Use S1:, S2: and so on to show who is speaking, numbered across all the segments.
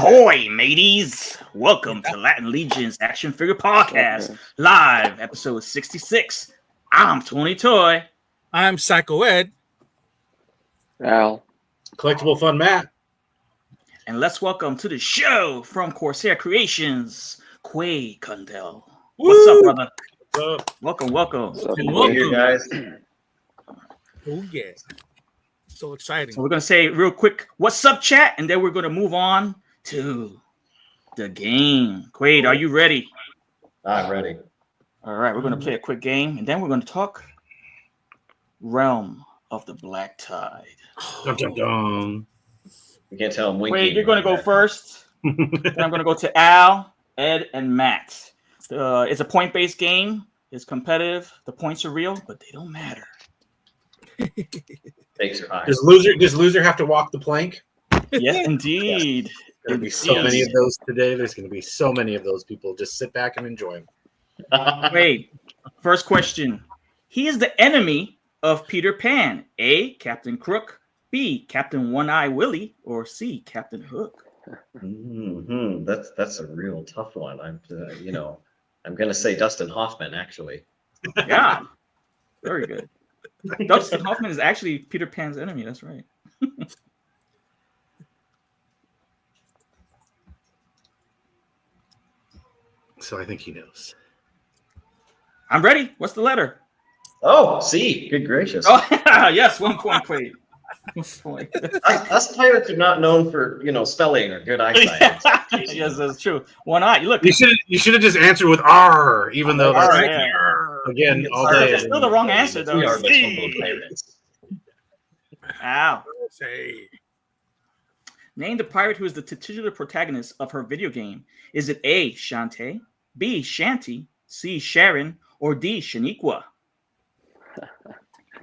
S1: Ahoy, mateys! Welcome to Latin Legion's Action Figure Podcast, live, episode 66. I'm Tony Toy.
S2: I'm Psycho Ed.
S3: Al.
S4: Collectible Fun Matt.
S1: And let's welcome to the show from Corsair Creations, Quaid Condell. What's up, brother?
S4: What's up?
S1: Welcome.
S2: Welcome,
S4: here, guys.
S2: Oh, yeah. So exciting.
S1: So we're going to say real quick, what's up, chat? And then we're going to move on to the game. Quaid, are you ready?
S4: I'm ready.
S1: All right, we're going to play a quick game, and then we're going to talk Realm of the Black Tide.
S4: Dun, dun, dun.
S5: You can't tell I'm winking.
S1: Wait, you're going to go first. Then I'm going to go to Al, Ed, and Matt. It's a point-based game. It's competitive. The points are real, but they don't matter.
S5: Stakes are high.
S4: Does loser have to walk the plank?
S1: Yes, indeed.
S4: There's going to be so many of those today. There's going to be so many of those people. Just sit back and enjoy them.
S1: Wait, first question. He is the enemy of Peter Pan. A, Captain Crook. B, Captain One-Eye Willie. Or C, Captain Hook.
S5: Mm-hmm. That's a real tough one. I'm going to say Dustin Hoffman, actually.
S1: Yeah, very good. Dustin Hoffman is actually Peter Pan's enemy. That's right.
S4: So I think he knows.
S1: I'm ready. What's the letter?
S5: Oh, C. Good gracious.
S1: Oh, yes, 1 point, Quaid. 1 point.
S5: Us pirates are not known for, spelling or good eyesight.
S1: Yes, that's true. One eye. Look,
S4: You should have just answered with R, even though that's
S1: R, yeah.
S4: again all
S1: R,
S4: day.
S1: that's still the wrong answer, though.
S5: We are the
S1: C.
S5: humble pirates.
S1: Ow.
S2: Say.
S1: Name the pirate who is the titular protagonist of her video game. Is it A, Shantae, B, Shanty, C, Sharon, or D, Shaniqua?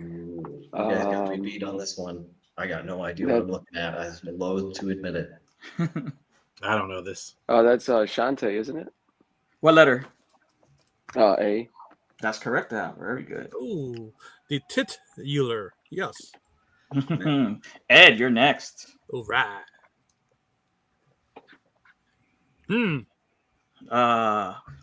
S5: Ooh, you guys got me beat on this one. I got no idea what I'm looking at. I'm loath to admit it.
S4: I don't know this.
S3: Oh, that's Shantae, isn't it?
S1: What letter?
S3: A.
S1: That's correct, Al. Very good.
S2: Ooh, the titular. Yes.
S1: Ed, you're next.
S2: All right.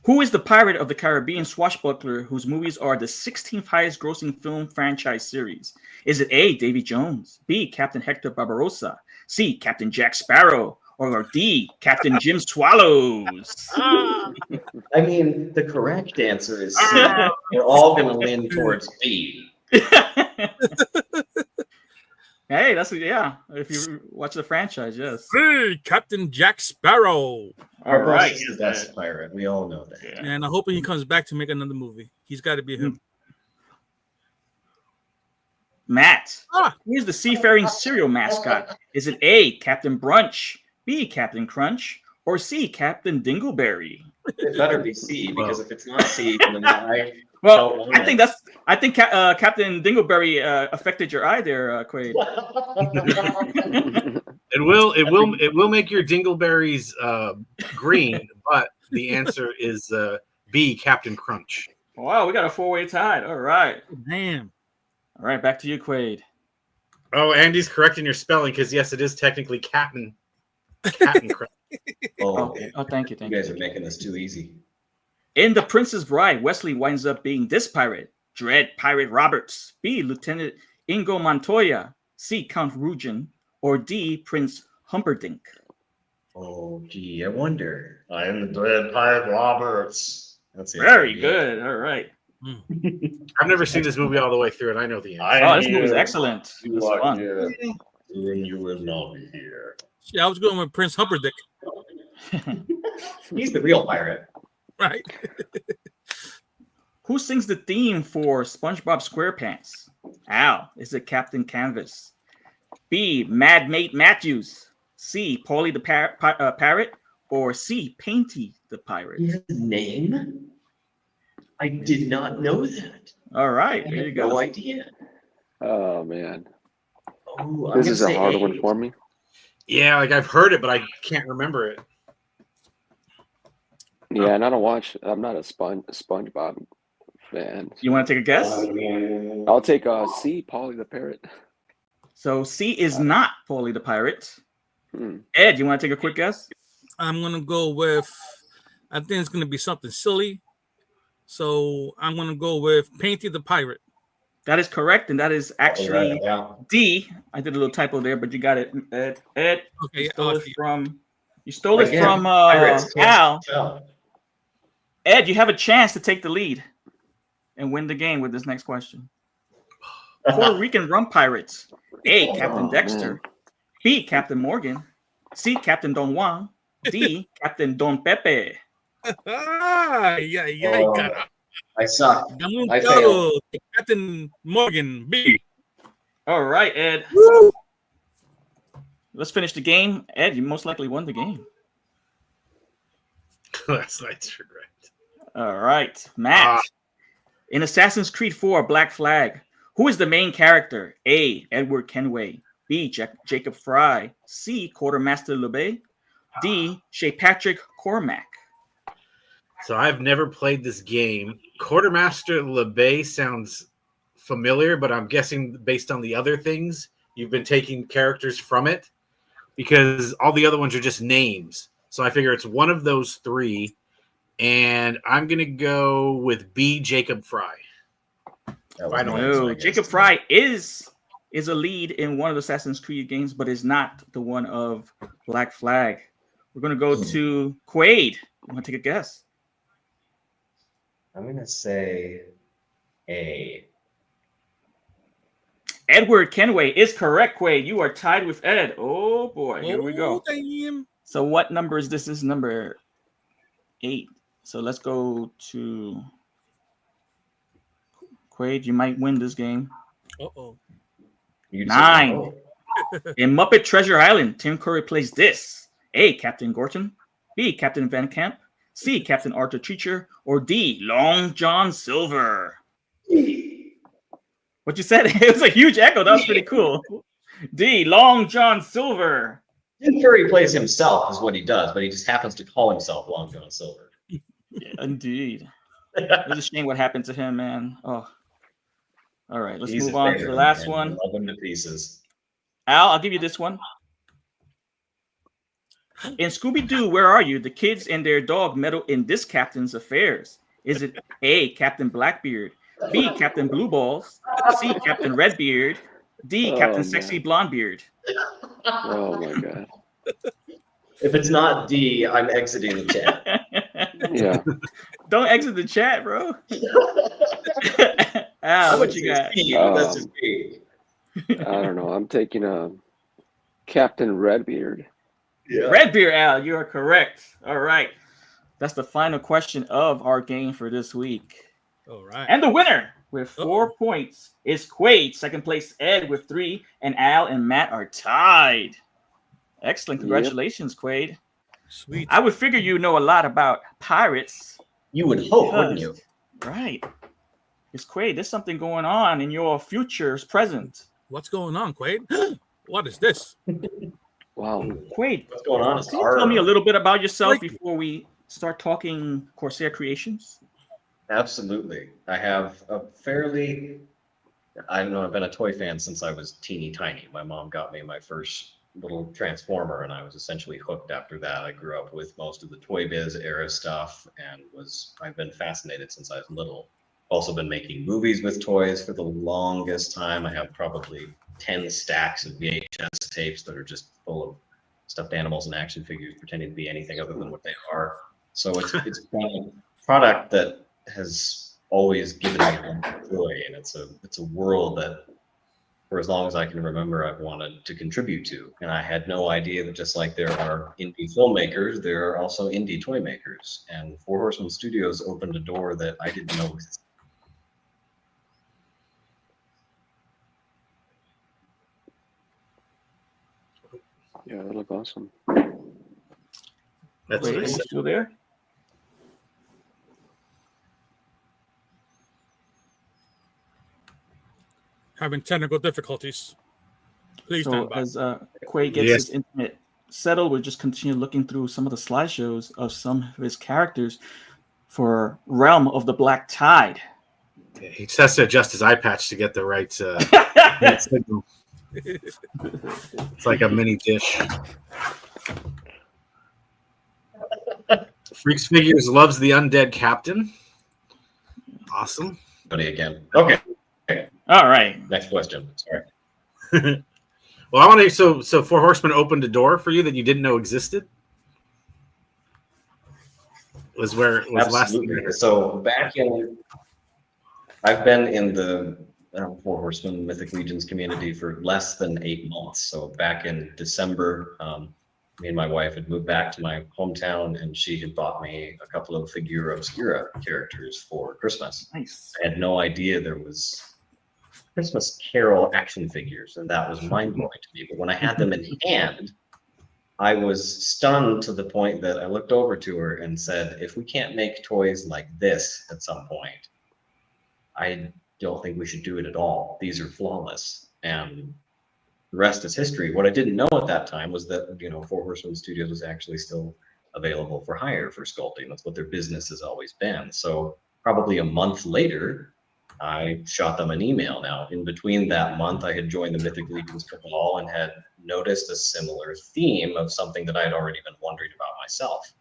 S1: Who is the pirate of the Caribbean swashbuckler whose movies are the 16th highest grossing film franchise series? Is it A, Davy Jones, B, Captain Hector Barbarossa, C, Captain Jack Sparrow, or D, Captain Jim Swallows?
S5: I mean, the correct answer is C. We're all going to lean towards B.
S1: Hey, that's yeah. If you watch the franchise, yes.
S2: Hey, Captain Jack Sparrow.
S1: All right.
S5: He's the best pirate. We all know that.
S1: Yeah.
S2: And I'm hoping he comes back to make another movie. He's got to be him.
S1: Matt, who's the seafaring cereal mascot? Is it A, Captain Brunch, B, Captain Crunch, or C, Captain Dingleberry?
S5: It better be C, because if it's not C, then I
S1: Well, I think Captain Dingleberry affected your eye there, Quaid.
S4: It will make your dingleberries green, but the answer is B, Captain Crunch.
S1: Wow, we got a 4-way tie. All right.
S2: Damn.
S1: All right, back to you, Quaid.
S4: Oh, Andy's correcting your spelling because yes, it is technically Captain Crunch.
S5: Oh,
S1: Thank you.
S5: you guys are making this too easy.
S1: In The Princess Bride, Wesley winds up being this pirate: Dread Pirate Roberts, B, Lieutenant Ingo Montoya, C, Count Rugen, or D, Prince Humperdinck.
S5: Oh, gee, I wonder. I am the Dread Pirate Roberts. That's it.
S1: Very good. All right.
S4: I've never seen this movie all the way through, and I know the answer.
S1: Oh, this movie is excellent. It was fun.
S5: You will not be here.
S2: Yeah, I was going with Prince Humperdinck.
S5: He's the real pirate.
S2: Right.
S1: Who sings the theme for SpongeBob SquarePants? Al, is it Captain Canvas? B, Mad Mate Matthews? C, Paulie the Parrot? Or C, Painty the Pirate?
S5: His name? I did not know that.
S1: All right,
S5: I
S1: there
S5: had
S1: you go.
S5: no idea.
S3: Oh, man.
S5: Oh,
S3: This is a hard one for me.
S4: Yeah, like I've heard it, but I can't remember it.
S3: Yeah, and I don't watch. I'm not a SpongeBob fan.
S1: You want to take a guess?
S3: I'll take C, Polly the Parrot.
S1: So C is not Paulie the Pirate. Ed, you want to take a quick guess?
S2: I'm gonna go with. I think it's gonna be something silly. So I'm gonna go with Painty the Pirate.
S1: That is correct, and that is actually
S5: Yeah.
S1: D. I did a little typo there, but you got it, Ed. Ed,
S2: Okay,
S1: you stole it
S2: see.
S1: from. You stole it
S5: Again,
S1: from
S5: Pirates can't
S1: Al.
S5: spell.
S1: Ed, you have a chance to take the lead and win the game with this next question. Puerto Rican rum pirates. A. Captain
S3: Oh,
S1: Dexter.
S3: man.
S1: B. Captain Morgan. C. Captain Don Juan. D. Captain Don Pepe.
S5: Oh,
S2: Cara.
S5: I suck.
S2: Dame un
S5: I
S2: claro, Captain Morgan B.
S1: All right, Ed.
S2: Woo!
S1: Let's finish the game. Ed, you most likely won the game.
S4: Last night's regret.
S1: All right, Matt. In Assassin's Creed 4 Black Flag, who is the main character? A. Edward Kenway. B. Jacob Fry. C. Quartermaster LeBay. D. Shay Patrick Cormac.
S4: So I've never played this game. Quartermaster LeBay sounds familiar, but I'm guessing based on the other things, you've been taking characters from it because all the other ones are just names. So I figure it's one of those three, and I'm going to go with B. Jacob Fry. Final answer, I
S1: No,
S4: guess.
S1: Jacob Fry is a lead in one of the Assassin's Creed games, but is not the one of Black Flag. We're going to go to Quaid. You want to take a guess?
S5: I'm gonna say A.
S1: Edward Kenway is correct, Quaid. You are tied with Ed. Oh, boy. Here we go.
S2: Damn.
S1: So what number is this? This is number 8. So let's go to Quaid. You might win this game.
S2: Uh-oh.
S5: You
S1: 9.
S5: Oh,
S1: In Muppet Treasure Island, Tim Curry plays this. A. Captain Gorton. B. Captain Van Camp. C. Captain Arthur Treacher. Or D. Long John Silver. What you said? It was a huge echo. That was pretty cool. D. Long John Silver.
S5: Tim Curry plays himself is what he does, but he just happens to call himself Long John Silver.
S1: Yeah, indeed. It's a shame what happened to him, man. Oh. All right, let's
S5: He's
S1: move
S5: a
S1: on to
S5: favorite,
S1: the last
S5: man.
S1: one.
S5: I love him to pieces.
S1: Al, I'll give you this one. In Scooby-Doo, Where Are You? The kids and their dog meddle in this captain's affairs. Is it A, Captain Blackbeard, B, Captain Blue Balls, C, Captain Redbeard, D,
S3: Oh,
S1: Captain
S3: man.
S1: Sexy Blondebeard?
S3: Oh my god.
S5: If it's not D, I'm exiting the chat.
S3: Yeah.
S1: Don't exit the chat, bro. Al, what you got?
S5: That's just B.
S3: I don't know. I'm taking Captain Redbeard.
S5: Yeah.
S1: Redbeard, Al, you are correct. All right. That's the final question of our game for this week.
S2: All right.
S1: And the winner with 4 points is Quaid. Second place, Ed with 3. And Al and Matt are tied. Excellent. Congratulations, Quaid.
S2: Sweet.
S1: I would figure you know a lot about pirates.
S5: You would hope, wouldn't you?
S1: Right. It's Quaid. There's something going on in your future's present.
S2: What's going on, Quaid? What is this?
S3: Wow.
S1: Quaid,
S5: What's going on?
S1: can you tell me a little bit about yourself before we start talking Corsair Creations?
S5: Absolutely. I have a fairly, I don't know, I've been a toy fan since I was teeny tiny. My mom got me my first little Transformer, and I was essentially hooked after that. I grew up with most of the Toy Biz era stuff, and I've been fascinated since I was little. Also been making movies with toys for the longest time. I have probably 10 stacks of VHS tapes that are just full of stuffed animals and action figures pretending to be anything other than what they are. So it's been a product that has always given me joy, and it's a world that for as long as I can remember I've wanted to contribute to. And I had no idea that just like there are indie filmmakers, there are also indie toy makers. And Four Horsemen Studios opened a door that I didn't know existed.
S3: Yeah, that look awesome.
S4: That's
S1: Wait, are
S4: what I
S1: you
S4: said.
S1: still there?
S2: Having technical difficulties. Please
S1: So
S2: stand by.
S1: as Quaid gets
S4: Yes.
S1: his internet settled, we'll just continue looking through some of the slideshows of some of his characters for Realm of the Black Tide.
S4: Yeah, he just has to adjust his eye patch to get the right signal. It's like a mini dish. Freaks Figures loves the undead captain. Awesome.
S5: But again, okay.
S1: All right.
S5: Next question. Sorry.
S4: Well, I want to. So Four Horsemen opened a door for you that you didn't know existed. Was where it was last.
S5: Absolutely. So back in, I've been in the Four Horsemen Mythic Legions community for less than 8 months. So back in December, me and my wife had moved back to my hometown, and she had bought me a couple of Figura Obscura characters for Christmas.
S1: Nice.
S5: I had no idea there was Christmas Carol action figures, and that was mind-blowing to me. But when I had them in hand, I was stunned to the point that I looked over to her and said, if we can't make toys like this at some point, I don't think we should do it at all. These are flawless. And the rest is history. What I didn't know at that time was that, Four Horsemen Studios was actually still available for hire for sculpting. That's what their business has always been. So probably a month later, I shot them an email. Now, in between that month, I had joined the Mythic Legions Cabal and had noticed a similar theme of something that I had already been wondering about myself.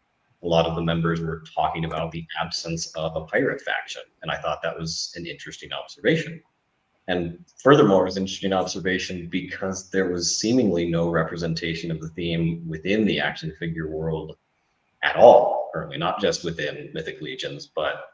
S5: A lot of the members were talking about the absence of a pirate faction, and I thought that was an interesting observation. And furthermore, it was an interesting observation because there was seemingly no representation of the theme within the action figure world at all, currently, not just within Mythic Legions, but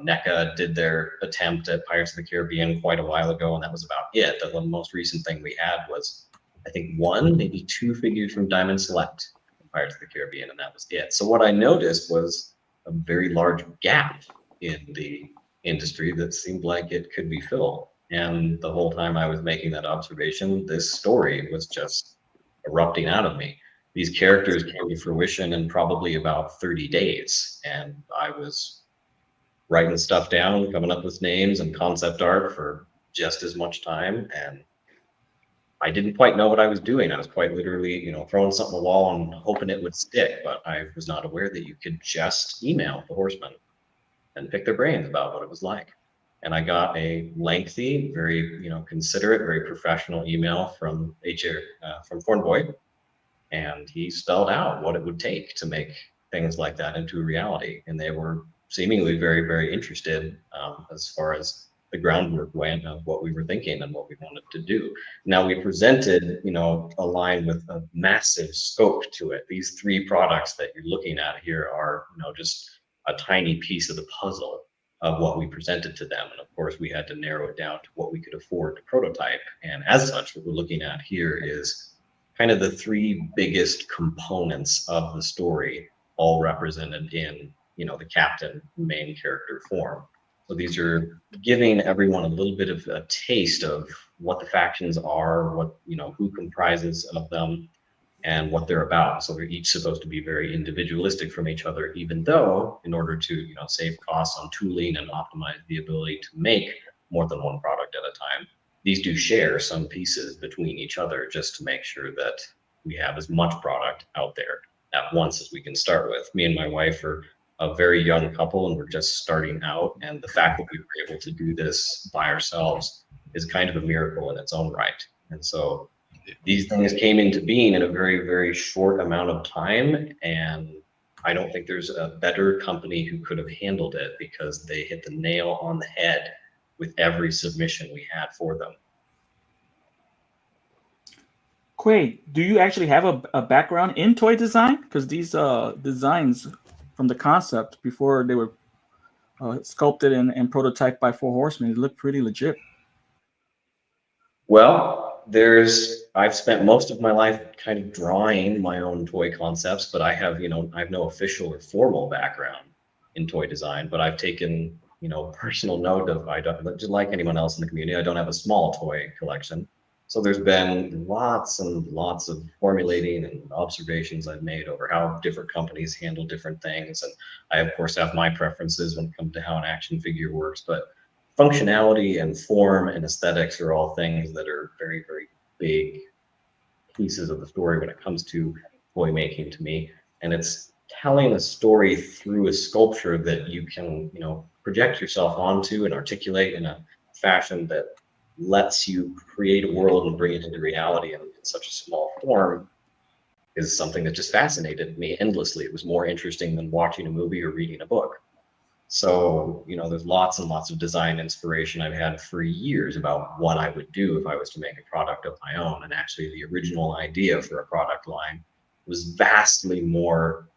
S5: NECA did their attempt at Pirates of the Caribbean quite a while ago, and that was about it. The most recent thing we had was, I think, 1, maybe 2 figures from Diamond Select in Pirates of the Caribbean, and that was it. So what I noticed was a very large gap in the industry that seemed like it could be filled. And the whole time I was making that observation, this story was just erupting out of me. These characters came to fruition in probably about 30 days, and I was writing stuff down, coming up with names and concept art for just as much time. And I didn't quite know what I was doing. I was quite literally, throwing something on the wall and hoping it would stick, but I was not aware that you could just email the Horsemen and pick their brains about what it was like. And I got a lengthy, very, considerate, very professional email from Thornboy, and he spelled out what it would take to make things like that into a reality. And they were seemingly very, very interested as far as the groundwork went of what we were thinking and what we wanted to do. Now we presented, a line with a massive scope to it. These 3 products that you're looking at here are, just a tiny piece of the puzzle of what we presented to them. And of course, we had to narrow it down to what we could afford to prototype. And as such, what we're looking at here is kind of the 3 biggest components of the story, all represented in the captain main character form. So these are giving everyone a little bit of a taste of what the factions are, what, who comprises of them, and what they're about. So they're each supposed to be very individualistic from each other, even though in order to, save costs on tooling and optimize the ability to make more than one product at a time, these do share some pieces between each other just to make sure that we have as much product out there at once as we can start with. Me and my wife are a very young couple, and we're just starting out. And the fact that we were able to do this by ourselves is kind of a miracle in its own right. And so these things came into being in a very, very short amount of time. And I don't think there's a better company who could have handled it, because they hit the nail on the head with every submission we had for them.
S1: Quaid, do you actually have a background in toy design? Because these designs from the concept before they were sculpted and prototyped by Four Horsemen, it looked pretty legit.
S5: Well, I've spent most of my life kind of drawing my own toy concepts, but I have no official or formal background in toy design, but I've taken, personal note of, I don't, just like anyone else in the community, I don't have a small toy collection. So there's been lots and lots of formulating and observations I've made over how different companies handle different things. And I, of course, have my preferences when it comes to how an action figure works, but functionality and form and aesthetics are all things that are very, very big pieces of the story when it comes to toy making to me. And it's telling a story through a sculpture that you can, project yourself onto and articulate in a fashion that lets you create a world and bring it into reality in such a small form. is something that just fascinated me endlessly. It was more interesting than watching a movie or reading a book. So, there's lots and lots of design inspiration I've had for years about what I would do if I was to make a product of my own. And actually, the original idea for a product line was vastly more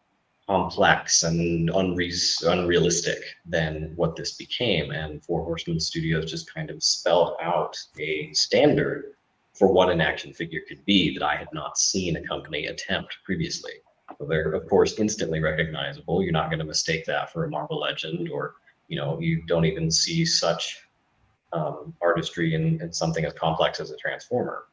S5: complex and unrealistic than what this became. And Four Horsemen Studios just kind of spelled out a standard for what an action figure could be that I had not seen a company attempt previously. So they're, of course, instantly recognizable. You're not going to mistake that for a Marvel Legend, or, you don't even see such artistry in something as complex as a Transformer.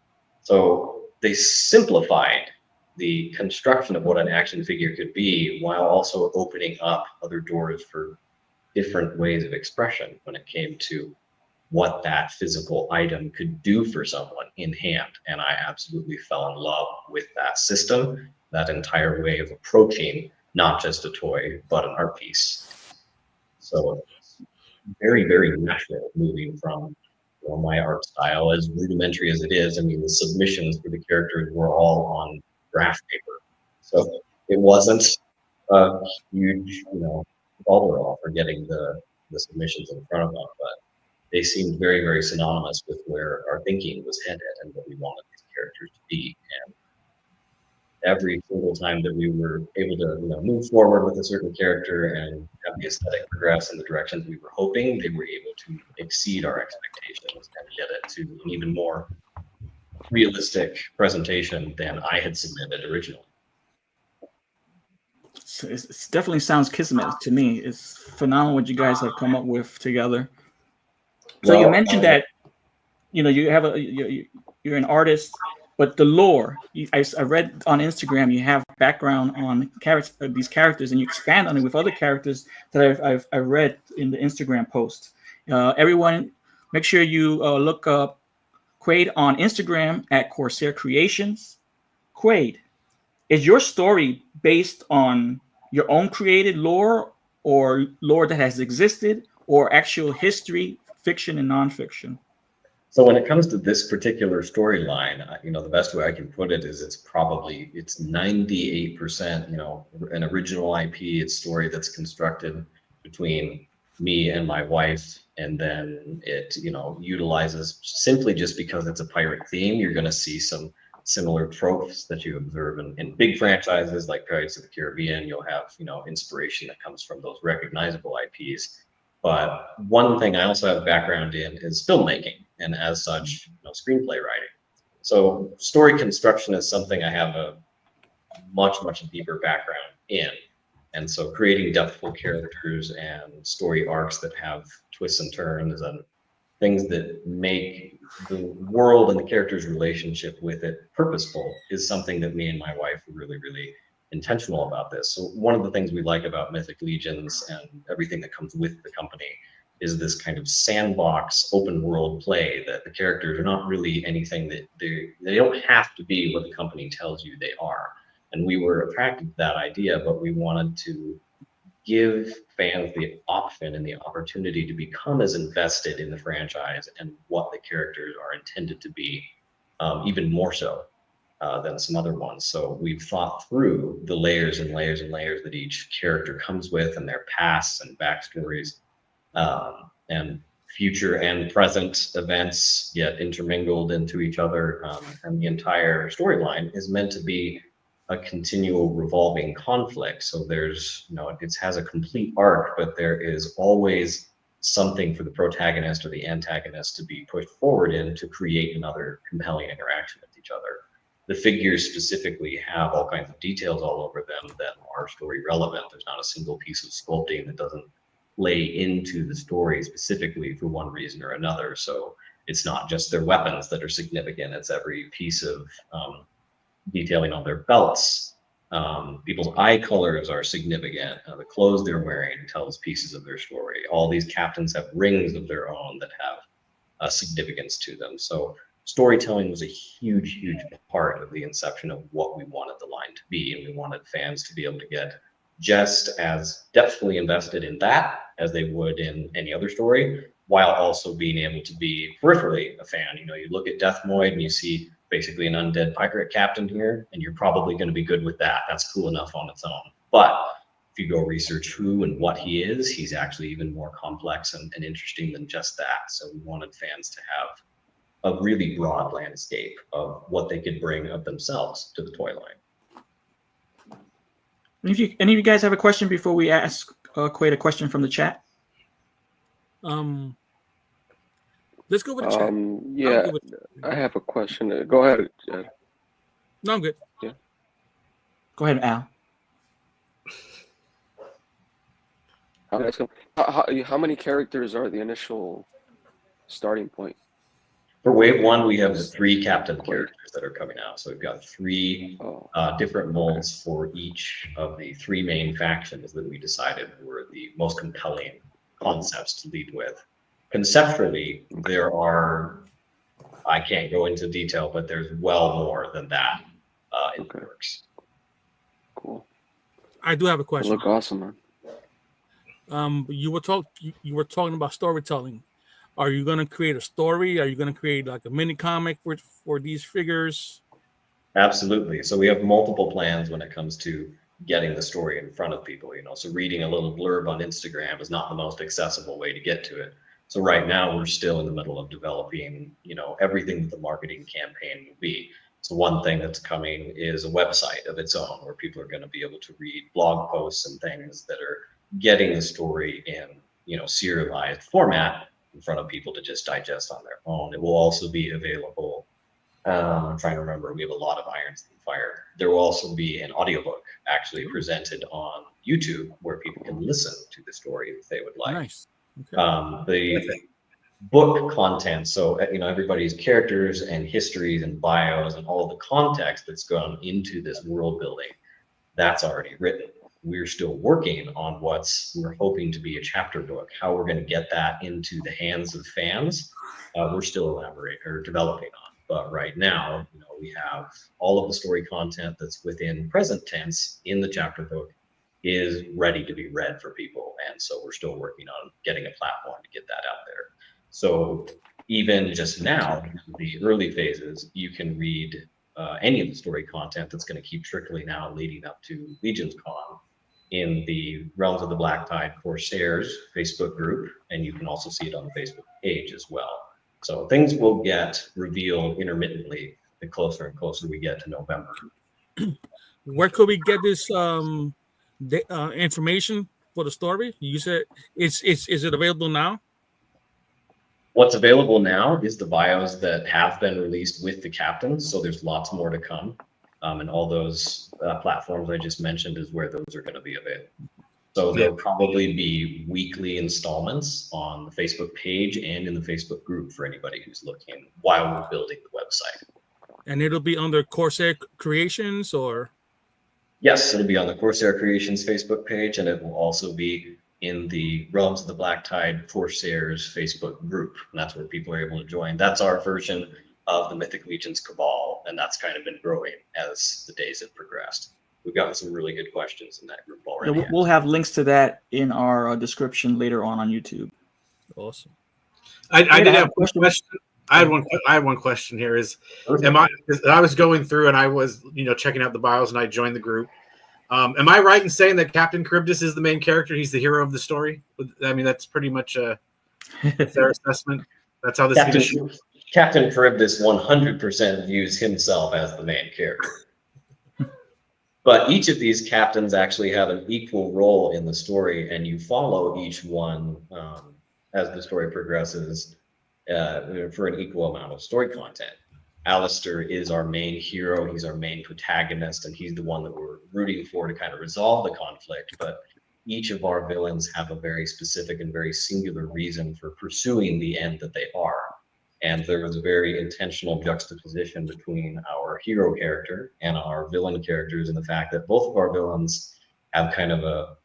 S5: So they simplified the construction of what an action figure could be while also opening up other doors for different ways of expression when it came to what that physical item could do for someone in hand. And I absolutely fell in love with that system, that entire way of approaching not just a toy, but an art piece. So it's very, very natural moving from my art style, as rudimentary as it is. I mean, the submissions for the characters were all on graph paper. So it wasn't a huge, overall for getting the submissions in front of them, but they seemed very, very synonymous with where our thinking was headed and what we wanted these characters to be. And every single time that we were able to move forward with a certain character and have the aesthetic progress in the directions we were hoping, they were able to exceed our expectations and get it to an even more realistic presentation than I had submitted originally.
S1: It definitely sounds kismet to me. It's phenomenal what you guys have come up with together. So you mentioned that you have you're an artist, but the lore. I read on Instagram you have background on these characters, and you expand on it with other characters that I've read in the Instagram post. Everyone, make sure you look up Quaid on Instagram at Corsair Creations. Quaid, is your story based on your own created lore, or lore that has existed, or actual history, fiction and nonfiction?
S5: So when it comes to this particular storyline, the best way I can put it is it's 98%, an original IP. It's story that's constructed between me and my wife, and then it, utilizes, simply just because it's a pirate theme, you're going to see some similar tropes that you observe in big franchises like Pirates of the Caribbean. You'll have, inspiration that comes from those recognizable IPs. But one thing I also have a background in is filmmaking, and as such, screenplay writing. So story construction is something I have a much, much deeper background in. And so creating depthful characters and story arcs that have twists and turns and things that make the world and the character's relationship with it purposeful is something that me and my wife are really, really intentional about this. So one of the things we like about Mythic Legions and everything that comes with the company is this kind of sandbox open world play that the characters are not really anything that they don't have to be what the company tells you they are. And we were attracted to that idea, but we wanted to give fans the option and the opportunity to become as invested in the franchise and what the characters are intended to be, even more so than some other ones. So we've thought through the layers and layers and layers that each character comes with, and their pasts and backstories, and future and present events get intermingled into each other. And the entire storyline is meant to be a continual revolving conflict. So there's, it has a complete arc, but there is always something for the protagonist or the antagonist to be pushed forward in to create another compelling interaction with each other. The figures specifically have all kinds of details all over them that are story relevant. There's not a single piece of sculpting that doesn't play into the story specifically for one reason or another. So it's not just their weapons that are significant, it's every piece of detailing on their belts. People's eye colors are significant. The clothes they're wearing tells pieces of their story. All these captains have rings of their own that have a significance to them. So storytelling was a huge, huge part of the inception of what we wanted the line to be. And we wanted fans to be able to get just as depthfully invested in that as they would in any other story, while also being able to be peripherally a fan. You look at Deathmoid and you see basically an undead pirate captain here, and you're probably going to be good with that. That's cool enough on its own. But if you go research who and what he is, he's actually even more complex and interesting than just that. So we wanted fans to have a really broad landscape of what they could bring of themselves to the toy line.
S1: Any of you guys have a question before we ask Quaid a question from the chat?
S2: Let's go with the chat.
S3: Yeah, I have a question. Go ahead, Jed.
S2: No, I'm good.
S3: Yeah.
S1: Go ahead, Al.
S3: How many characters are the initial starting point?
S5: For Wave 1, we have the 3 captain characters that are coming out. So we've got 3 different molds for each of the 3 main factions that we decided were the most compelling concepts to lead with. Conceptually, there are, I can't go into detail, but there's well more than that in the works.
S3: Cool.
S2: I do have a question.
S3: They look awesome, man.
S2: You were talking about storytelling. Are you going to create a story? Are you going to create like a mini comic for these figures?
S5: Absolutely. So we have multiple plans when it comes to getting the story in front of people. So reading a little blurb on Instagram is not the most accessible way to get to it. So right now we're still in the middle of developing, everything that the marketing campaign will be. So one thing that's coming is a website of its own where people are going to be able to read blog posts and things that are getting the story in, serialized format in front of people to just digest on their own. It will also be available. I'm trying to remember, we have a lot of irons in the fire. There will also be an audiobook actually presented on YouTube where people can listen to the story if they would like.
S2: Nice. Okay.
S5: The book content, so everybody's characters and histories and bios and all of the context that's gone into this world building, that's already written. We're still working on we're hoping to be a chapter book. How we're going to get that into the hands of fans, we're still developing on. But right now, we have all of the story content that's within present tense in the chapter book is ready to be read for people. And so we're still working on getting a platform to get that out there. So even just now, the early phases, you can read any of the story content that's going to keep trickling out leading up to Legion's Con in the Realms of the Black Tide Corsairs Facebook group. And you can also see it on the Facebook page as well. So things will get revealed intermittently the closer and closer we get to November.
S2: Where could we get this information for the story? You said is it available now?
S5: What's available now is the bios that have been released with the captains. So there's lots more to come. And all those platforms I just mentioned is where those are going to be available. So there'll probably be weekly installments on the Facebook page and in the Facebook group for anybody who's looking while we're building the website.
S2: And it'll be under Corsair Creations or?
S5: Yes, it'll be on the Corsair Creations Facebook page, and it will also be in the Realms of the Black Tide Corsairs Facebook group. And that's where people are able to join. That's our version of the Mythic Legions Cabal, and that's kind of been growing as the days have progressed. We've gotten some really good questions in that group already.
S1: Yeah, we'll have links to that in our description later on YouTube.
S2: Awesome.
S4: I did have one question. I had one question here. I was going through and I was checking out the bios and I joined the group. Am I right in saying that Captain Charybdis is the main character? He's the hero of the story. I mean, that's pretty much a fair assessment. That's how this
S5: Captain Charybdis 100% views himself as the main character. But each of these captains actually have an equal role in the story, and you follow each one as the story progresses for an equal amount of story content. Alistair is our main hero. He's our main protagonist, and he's the one that we're rooting for to kind of resolve the conflict. But each of our villains have a very specific and very singular reason for pursuing the end that they are. And there was a very intentional juxtaposition between our hero character and our villain characters, and the fact that both of our villains have kind of a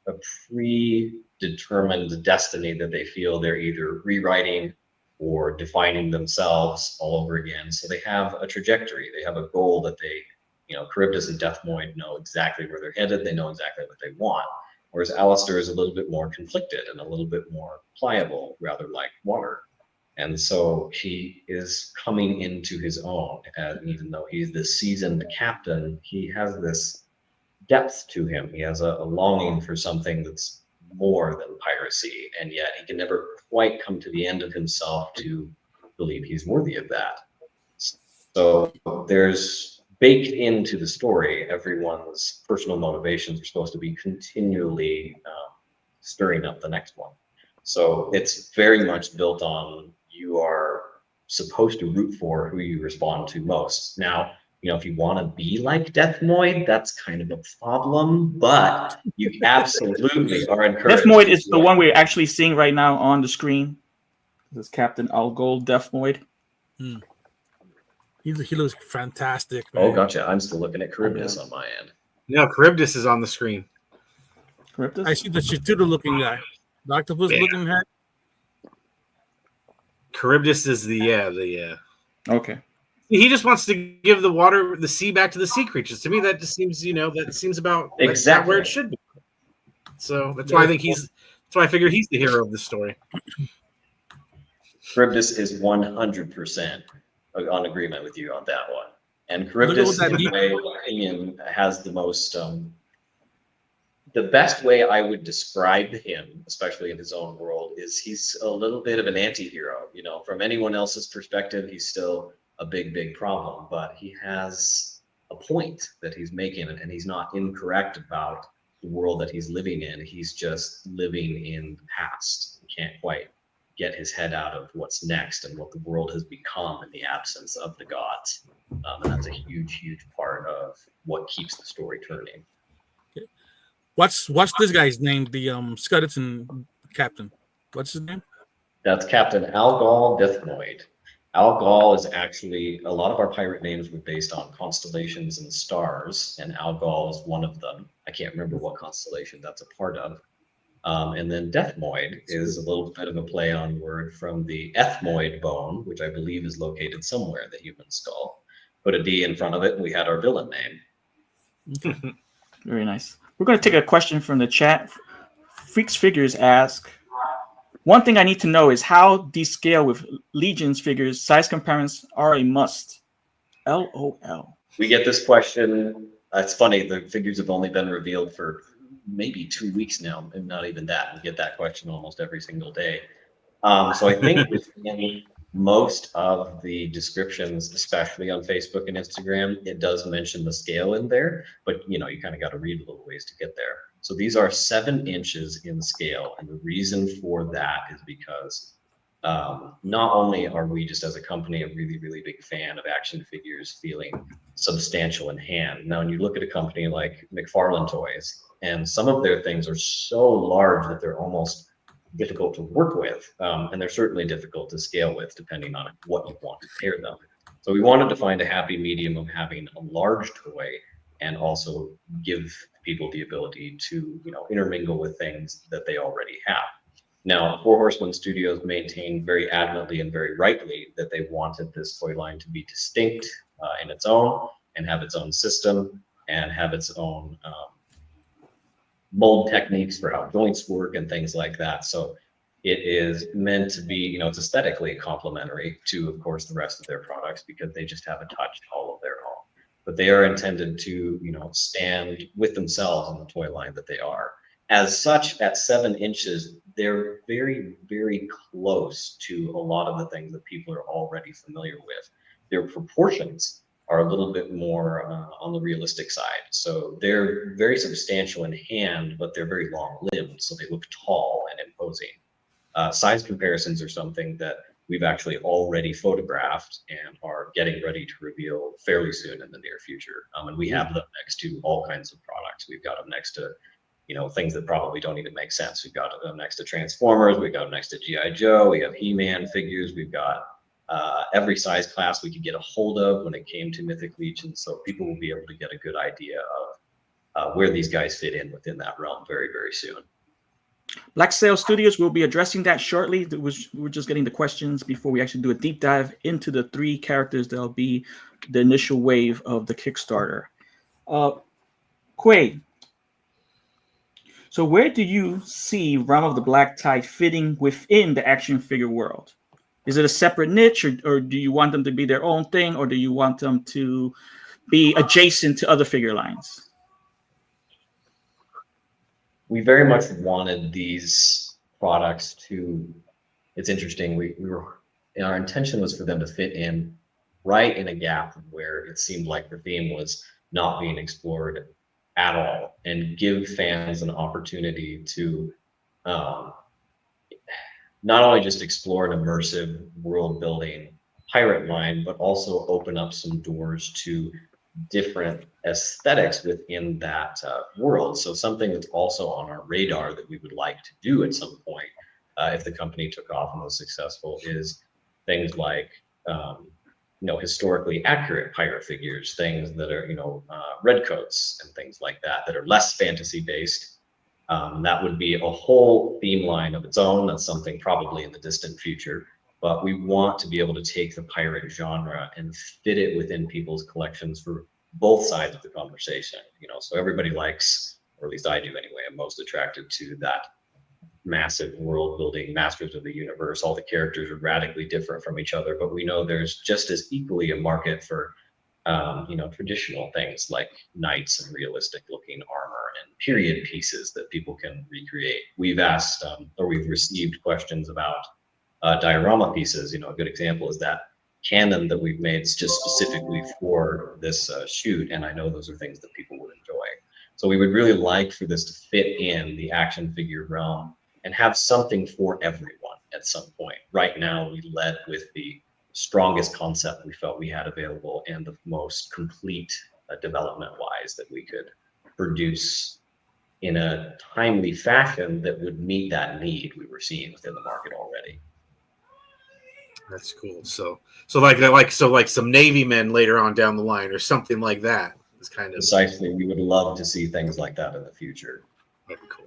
S5: predetermined destiny that they feel they're either rewriting or defining themselves all over again. So they have a trajectory. They have a goal that they, Charybdis and Deathmoid know exactly where they're headed. They know exactly what they want. Whereas Alistair is a little bit more conflicted and a little bit more pliable, rather like water. And so he is coming into his own. And even though he's the seasoned captain, he has this depth to him. He has a longing for something that's more than piracy. And yet he can never quite come to the end of himself to believe he's worthy of that. So there's baked into the story, everyone's personal motivations are supposed to be continually stirring up the next one. So it's very much built on you are supposed to root for who you respond to most. Now, if you want to be like Deathmoid, that's kind of a problem, but you absolutely are encouraged.
S1: Deathmoid is the one we're actually seeing right now on the screen. This is Captain Algol Deathmoid.
S2: He looks fantastic, man.
S5: Oh, gotcha. I'm still looking at Charybdis on my end.
S4: No, Charybdis is on the screen.
S1: Charybdis?
S2: I see the Chituda looking guy. The octopus looking guy.
S4: Charybdis is the
S1: Okay.
S4: He just wants to give the sea back to the sea creatures. To me, that just seems, that seems about
S5: Exactly
S4: where it should be. So that's why I think that's why I figure he's the hero of this story.
S5: Charybdis is 100% on agreement with you on that one. And Charybdis, in my opinion, has the most, the best way I would describe him, especially in his own world, is he's a little bit of an anti-hero. From anyone else's perspective, he's still a big, big problem, but he has a point that he's making, and he's not incorrect about the world that he's living in. He's just living in the past. He can't quite get his head out of what's next and what the world has become in the absence of the gods. And that's a huge, huge part of what keeps the story turning.
S2: What's this guy's name? The Skeleton captain. What's his name?
S5: That's Captain Algol Deathmoid. Algol is actually, a lot of our pirate names were based on constellations and stars, and Algol is one of them. I can't remember what constellation that's a part of. And then Deathmoid is a little bit of a play on word from the ethmoid bone, which I believe is located somewhere in the human skull. Put a D in front of it, and we had our villain name.
S1: Very nice. We're going to take a question from the chat. Freaks Figures ask, one thing I need to know is how these scale with Legion's figures. Size comparisons are a must. LOL.
S5: We get this question. It's funny. The figures have only been revealed for maybe 2 weeks now, and not even that. We get that question almost every single day. So I think within most of the descriptions, especially on Facebook and Instagram, it does mention the scale in there, but you kind of got to read a little ways to get there. So these are 7 inches in scale, and the reason for that is because not only are we just as a company a really, really big fan of action figures feeling substantial in hand. Now, when you look at a company like McFarlane Toys, and some of their things are so large that they're almost difficult to work with, and they're certainly difficult to scale with, depending on what you want to pair them. So we wanted to find a happy medium of having a large toy and also give people the ability to, intermingle with things that they already have. Now, Four Horsemen Studios maintained very adamantly and very rightly that they wanted this toy line to be distinct in its own, and have its own system, and have its own mold techniques for how joints work and things like that. So it is meant to be, it's aesthetically complementary to, of course, the rest of their products, because they just have a touch all of their own. But they are intended to, stand with themselves in the toy line that they are. As such, at 7 inches, they're very, very close to a lot of the things that people are already familiar with. Their proportions are a little bit more on the realistic side. So they're very substantial in hand, but they're very long-limbed, so they look tall and imposing. Size comparisons are something that we've actually already photographed and are getting ready to reveal fairly soon in the near future. And we have them next to all kinds of products. We've got them next to, things that probably don't even make sense. We've got them next to Transformers. We've got them next to G.I. Joe. We have He-Man figures. We've got every size class we could get a hold of when it came to Mythic Legion. So people will be able to get a good idea of where these guys fit in within that realm very, very soon.
S1: Black Sail Studios will be addressing that shortly. We're just getting the questions before we actually do a deep dive into the 3 characters that'll be the initial wave of the Kickstarter. Quaid, so where do you see Realm of the Black Tide fitting within the action figure world? Is it a separate niche, or do you want them to be their own thing, or do you want them to be adjacent to other figure lines?
S5: We very much wanted these products to, it's interesting, our intention was for them to fit in right in a gap where it seemed like the theme was not being explored at all, and give fans an opportunity to not only just explore an immersive world building pirate line, but also open up some doors to different aesthetics within that world. So something that's also on our radar that we would like to do at some point, if the company took off and was successful, is things like historically accurate pirate figures, things that are redcoats and things like that that are less fantasy based. That would be a whole theme line of its own. That's something probably in the distant future. But we want to be able to take the pirate genre and fit it within people's collections for both sides of the conversation. So everybody likes, or at least I do anyway, I'm most attracted to that massive world building, masters of the universe. All the characters are radically different from each other, but we know there's just as equally a market for traditional things like knights and realistic looking armor and period pieces that people can recreate. We've asked or we've received questions about diorama pieces. A good example is that cannon that we've made just specifically for this shoot, and I know those are things that people would enjoy. So we would really like for this to fit in the action figure realm and have something for everyone at some point. Right now, we led with the strongest concept we felt we had available and the most complete development-wise that we could produce in a timely fashion that would meet that need we were seeing within the market already.
S4: That's cool. So like some Navy men later on down the line or something like that. It's kind of
S5: precisely. We would love to see things like that in the future.
S4: that'd be cool.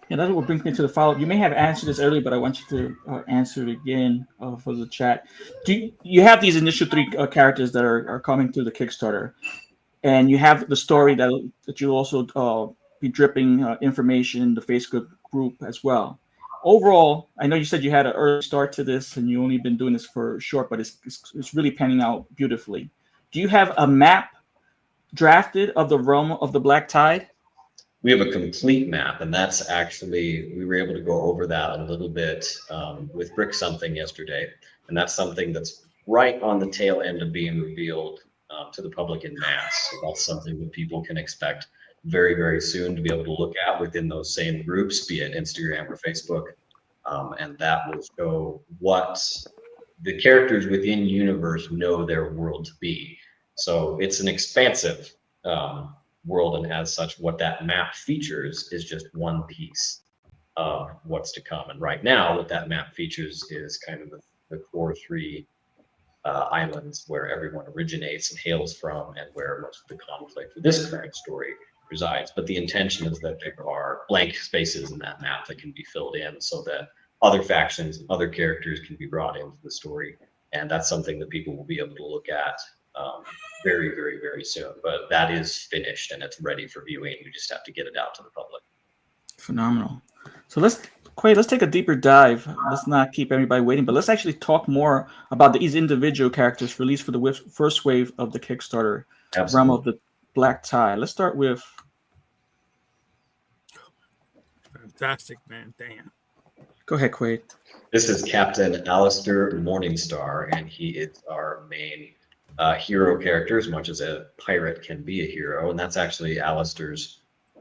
S1: Yeah, that's what brings me to the follow-up. You may have answered this earlier, but I want you to answer it again for the chat. You have these initial three characters that are coming through the Kickstarter, and you have the story that you'll also be dripping information in the Facebook group as well. Overall, I know you said you had an early start to this, and you only been doing this for short, but it's really panning out beautifully. Do you have a map drafted of the realm of the Black Tide?
S5: We have a complete map, and that's actually, we were able to go over that a little bit with Brick Something yesterday, and that's something that's right on the tail end of being revealed to the public in mass. So that's something that people can expect very, very soon to be able to look at within those same groups, be it Instagram or Facebook, and that will show what the characters within universe know their world to be. So it's an expansive world, and as such, what that map features is just one piece of what's to come. And right now, what that map features is kind of the core three islands where everyone originates and hails from, and where most of the conflict for this current story resides. But the intention is that there are blank spaces in that map that can be filled in so that other factions and other characters can be brought into the story. And that's something that people will be able to look at very, very, very soon. But that is finished and it's ready for viewing. We just have to get it out to the public.
S1: Phenomenal. So Quaid, let's take a deeper dive. Let's not keep everybody waiting, but let's actually talk more about these individual characters released for the first wave of the Kickstarter Realm of the Black Tide. Let's start with.
S2: Fantastic, man. Damn.
S1: Go ahead, Quaid.
S5: This is Captain Alistair Morningstar, and he is our main hero character, as much as a pirate can be a hero. And that's actually Alistair's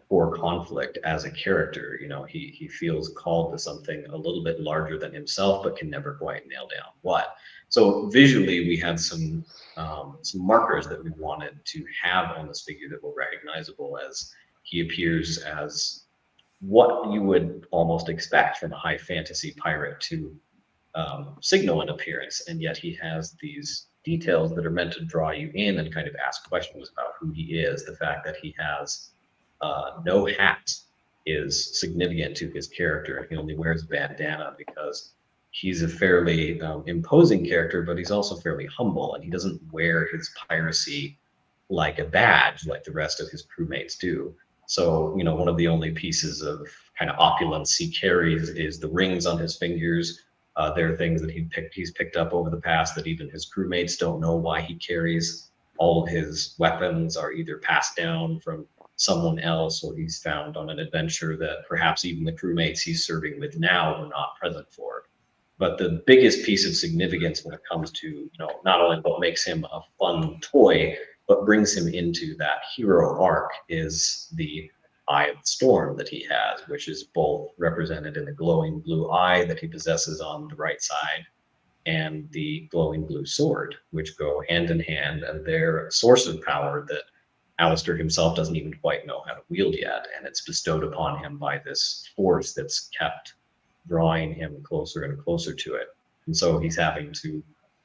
S5: core conflict as a character. He feels called to something a little bit larger than himself, but can never quite nail down what. So visually, we had some markers that we wanted to have on this figure that were recognizable, as he appears as what you would almost expect from a high fantasy pirate to signal an appearance. And yet he has these details that are meant to draw you in and kind of ask questions about who he is. The fact that he has no hat is significant to his character. He only wears a bandana because he's a fairly imposing character, but he's also fairly humble, and he doesn't wear his piracy like a badge like the rest of his crewmates do. So, one of the only pieces of kind of opulence he carries is the rings on his fingers, There are things that he's picked up over the past that even his crewmates don't know why he carries. All of his weapons are either passed down from someone else, or he's found on an adventure that perhaps even the crewmates he's serving with now were not present for. But the biggest piece of significance when it comes to, not only what makes him a fun toy, but brings him into that hero arc is the Eye of the Storm that he has, which is both represented in the glowing blue eye that he possesses on the right side and the glowing blue sword, which go hand in hand, and they're a source of power that Alistair himself doesn't even quite know how to wield yet, and it's bestowed upon him by this force that's kept drawing him closer and closer to it. And so he's having to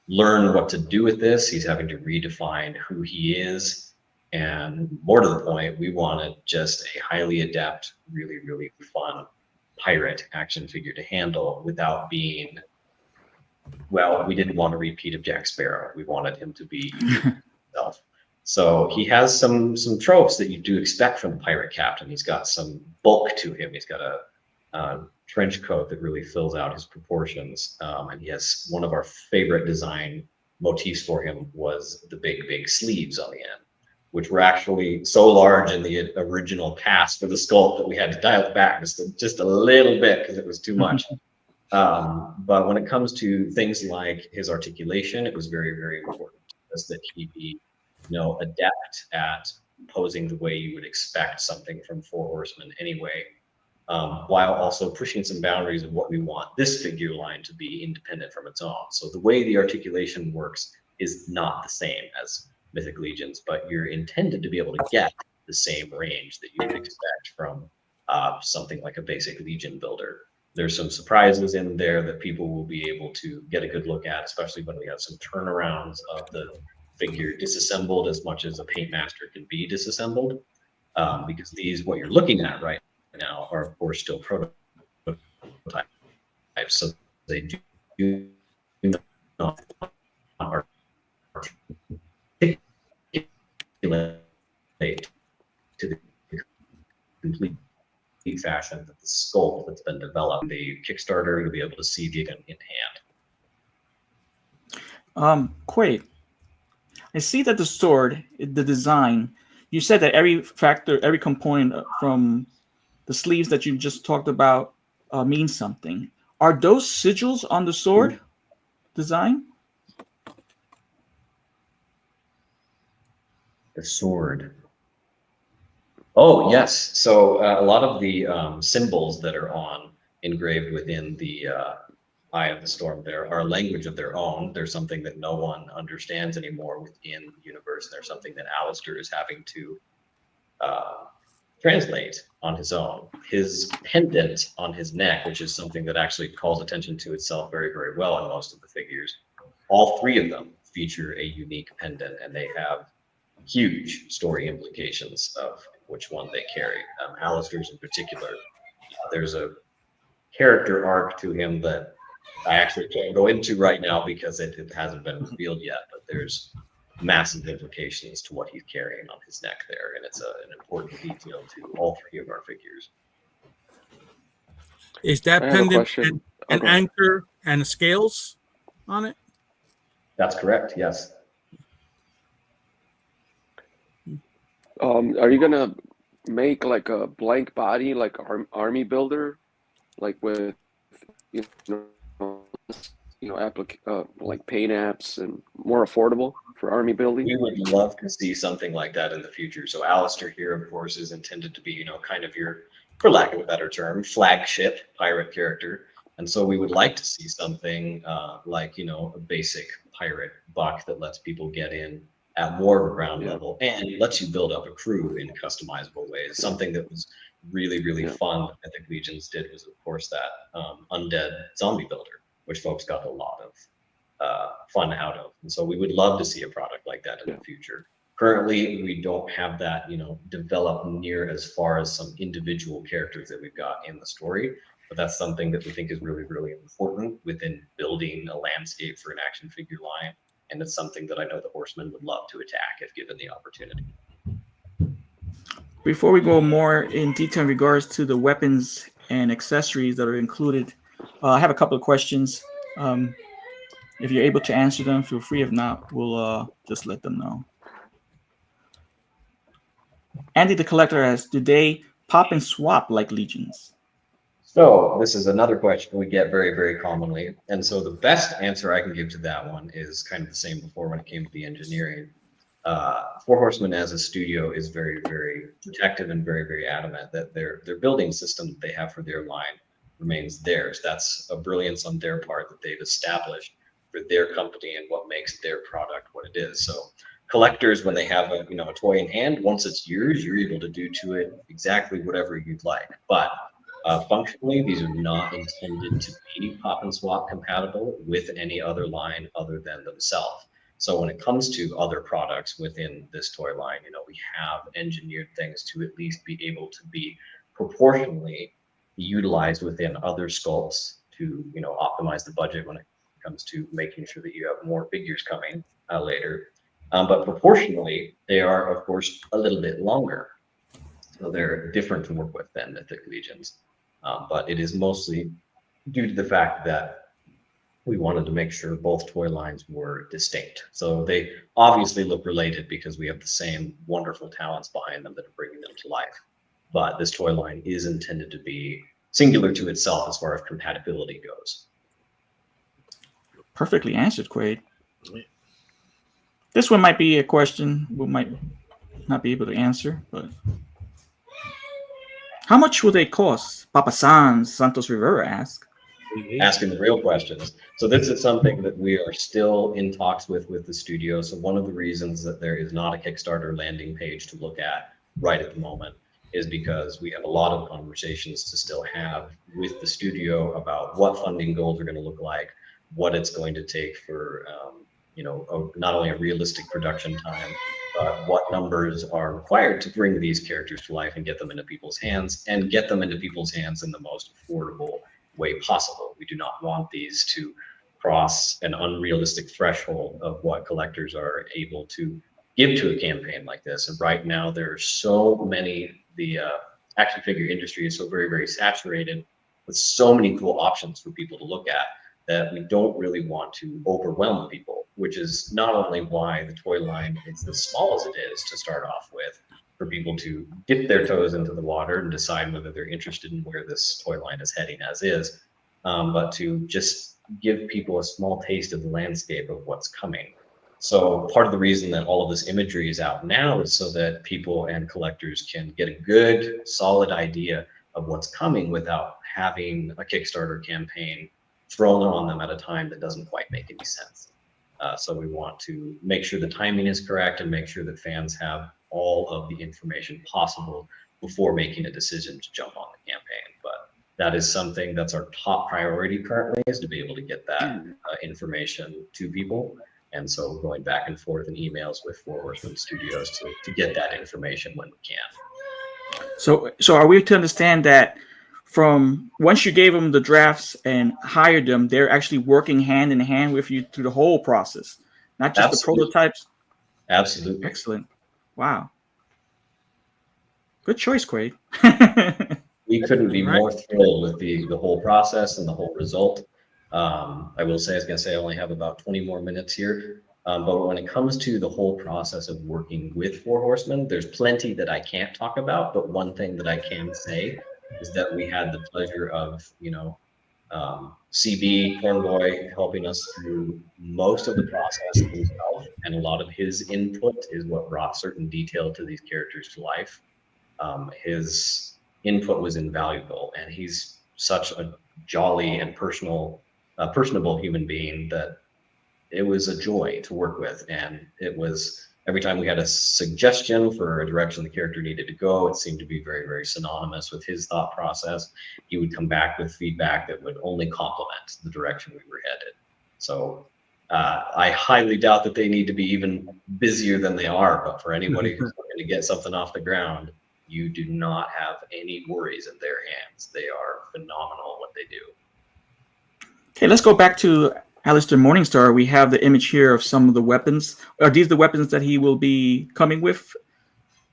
S5: learn what to do with this. He's having to redefine who he is. And more to the point, we wanted just a highly adept, really, really fun pirate action figure to handle without being, well, we didn't want a repeat of Jack Sparrow. We wanted him to be himself. So he has some tropes that you do expect from the pirate captain. He's got some bulk to him. He's got a trench coat that really fills out his proportions. And he has one of our favorite design motifs for him was the big sleeves on the end, which were actually so large in the original cast for the sculpt that we had to dial it back just a little bit because it was too much. But when it comes to things like his articulation, it was very, very important that he be, adept at posing the way you would expect something from Four Horsemen anyway, while also pushing some boundaries of what we want this figure line to be independent from its own. So the way the articulation works is not the same as Mythic Legions, but you're intended to be able to get the same range that you would expect from something like a basic Legion builder. There's some surprises in there that people will be able to get a good look at, especially when we have some turnarounds of the figure disassembled as much as a paint master can be disassembled, because what you're looking at right now are of course still prototypes, so they do not articulate to the complete fashion that the sculpt that's been developed. The Kickstarter, you'll be able to see the in hand.
S1: Quaid, I see that the sword, the design, you said that every factor, every component from the sleeves that you just talked about means something. Are those sigils on the sword design?
S5: The sword. Oh, yes. So a lot of the symbols that are engraved within the Eye of the Storm there are a language of their own. There's something that no one understands anymore within the universe. There's something that Alistair is having to translate on his own. His pendant on his neck, which is something that actually calls attention to itself very, very well in most of the figures. All three of them feature a unique pendant, and they have huge story implications of which one they carry. Alistair's in particular, there's a character arc to him that I actually can't go into right now because it hasn't been revealed yet, but there's massive implications to what he's carrying on his neck there, and it's an important detail to all three of our figures.
S2: Is that
S3: I have a
S2: pendant
S3: question.
S2: an
S3: Okay.
S2: anchor and scales on it?
S5: That's correct, yes.
S3: Are you gonna make like a blank body, like army builder, like with like paint apps and more affordable for army building?
S5: We would love to see something like that in the future. So Alistair here, of course, is intended to be, kind of your, for lack of a better term, flagship pirate character. And so we would like to see something like, a basic pirate buck that lets people get in at more of a ground level and lets you build up a crew in customizable ways. Something that was really, really fun that I think Legions did was, of course, that undead zombie builder, which folks got a lot of fun out of. And so we would love to see a product like that in the future. Currently, we don't have that, developed near as far as some individual characters that we've got in the story. But that's something that we think is really, really important within building a landscape for an action figure line. And it's something that I know the Horsemen would love to attack if given the opportunity.
S1: Before we go more in detail in regards to the weapons and accessories that are included, I have a couple of questions. If you're able to answer them, feel free. If not, we'll just let them know. Andy the Collector asks, do they pop and swap like legions?
S5: So this is another question we get very, very commonly. And so the best answer I can give to that one is kind of the same before when it came to the engineering. Four Horsemen as a studio is very, very protective and very, very adamant that their building system that they have for their line remains theirs. That's a brilliance on their part that they've established for their company and what makes their product what it is. So collectors, when they have a toy in hand, once it's yours, you're able to do to it exactly whatever you'd like. But functionally, these are not intended to be pop and swap compatible with any other line other than themselves. So when it comes to other products within this toy line, we have engineered things to at least be able to be proportionally utilized within other sculpts to, optimize the budget when it comes to making sure that you have more figures coming later. But proportionally, they are, of course, a little bit longer. So they're different to work with than Mythic Legions. But it is mostly due to the fact that we wanted to make sure both toy lines were distinct. So they obviously look related because we have the same wonderful talents behind them that are bringing them to life. But this toy line is intended to be singular to itself as far as compatibility goes.
S1: Perfectly answered, Quaid. This one might be a question we might not be able to answer, but how much will they cost? Papa Sans Santos Rivera asks.
S5: Asking the real questions. So this is something that we are still in talks with the studio. So one of the reasons that there is not a Kickstarter landing page to look at right at the moment is because we have a lot of conversations to still have with the studio about what funding goals are going to look like, what it's going to take for not only a realistic production time, but what numbers are required to bring these characters to life and get them into people's hands, and get them into people's hands in the most affordable way possible. We do not want these to cross an unrealistic threshold of what collectors are able to give to a campaign like this. And right now, there are so many, the action figure industry is so very, very saturated with so many cool options for people to look at that we don't really want to overwhelm people, which is not only why the toy line is as small as it is to start off with, for people to dip their toes into the water and decide whether they're interested in where this toy line is heading as is, but to just give people a small taste of the landscape of what's coming. So part of the reason that all of this imagery is out now is so that people and collectors can get a good, solid idea of what's coming without having a Kickstarter campaign thrown on them at a time that doesn't quite make any sense. So we want to make sure the timing is correct and make sure that fans have all of the information possible before making a decision to jump on the campaign. But that is something that's our top priority currently, is to be able to get that information to people. And so we're going back and forth in emails with Four Horsemen Studios to get that information when we can.
S1: So are we to understand that from once you gave them the drafts and hired them, they're actually working hand in hand with you through the whole process, not just
S5: Absolutely.
S1: the prototypes?
S5: Absolutely.
S1: Excellent. Wow. Good choice, Quaid.
S5: We couldn't be more thrilled with the whole process and the whole result. I will say, I was going to say, I only have about 20 more minutes here. But when it comes to the whole process of working with Four Horsemen, there's plenty that I can't talk about. But one thing that I can say is that we had the pleasure of, CB Cornboy helping us through most of the process himself. And a lot of his input is what brought certain detail to these characters to life. His input was invaluable, and he's such a jolly and personable human being that it was a joy to work with. And it was, every time we had a suggestion for a direction the character needed to go, it seemed to be very, very synonymous with his thought process. He would come back with feedback that would only complement the direction we were headed. So I highly doubt that they need to be even busier than they are, but for anybody who's looking to get something off the ground, you do not have any worries in their hands. They are phenomenal at what they do.
S1: Okay, let's go back to Alistair Morningstar. We have the image here of some of the weapons. Are these the weapons that he will be coming with?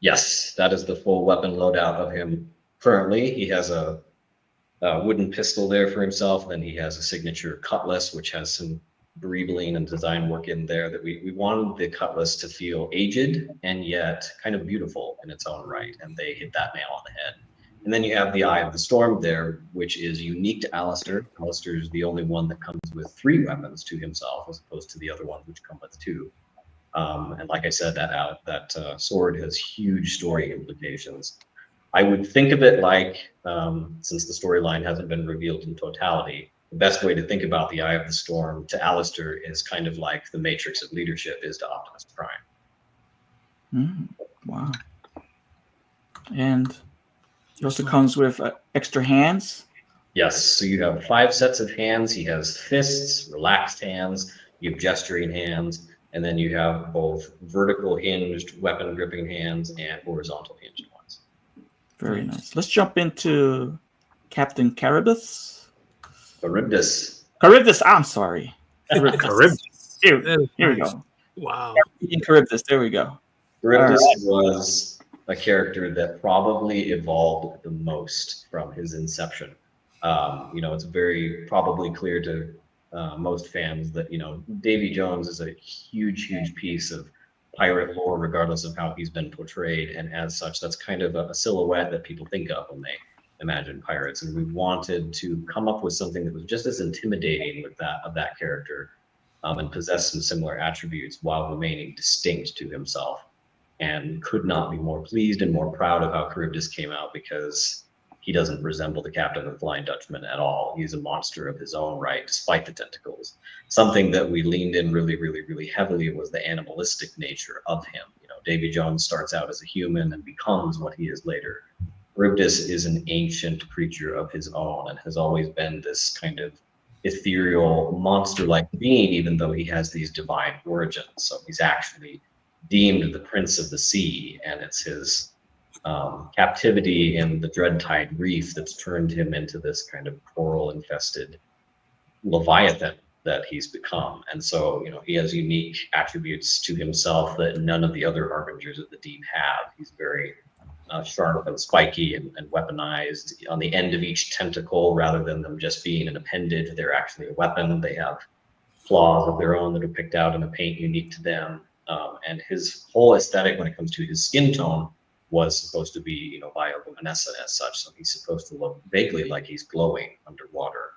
S5: Yes, that is the full weapon loadout of him currently. He has a wooden pistol there for himself. Then he has a signature cutlass, which has some breebling and design work in there that we wanted the cutlass to feel aged and yet kind of beautiful in its own right. And they hit that nail on the head. And then you have the Eye of the Storm there, which is unique to Alistair. Alistair is the only one that comes with 3 weapons to himself, as opposed to the other ones which come with 2. And like I said, that sword has huge story implications. I would think of it like, since the storyline hasn't been revealed in totality, the best way to think about the Eye of the Storm to Alistair is kind of like the Matrix of leadership is to Optimus Prime.
S1: Wow. And he also comes with extra hands.
S5: Yes, so you have 5 sets of hands. He has fists, relaxed hands, you have gesturing hands, and then you have both vertical hinged weapon gripping hands and horizontal hinged ones.
S1: Very nice. Let's jump into Captain Charybdis.
S5: Charybdis.
S1: I'm sorry.
S4: Charybdis.
S1: Here we go.
S2: Wow.
S1: Charybdis. There we go.
S5: Charybdis was a character that probably evolved the most from his inception. It's very probably clear to most fans that, Davy Jones is a huge, huge piece of pirate lore, regardless of how he's been portrayed. And as such, that's kind of a silhouette that people think of when they imagine pirates. And we wanted to come up with something that was just as intimidating with that character and possess some similar attributes while remaining distinct to himself. And could not be more pleased and more proud of how Charybdis came out, because he doesn't resemble the Captain of the Flying Dutchman at all. He's a monster of his own right, despite the tentacles. Something that we leaned in really, really, really heavily was the animalistic nature of him. Davy Jones starts out as a human and becomes what he is later. Charybdis is an ancient creature of his own and has always been this kind of ethereal, monster-like being, even though he has these divine origins. So he's actually deemed the Prince of the Sea, and it's his captivity in the Dreadtide Reef that's turned him into this kind of coral-infested leviathan that he's become. And so, he has unique attributes to himself that none of the other Harbingers of the Deep have. He's very sharp and spiky and weaponized. On the end of each tentacle, rather than them just being an appendage, they're actually a weapon. They have claws of their own that are picked out in a paint unique to them. And his whole aesthetic when it comes to his skin tone was supposed to be, bioluminescent as such. So he's supposed to look vaguely like he's glowing underwater.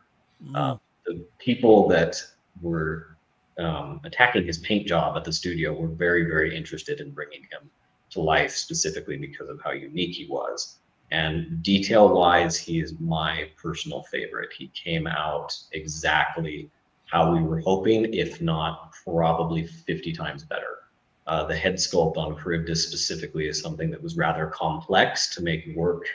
S5: The people that were attacking his paint job at the studio were very, very interested in bringing him to life, specifically because of how unique he was. And detail-wise, he is my personal favorite. He came out exactly how we were hoping, if not probably 50 times better. The head sculpt on Charybdis specifically is something that was rather complex to make work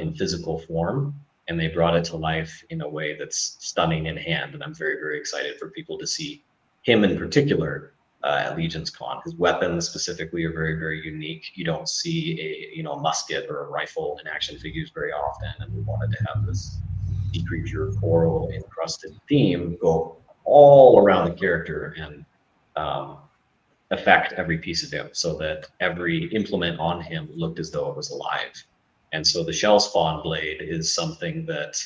S5: in physical form, and they brought it to life in a way that's stunning in hand. And I'm very, very excited for people to see him in particular at Legion's Con. His weapons specifically are very, very unique. You don't see a musket or a rifle in action figures very often, and we wanted to have this sea creature coral encrusted theme go all around the character and affect every piece of him, so that every implement on him looked as though it was alive. And so the shell spawn blade is something that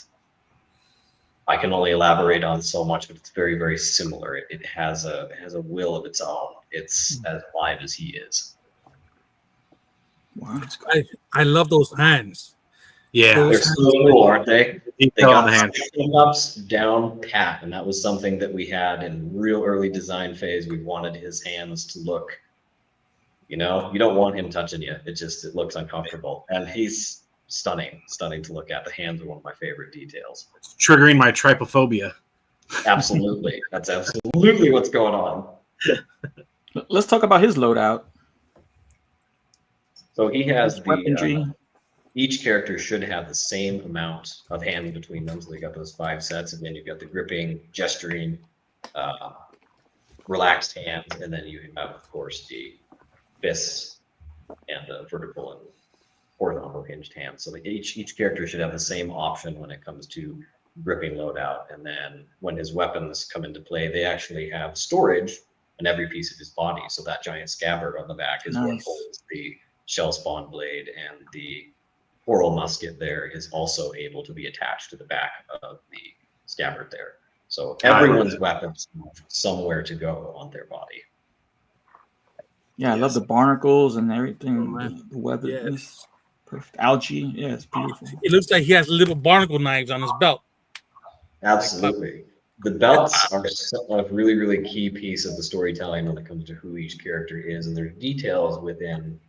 S5: I can only elaborate on so much, but it's very, very similar. It has a will of its own. It's as alive as he is.
S1: Wow.
S2: I love those hands.
S4: Yeah,
S5: They're so cool, aren't they? They
S4: detail on
S5: got
S4: the hand.
S5: ups down pat, and that was something that we had in real early design phase. We wanted his hands to look, you don't want him touching you. It looks uncomfortable, and he's stunning to look at. The hands are one of my favorite details.
S4: It's triggering my trypophobia.
S5: Absolutely, that's absolutely what's going on.
S1: Let's talk about his loadout.
S5: So he has
S1: His weaponry.
S5: Each character should have the same amount of hands between them. So they got those 5 sets, and then you've got the gripping, gesturing, relaxed hands, and then you have, of course, the fists and the vertical and horizontal hinged hands. So each character should have the same option when it comes to gripping loadout. And then when his weapons come into play, they actually have storage in every piece of his body. So that giant scabbard on the back is what
S1: Nice.
S5: holds the shell spawn blade and the Coral musket there is also able to be attached to the back of the scabbard there. So everyone's weapons have somewhere to go on their body.
S1: Yeah, I love the barnacles and everything.
S2: Oh, man.
S1: The weather
S2: Yeah.
S1: is perfect. Algae, yeah, it's beautiful.
S2: It looks like he has little barnacle knives on his belt.
S5: Absolutely. The belts are a really, really key piece of the storytelling when it comes to who each character is, and there's details within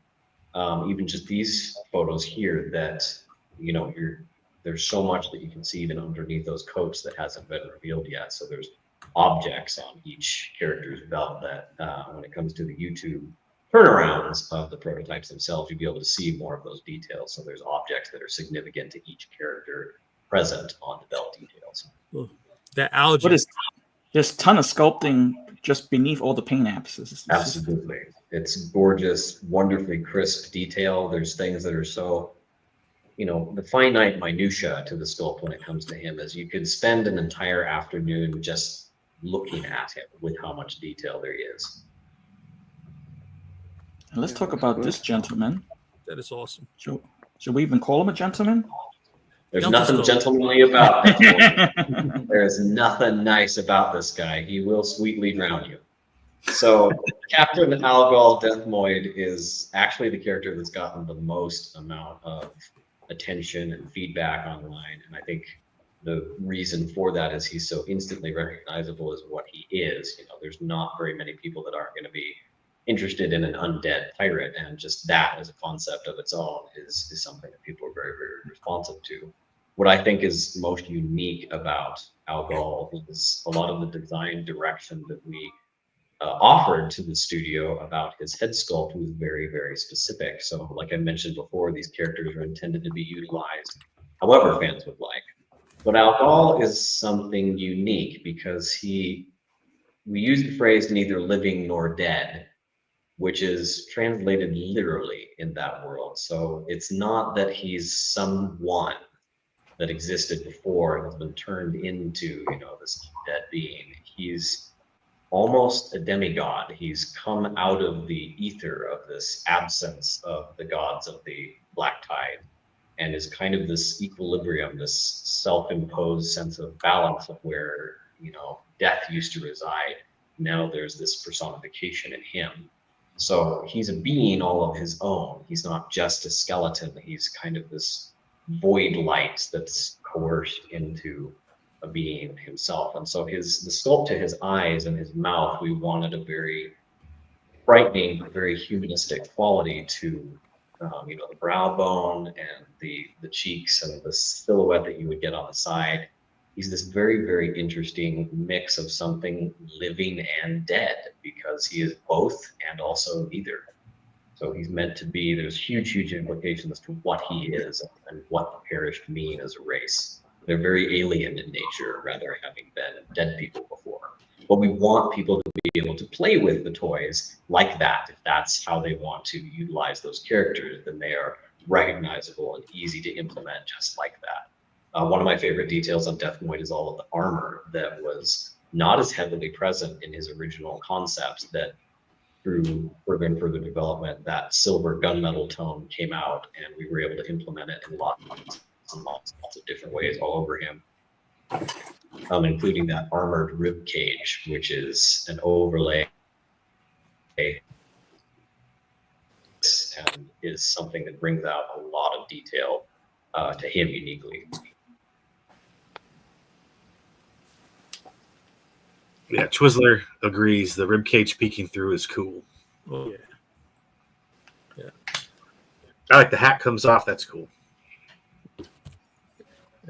S5: even just these photos here that there's so much that you can see even underneath those coats that hasn't been revealed yet. So there's objects on each character's belt that when it comes to the YouTube turnarounds of the prototypes themselves, you'll be able to see more of those details. So there's objects that are significant to each character present on the belt details.
S2: That algae.
S1: There's a ton of sculpting just beneath all the paint apps.
S5: Absolutely. It's gorgeous, wonderfully crisp detail. There's things that are so, the finite minutia to the sculpt when it comes to him is you could spend an entire afternoon just looking at him with how much detail there is.
S1: And let's talk about this gentleman.
S2: That is awesome.
S1: Should we even call him a gentleman?
S5: There's nothing gentlemanly about that. There's nothing nice about this guy. He will sweetly drown you. So Captain Algol Deathmoid is actually the character that's gotten the most amount of attention and feedback online. And I think the reason for that is he's so instantly recognizable as what he is. There's not very many people that aren't going to be interested in an undead pirate. And just that as a concept of its own is something that people are very, very responsive to. What I think is most unique about Algol is a lot of the design direction that we offered to the studio about his head sculpt was very, very specific. So like I mentioned before, these characters are intended to be utilized however fans would like. But Algol is something unique because we use the phrase neither living nor dead, which is translated literally in that world. So it's not that he's someone that existed before and has been turned into, this dead being. He's almost a demigod. He's come out of the ether of this absence of the gods of the Black Tide and is kind of this equilibrium, this self-imposed sense of balance of where, death used to reside. Now there's this personification in him. So he's a being all of his own. He's not just a skeleton. He's kind of this void light that's coerced into a being himself. And so the sculpt to his eyes and his mouth, we wanted a very frightening, very humanistic quality to the brow bone and the cheeks and the silhouette that you would get on the side. He's this very, very interesting mix of something living and dead because he is both and also neither. So he's meant to be, there's huge implications as to what he is and what the perished mean as a race. They're very alien in nature, rather having been dead people before. But we want people to be able to play with the toys like that. If that's how they want to utilize those characters, then they are recognizable and easy to implement just like that. One of my favorite details on Deathmoid is all of the armor that was not as heavily present in his original concepts that through further and further development, that silver gunmetal tone came out and we were able to implement it in lots of different ways all over him, including that armored rib cage, which is an overlay and is something that brings out a lot of detail to him uniquely.
S4: Yeah, Twizzler agrees. The ribcage peeking through is cool.
S2: Oh yeah.
S4: I like the hat comes off. That's cool.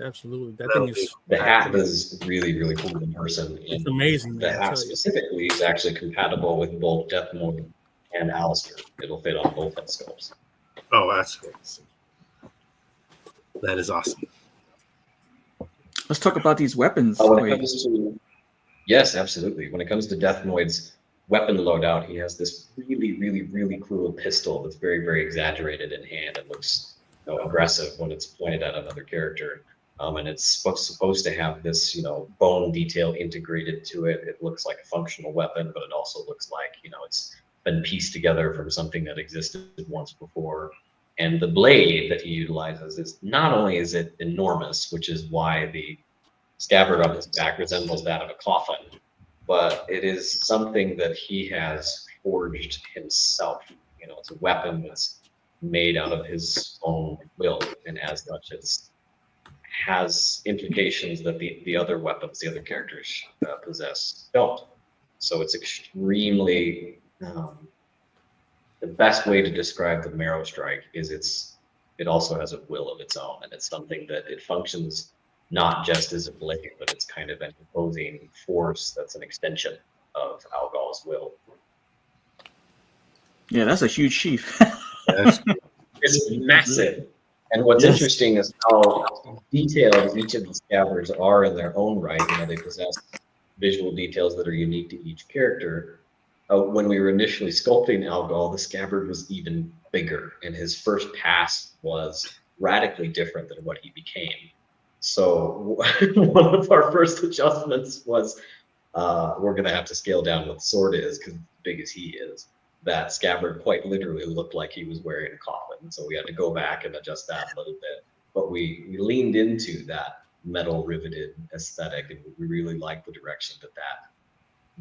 S2: Absolutely. That thing is
S5: the hat is really, really cool in person.
S2: It's amazing.
S5: The hat specifically is actually compatible with both Deathmoid and Alistair. It'll fit on both head sculpts.
S4: Oh, that's cool. That is awesome.
S1: Let's talk about these weapons.
S5: Yes, absolutely. When it comes to Deathmoid's weapon loadout, he has this really, really, really cool pistol that's very, very exaggerated in hand. It looks aggressive when it's pointed at another character. And it's supposed to have this, bone detail integrated to it. It looks like a functional weapon, but it also looks like, it's been pieced together from something that existed once before. And the blade that he utilizes is not only is it enormous, which is why the scabbard on his back resembles that of a coffin, but it is something that he has forged himself. You know, it's a weapon that's made out of his own will, and as such, it has implications that the other weapons, the other characters possess, don't. So it's extremely the best way to describe the Marrow Strike is it also has a will of its own, and it's something that it functions not just as a blade, but it's kind of an opposing force that's an extension of Algal's will.
S1: Yeah, that's a huge sheath.
S4: Yes.
S5: It's massive. And what's
S1: Yes.
S5: interesting is how detailed each of the scabbards are in their own right. You know, they possess visual details that are unique to each character. When we were initially sculpting Algal, the scabbard was even bigger, and his first pass was radically different than what he became. So one of our first adjustments was we're going to have to scale down what the sword is, because as big as he is, that scabbard quite literally looked like he was wearing a coffin. So we had to go back and adjust that a little bit. But we leaned into that metal riveted aesthetic, and we really liked the direction that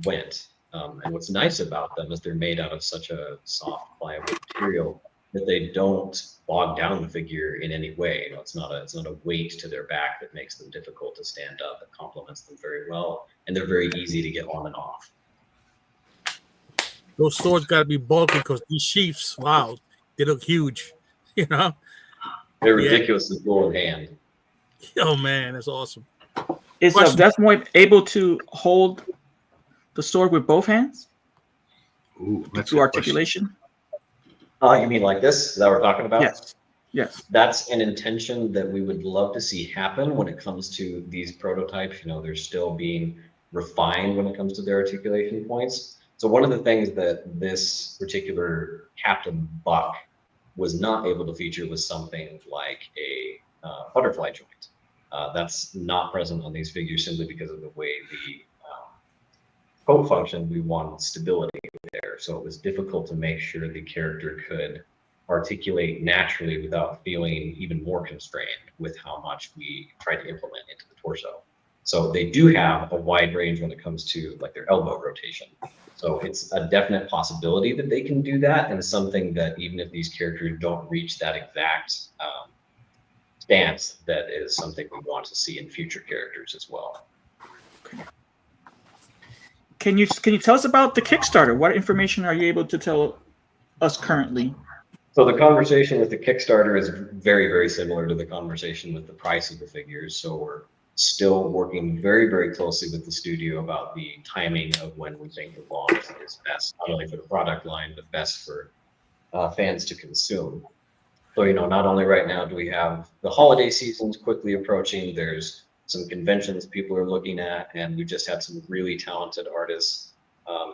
S5: went. And what's nice about them is they're made out of such a soft, pliable material that they don't bog down the figure in any way. You know, it's not a weight to their back that makes them difficult to stand up. It complements them very well, and they're very easy to get on and off.
S2: Those swords got to be bulky because these sheaths, wow, they look huge. You know?
S5: They're
S2: Yeah.
S5: ridiculously cool in hand.
S2: Oh man, that's awesome.
S1: Is
S2: Question.
S1: Deathmoid able to hold the sword with both hands
S4: Ooh, that's
S1: through articulation?
S5: You mean like this? Is that what we're talking about?
S1: Yes. Yes.
S5: That's an intention that we would love to see happen when it comes to these prototypes. You know, they're still being refined when it comes to their articulation points. So one of the things that this particular Captain Buck was not able to feature was something like a butterfly joint. That's not present on these figures simply because of the way the coat function. We wanted stability there, so it was difficult to make sure the character could articulate naturally without feeling even more constrained with how much we tried to implement into the torso. So they do have a wide range when it comes to like their elbow rotation. So it's a definite possibility that they can do that, and something that even if these characters don't reach that exact stance, that is something we want to see in future characters as well.
S1: Can you tell us about the Kickstarter? What information are you able to tell us currently?
S5: So the conversation with the Kickstarter is very, very similar to the conversation with the price of the figures. So we're still working very, very closely with the studio about the timing of when we think the launch is best, not only for the product line, but best for fans to consume. So, you know, not only right now do we have the holiday seasons quickly approaching, there's some conventions people are looking at, and we just had some really talented artists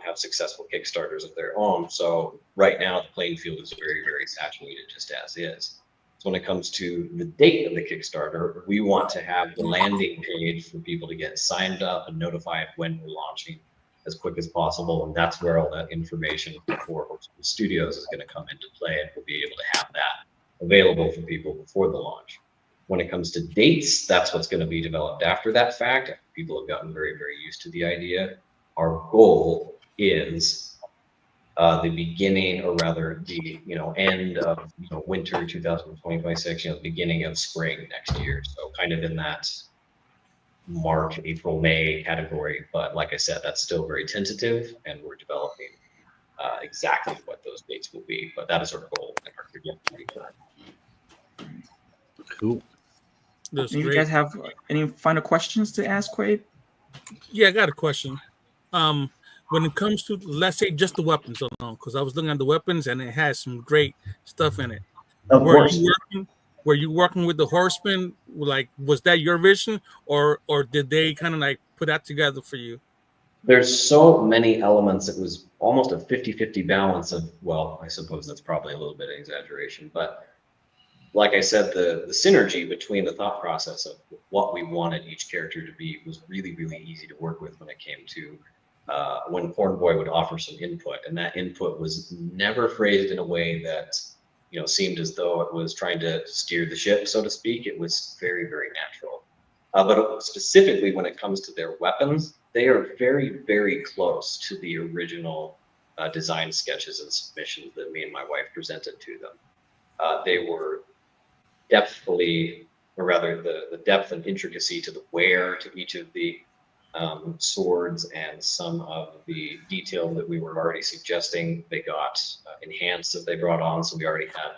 S5: have successful Kickstarters of their own. So right now the playing field is very, very saturated just as is. So when it comes to the date of the Kickstarter, we want to have the landing page for people to get signed up and notified when we're launching as quick as possible. And that's where all that information for the studios is going to come into play, and we'll be able to have that available for people before the launch. When it comes to dates, that's what's going to be developed after that fact. People have gotten very, very used to the idea. Our goal is the beginning, or rather the end of winter 2025, beginning of spring next year. So kind of in that March, April, May category. But like I said, that's still very tentative, and we're developing exactly what those dates will be. But that is our goal and our trajectory.
S4: Cool.
S2: That's
S1: Do you
S2: great.
S1: guys have any final questions to ask Quaid?
S2: Yeah, I got a question. When it comes to, let's say, just the weapons alone, because I was looking at the weapons and it has some great stuff in it.
S5: Of course.
S2: Were you working with the horsemen? Like, was that your vision, or did they kind of like put that together for you?
S5: There's so many elements. It was almost a 50-50 balance of, well, I suppose that's probably a little bit of exaggeration, but like I said, the synergy between the thought process of what we wanted each character to be was really, really easy to work with when it came to when Corn Boy would offer some input, and that input was never phrased in a way that seemed as though it was trying to steer the ship, so to speak. It was very, very natural. But specifically when it comes to their weapons, they are very, very close to the original design sketches and submissions that me and my wife presented to them. They were depthfully, or rather the depth and intricacy to the wear to each of the swords and some of the detail that we were already suggesting, they got enhanced as they brought on. So we already had,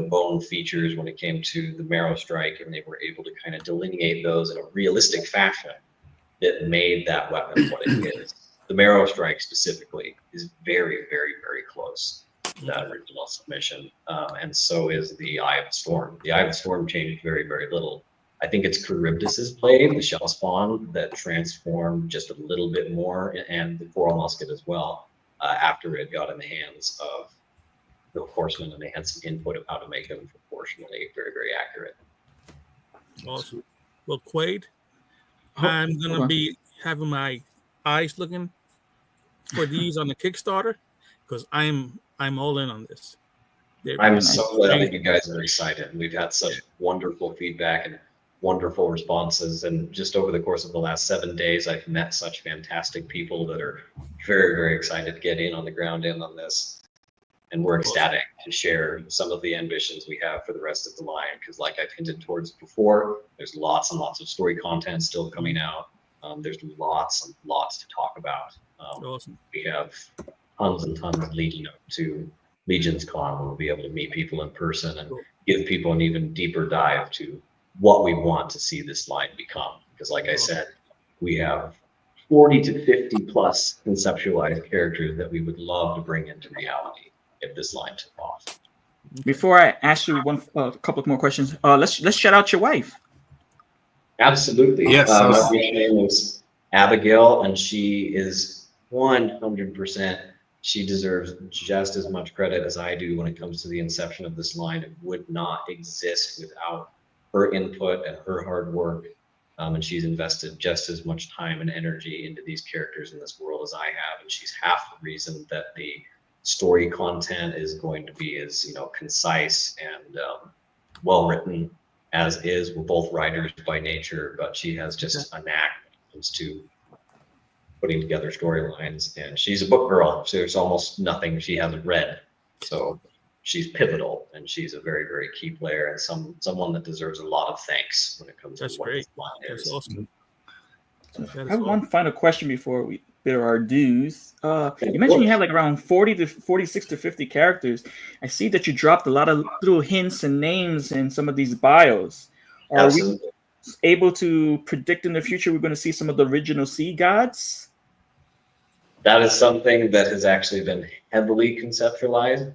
S5: bone features when it came to the marrow strike, and they were able to kind of delineate those in a realistic fashion that made that weapon what it is. The marrow strike specifically is very, very, very close to that original submission, and so is the Eye of the Storm. The Eye of the Storm changed very, very little. I think it's Charybdis's blade, the shell spawn, that transformed just a little bit more, and the coral musket as well, after it got in the hands of the horsemen, and they had some input of how to make them proportionally very, very accurate.
S2: Awesome. Well, Quaid, I'm gonna be having my eyes looking for these on the Kickstarter, because I'm all in on this.
S5: I'm so glad that you guys are excited. We've had such wonderful feedback and wonderful responses, and just over the course of the last 7 days, I've met such fantastic people that are very, very excited to get in on the ground in on this. And we're ecstatic to share some of the ambitions we have for the rest of the line, because like I've hinted towards before, there's lots and lots of story content still coming out. There's lots and lots to talk about.
S2: Awesome.
S5: We have tons and tons leading up to Legion's Con, where we'll be able to meet people in person and give people an even deeper dive to what we want to see this line become. Because like I said, we have 40 to 50 plus conceptualized characters that we would love to bring into reality if this line took off.
S1: Before I ask you a couple more questions, let's shout out your wife.
S5: Absolutely.
S4: Yes.
S5: My wife's name is Abigail, and she is 100%. She deserves just as much credit as I do when it comes to the inception of this line. It would not exist without her input and her hard work. And she's invested just as much time and energy into these characters in this world as I have. And she's half the reason that the story content is going to be as concise and well written as is. We're both writers by nature, but she has just a knack when it comes to putting together storylines. And she's a book girl, so there's almost nothing she hasn't read. So she's pivotal, and she's a very, very key player, and someone that deserves a lot of thanks when it comes to what this line is.
S2: That's awesome.
S1: I have one final question before we bid our dues. You mentioned you have like around 46 to 50 characters. I see that you dropped a lot of little hints and names in some of these bios. Are we able to predict in the future we're going to see some of the original sea gods?
S5: That is something that has actually been heavily conceptualized.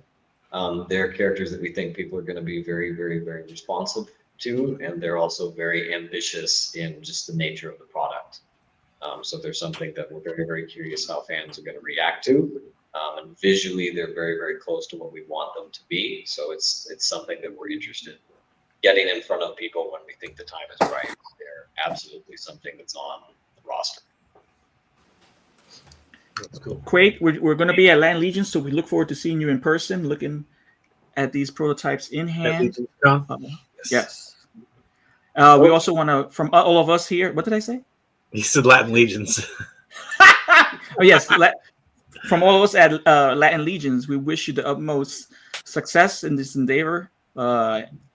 S5: They're characters that we think people are going to be very, very, very responsive to, and they're also very ambitious in just the nature of the product. So there's something that we're very, very curious how fans are going to react to. And visually, they're very, very close to what we want them to be. So it's something that we're interested in getting in front of people when we think the time is right. They're absolutely something that's on the roster.
S4: That's cool.
S1: Quaid, we're going to be at Land Legion, so we look forward to seeing you in person, looking at these prototypes in hand. Yes. We also want to, from all of us here, what did I say?
S4: He said Latin Legions.
S1: Oh, yes. From all of us at Latin Legions, we wish you the utmost success in this endeavor.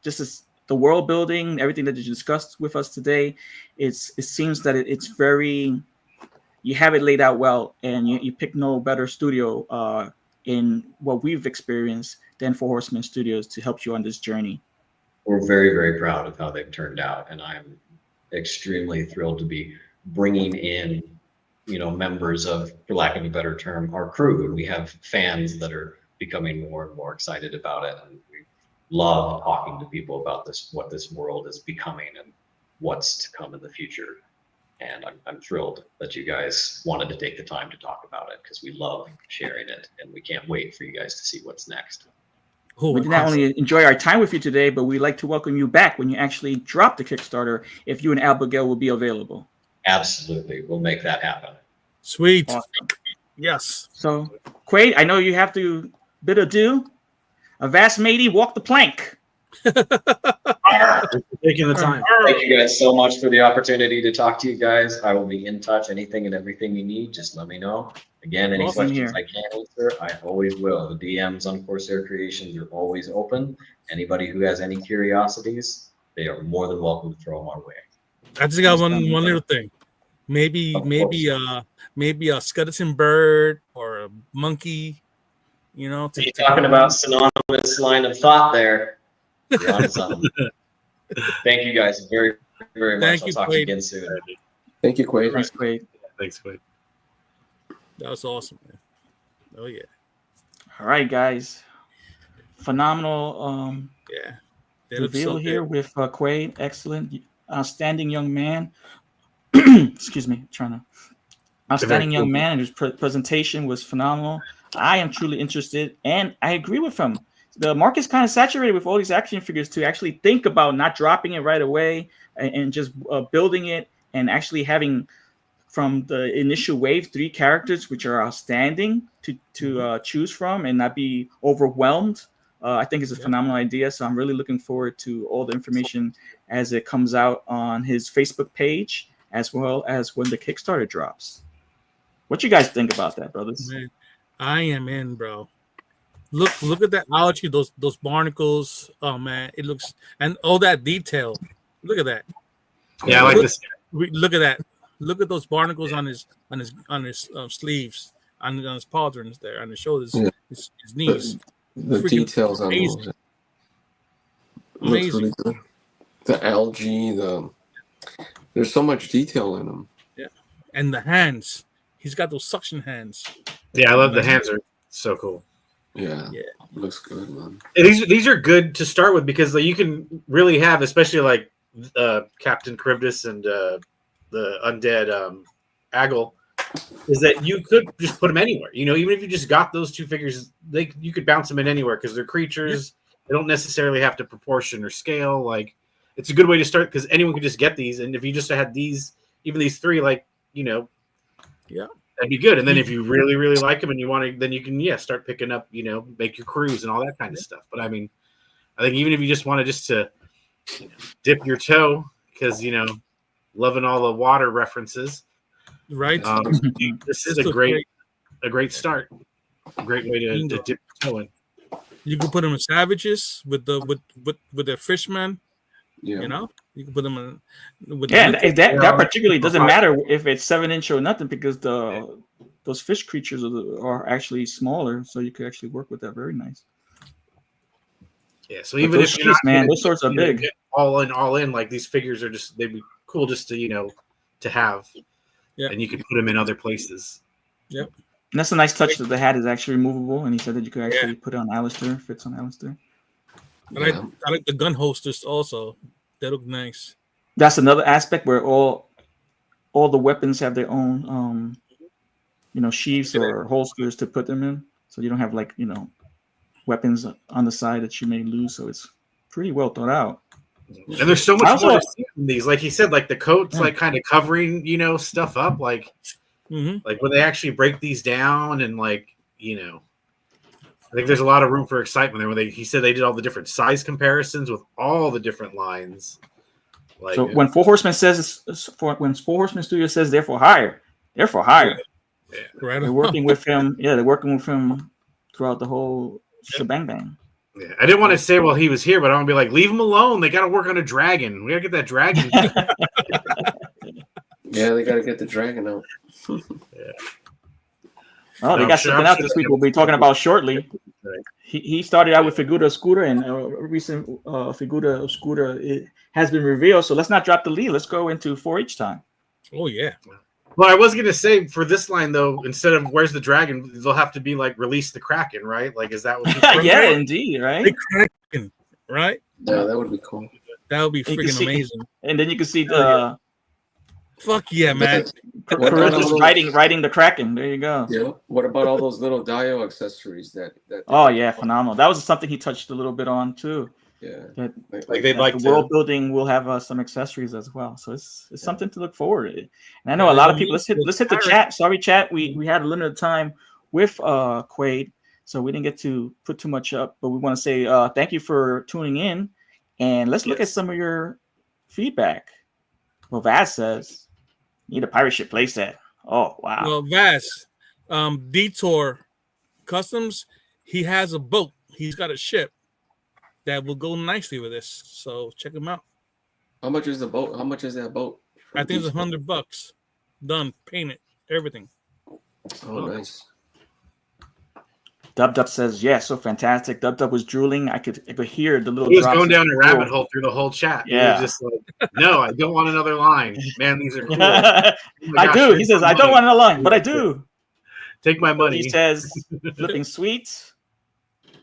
S1: Just as the world building, everything that you discussed with us today, it seems that it's very, you have it laid out well, and you pick no better studio in what we've experienced than Four Horsemen Studios to help you on this journey.
S5: We're very, very proud of how they've turned out, and I'm extremely thrilled to be bringing in, members of, for lack of a better term, our crew. And we have fans that are becoming more and more excited about it, and we love talking to people about this, what this world is becoming and what's to come in the future. And I'm thrilled that you guys wanted to take the time to talk about it, because we love sharing it, and we can't wait for you guys to see what's next.
S1: We did not only enjoy our time with you today, but we'd like to welcome you back when you actually drop the Kickstarter, if you and Abigail will be available.
S5: Absolutely. We'll make that happen.
S2: Sweet.
S1: Awesome.
S2: Yes.
S1: So, Quaid, I know you have to bid adieu. Avast matey, walk the plank.
S4: Taking the time.
S5: Thank you guys so much for the opportunity to talk to you guys. I will be in touch. Anything and everything you need, just let me know. Again, any
S1: Awesome
S5: questions
S1: here.
S5: I can't answer, I always will. The DMs on Corsair Creations are always open. Anybody who has any curiosities, they are more than welcome to throw them our way.
S2: I just got one little thing. Maybe a skeleton bird or a monkey. You know,
S5: You're talking about synonymous line of thought there. You're on something. Thank you guys very, very much. I'll talk to you again soon.
S3: Thank you, Quaid.
S1: Thanks, Quaid.
S4: Thanks, Quaid.
S2: That was awesome, man. Oh yeah.
S1: All right, guys. Phenomenal
S2: Yeah.
S1: reveal here with Quaid. Excellent. Outstanding young man. Excuse me. Outstanding young man, and his presentation was phenomenal. I am truly interested, and I agree with him. The market's kind of saturated with all these action figures to actually think about not dropping it right away and just building it and actually having from the initial wave 3 characters, which are outstanding to choose from and not be overwhelmed. I think it's a phenomenal idea. So I'm really looking forward to all the information as it comes out on his Facebook page, as well as when the Kickstarter drops. What you guys think about that, brothers?
S2: Man, I am in, bro. Look at that algae, those barnacles. Oh man, it looks, and all that detail. Look at that.
S4: Yeah, I like this.
S2: Look at that. Look at those barnacles on his sleeves, on his pauldrons there, on his shoulders, his knees.
S3: The details on those. Looks really good. The algae, there's so much detail in them.
S2: Yeah, and the hands. He's got those suction hands.
S4: Yeah, I love the hands are so cool.
S3: Yeah, looks good, man.
S4: And these are good to start with because you can really have, especially like Captain Charybdis and the undead Aggle, is that you could just put them anywhere. You know, even if you just got those two figures, you could bounce them in anywhere because they're creatures. They don't necessarily have to proportion or scale. Like, it's a good way to start because anyone could just get these. And if you just had these, even these 3, like, you know, that'd be good. And then if you really, really like them and you want to, then you can, start picking up, you know, make your crews and all that kind of stuff. But I mean, I think even if you just want to dip your toe, because, you know, loving all the water references,
S2: right?
S4: This is a great start. A great way to dip your toe in.
S2: You can put them in savages with their fishmen.
S3: Yeah.
S2: You know, you can put them in.
S1: That particularly doesn't matter if it's 7-inch or nothing because those fish creatures are actually smaller, so you could actually work with that very nice.
S4: Yeah, so even if you're not,
S1: those sorts are big.
S4: All in, like these figures are they'd be cool just to to have. Yeah, and you can put them in other places.
S2: Yep.
S1: And that's a nice touch that the hat is actually removable, and he said that you could actually put it on Alistair, fits on Alistair.
S2: I like the gun holsters also. They look nice.
S1: That's another aspect where all the weapons have their own sheaths or holsters to put them in. So you don't have weapons on the side that you may lose. So it's pretty well thought out.
S4: And there's so much more to see in these. Like he said, like the coat's like kind of covering, stuff up. Like like when they actually break these down and I think there's a lot of room for excitement there. When he said they did all the different size comparisons with all the different lines. Like,
S1: so when Four Horsemen Studio says they're for hire. Yeah,
S2: right.
S1: They're working with him. Yeah, they're working with him throughout the whole shebang bang.
S4: Yeah, I didn't want to say while he was here, but I want to be like, leave him alone. They got to work on a dragon. We got to get that dragon.
S3: Yeah, they got to get the dragon out.
S1: Oh, they got something out this week we'll be talking about shortly. He started out with Figura Oscura, and a recent Figura Oscura has been revealed. So let's not drop the lead. Let's go into 4-H time.
S2: Oh, yeah.
S4: Well, I was going to say for this line, though, instead of where's the dragon, they'll have to be like release the Kraken, right? Like, is that what
S1: yeah, indeed, right?
S2: The Kraken, right?
S3: Yeah, that would be cool.
S2: That would be freaking amazing.
S1: And then you can see the...
S2: Fuck yeah, man.
S1: Riding the Kraken. There you go.
S3: Yeah. What about all those little Dio accessories that
S1: Oh yeah, phenomenal. That was something he touched a little bit on too.
S3: Yeah.
S1: The world building will have some accessories as well. So it's something to look forward to. And I know a lot of people. Let's hit the chat. Sorry, chat. We had a limited time with Quaid. So we didn't get to put too much up, but we want to say thank you for tuning in, and let's look at some of your feedback. Well, Vaz says, need a pirate ship playset. Oh, wow.
S2: Well, Vaz, Detour Customs, he has a boat. He's got a ship that will go nicely with this. So check him out.
S3: How much is the boat? How much is that boat?
S2: I think it's $100. Done, painted, everything.
S3: Oh, nice.
S1: Dub says, yeah, so fantastic. Dub was drooling. I could hear the little
S4: He was
S1: drops
S4: going down a rabbit
S1: drool.
S4: hole through the whole chat.
S1: Yeah.
S4: He was just like, no, I don't want another line. Man, these are cool.
S1: I do. He says, I don't want another line, but I do.
S4: Take my money.
S1: He says, flipping sweet.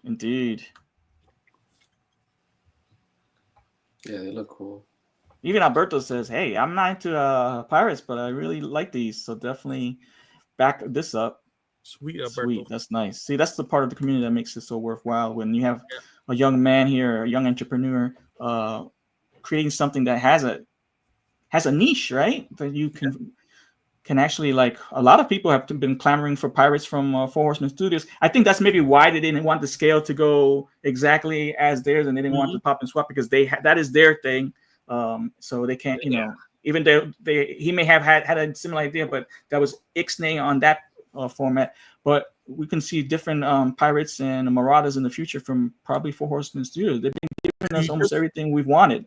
S1: Indeed.
S3: Yeah, they look cool.
S1: Even Alberto says, hey, I'm not into pirates, but I really like these. So definitely back this up.
S2: Sweet, Alberto.
S1: Sweet, that's nice. See, that's the part of the community that makes it so worthwhile. When you have a young man here, a young entrepreneur, creating something that has a niche, right? That you can actually, like, a lot of people have been clamoring for pirates from Four Horsemen Studios. I think that's maybe why they didn't want the scale to go exactly as theirs, and they didn't want to pop and swap, because that is their thing. So they can't, even though he may have had a similar idea, but that was ixnay on that format. But we can see different pirates and marauders in the future from probably Four Horsemen Studios. They've been giving us almost everything we've wanted.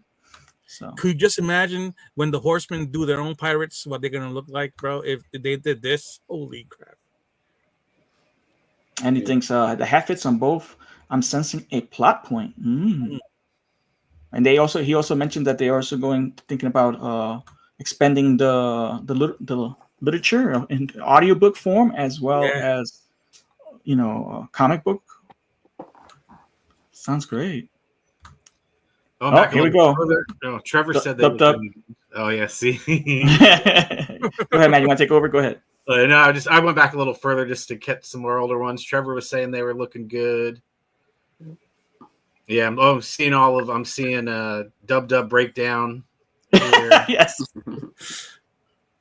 S1: So
S2: could you just imagine when the Horsemen do their own pirates, what they're gonna look like, bro? If they did this, holy crap!
S1: And he thinks the hat fits on both. I'm sensing a plot point. And he also mentioned that they are also thinking about expanding the literature in audiobook form as well as comic book. Sounds great.
S4: Oh,
S1: here we go.
S4: No, Trevor said that. Oh yeah, see.
S1: Go ahead, Matt. You want to take over? Go ahead.
S4: No, I went back a little further just to catch some more older ones. Trevor was saying they were looking good. Yeah, I'm seeing Dub breakdown here.
S1: Yes.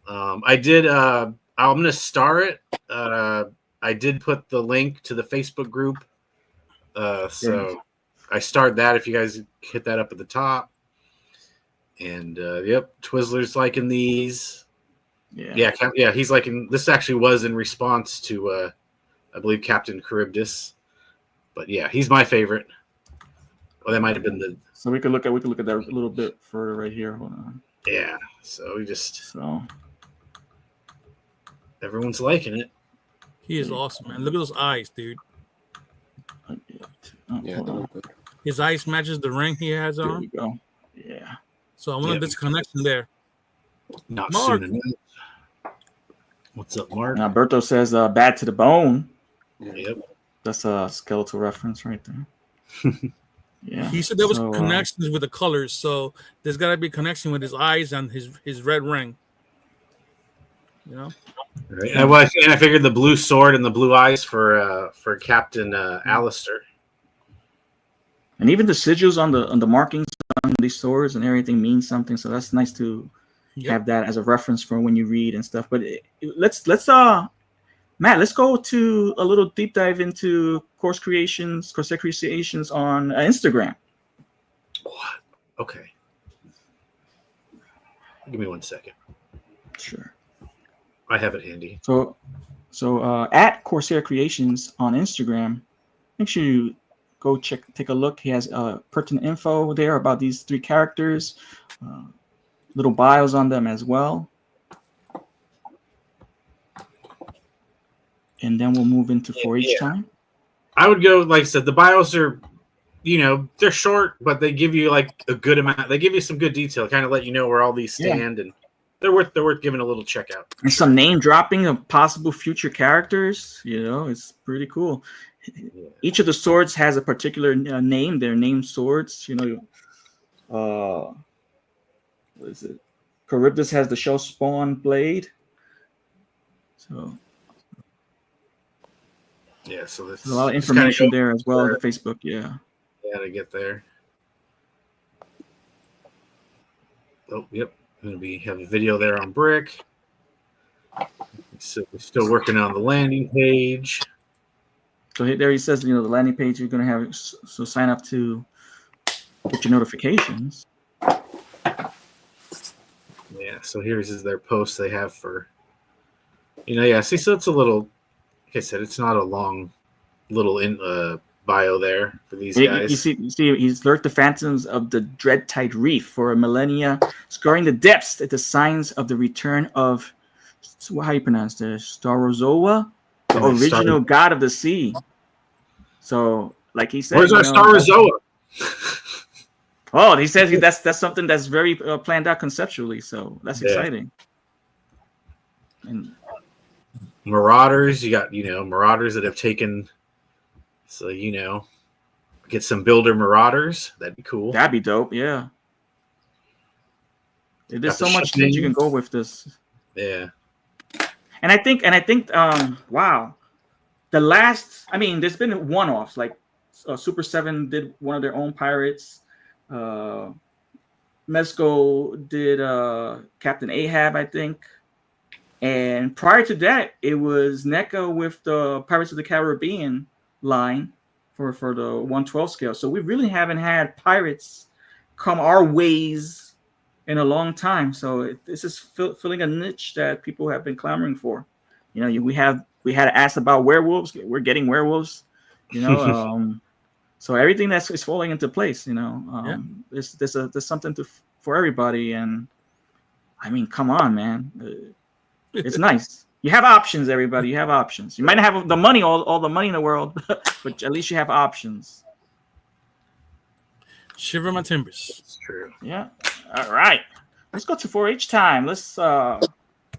S4: I did. I'm gonna star it. I did put the link to the Facebook group. So I starred that. If you guys hit that up at the top. And Twizzler's liking these. Yeah. He's liking this. Actually, was in response to I believe Captain Charybdis. But yeah, he's my favorite. Well, that might have been the.
S1: So we could look at that a little bit further right here. Hold on.
S4: Yeah. So everyone's liking it.
S2: He is awesome, man. Look at those eyes, dude.
S3: Yeah, they look good.
S2: His eyes matches the ring he has on.
S1: There we go. Yeah.
S2: So I wanted this connection there.
S4: Not
S2: Mark.
S4: soon enough. What's up, Mark?
S1: And Alberto says bad to the bone.
S4: Yep.
S1: That's a skeletal reference right there. Yeah.
S2: He said there was connections with the colors, so there's got to be a connection with his eyes and his red ring. You know.
S4: Right. And I figured the blue sword and the blue eyes for Captain Alistair.
S1: And even the sigils on the markings on these swords and everything means something. So that's nice to have that as a reference for when you read and stuff. But let's Matt, let's go to a little deep dive into Corsair Creations on Instagram.
S4: What? Okay. Give me 1 second.
S1: Sure.
S4: I have it handy.
S1: So at Corsair Creations on Instagram, make sure you go take a look. He has pertinent info there about these 3 characters, little bios on them as well. And then we'll move into 4-H time.
S4: I would go, like I said, the bios are, they're short, but they give you like a good amount. They give you some good detail, kind of let you know where all these stand, and they're worth giving a little check out.
S1: And some name dropping of possible future characters. It's pretty cool. Yeah. Each of the swords has a particular name. They're named swords. What is it? Charybdis has the shell spawn blade. So.
S4: Yeah, so there's
S1: a lot of information there as well on Facebook. Yeah,
S4: to get there. Oh, yep. Going to have a video there on Brick. So we're still working on the landing page.
S1: So there he says, the landing page you're going to have. So sign up to get your notifications.
S4: Yeah. So here's their post they have for. Yeah. See, so it's a little. Like I said, it's not a long, little bio there for these guys.
S1: You see, he's lurked the phantoms of the dread tide reef for a millennia, scoring the depths at the signs of the return of, how you pronounce this, Starozoa, the original god of the sea. So, like he said,
S4: where's our Starozoa?
S1: Oh, he says that's something that's very planned out conceptually. So that's exciting. And
S4: Marauders, you got Marauders that have taken. So, get some builder Marauders. That'd be cool.
S1: That'd be dope. Yeah. There's so much things you can go with this.
S4: Yeah.
S1: And I think, wow. There's been one-offs. Like Super 7 did one of their own pirates. Mezco did Captain Ahab, I think. And prior to that, it was NECA with the Pirates of the Caribbean line for the 112 scale. So we really haven't had pirates come our ways in a long time. So this is filling a niche that people have been clamoring for. We had to ask about werewolves. We're getting werewolves. So everything is falling into place. There's something for everybody. And I mean, come on, man. It's nice. You have options, everybody. You have options. You might not have the money, all the money in the world, but at least you have options.
S2: Shiver my timbers.
S4: It's true.
S1: Yeah. All right. Let's go to 4-H time. Let's.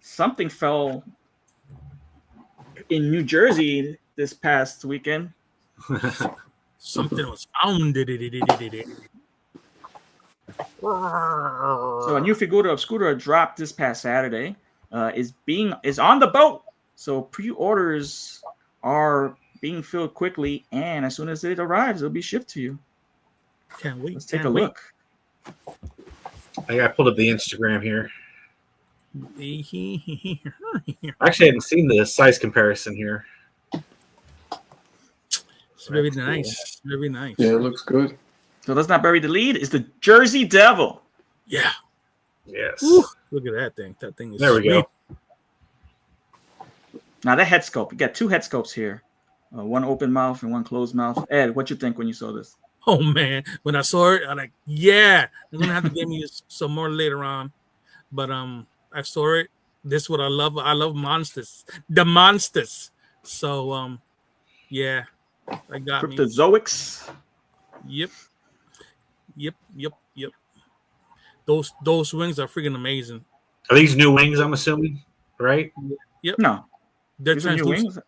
S1: Something fell in New Jersey this past weekend.
S2: Something was found.
S1: So a new Figura Obscura dropped this past Saturday. Is on the boat. So pre-orders are being filled quickly, and as soon as it arrives, it'll be shipped to you.
S2: Can't wait.
S1: Let's take a look.
S4: I pulled up the Instagram here.
S2: I
S4: actually haven't seen the size comparison here.
S2: It's very nice. Very nice.
S3: Yeah, it looks good.
S1: So let's not bury the lead. It's the Jersey Devil.
S2: Yeah.
S4: Yes.
S2: Ooh, look at that thing. That thing is
S4: there. We go.
S1: Now that head sculpt, we got two head sculpts here, one open mouth and one closed mouth. Ed, what you think when you saw this?
S2: Oh man, when I saw it, I'm like, yeah, I'm gonna have to give me some more later on. But I saw it. This is what I love. I love monsters. The monsters. So yeah, I got
S1: Cryptozoics.
S2: Yep. Those wings are freaking amazing.
S4: Are these new wings? I'm assuming, right?
S2: Yep.
S1: No,
S2: they're
S1: new wings.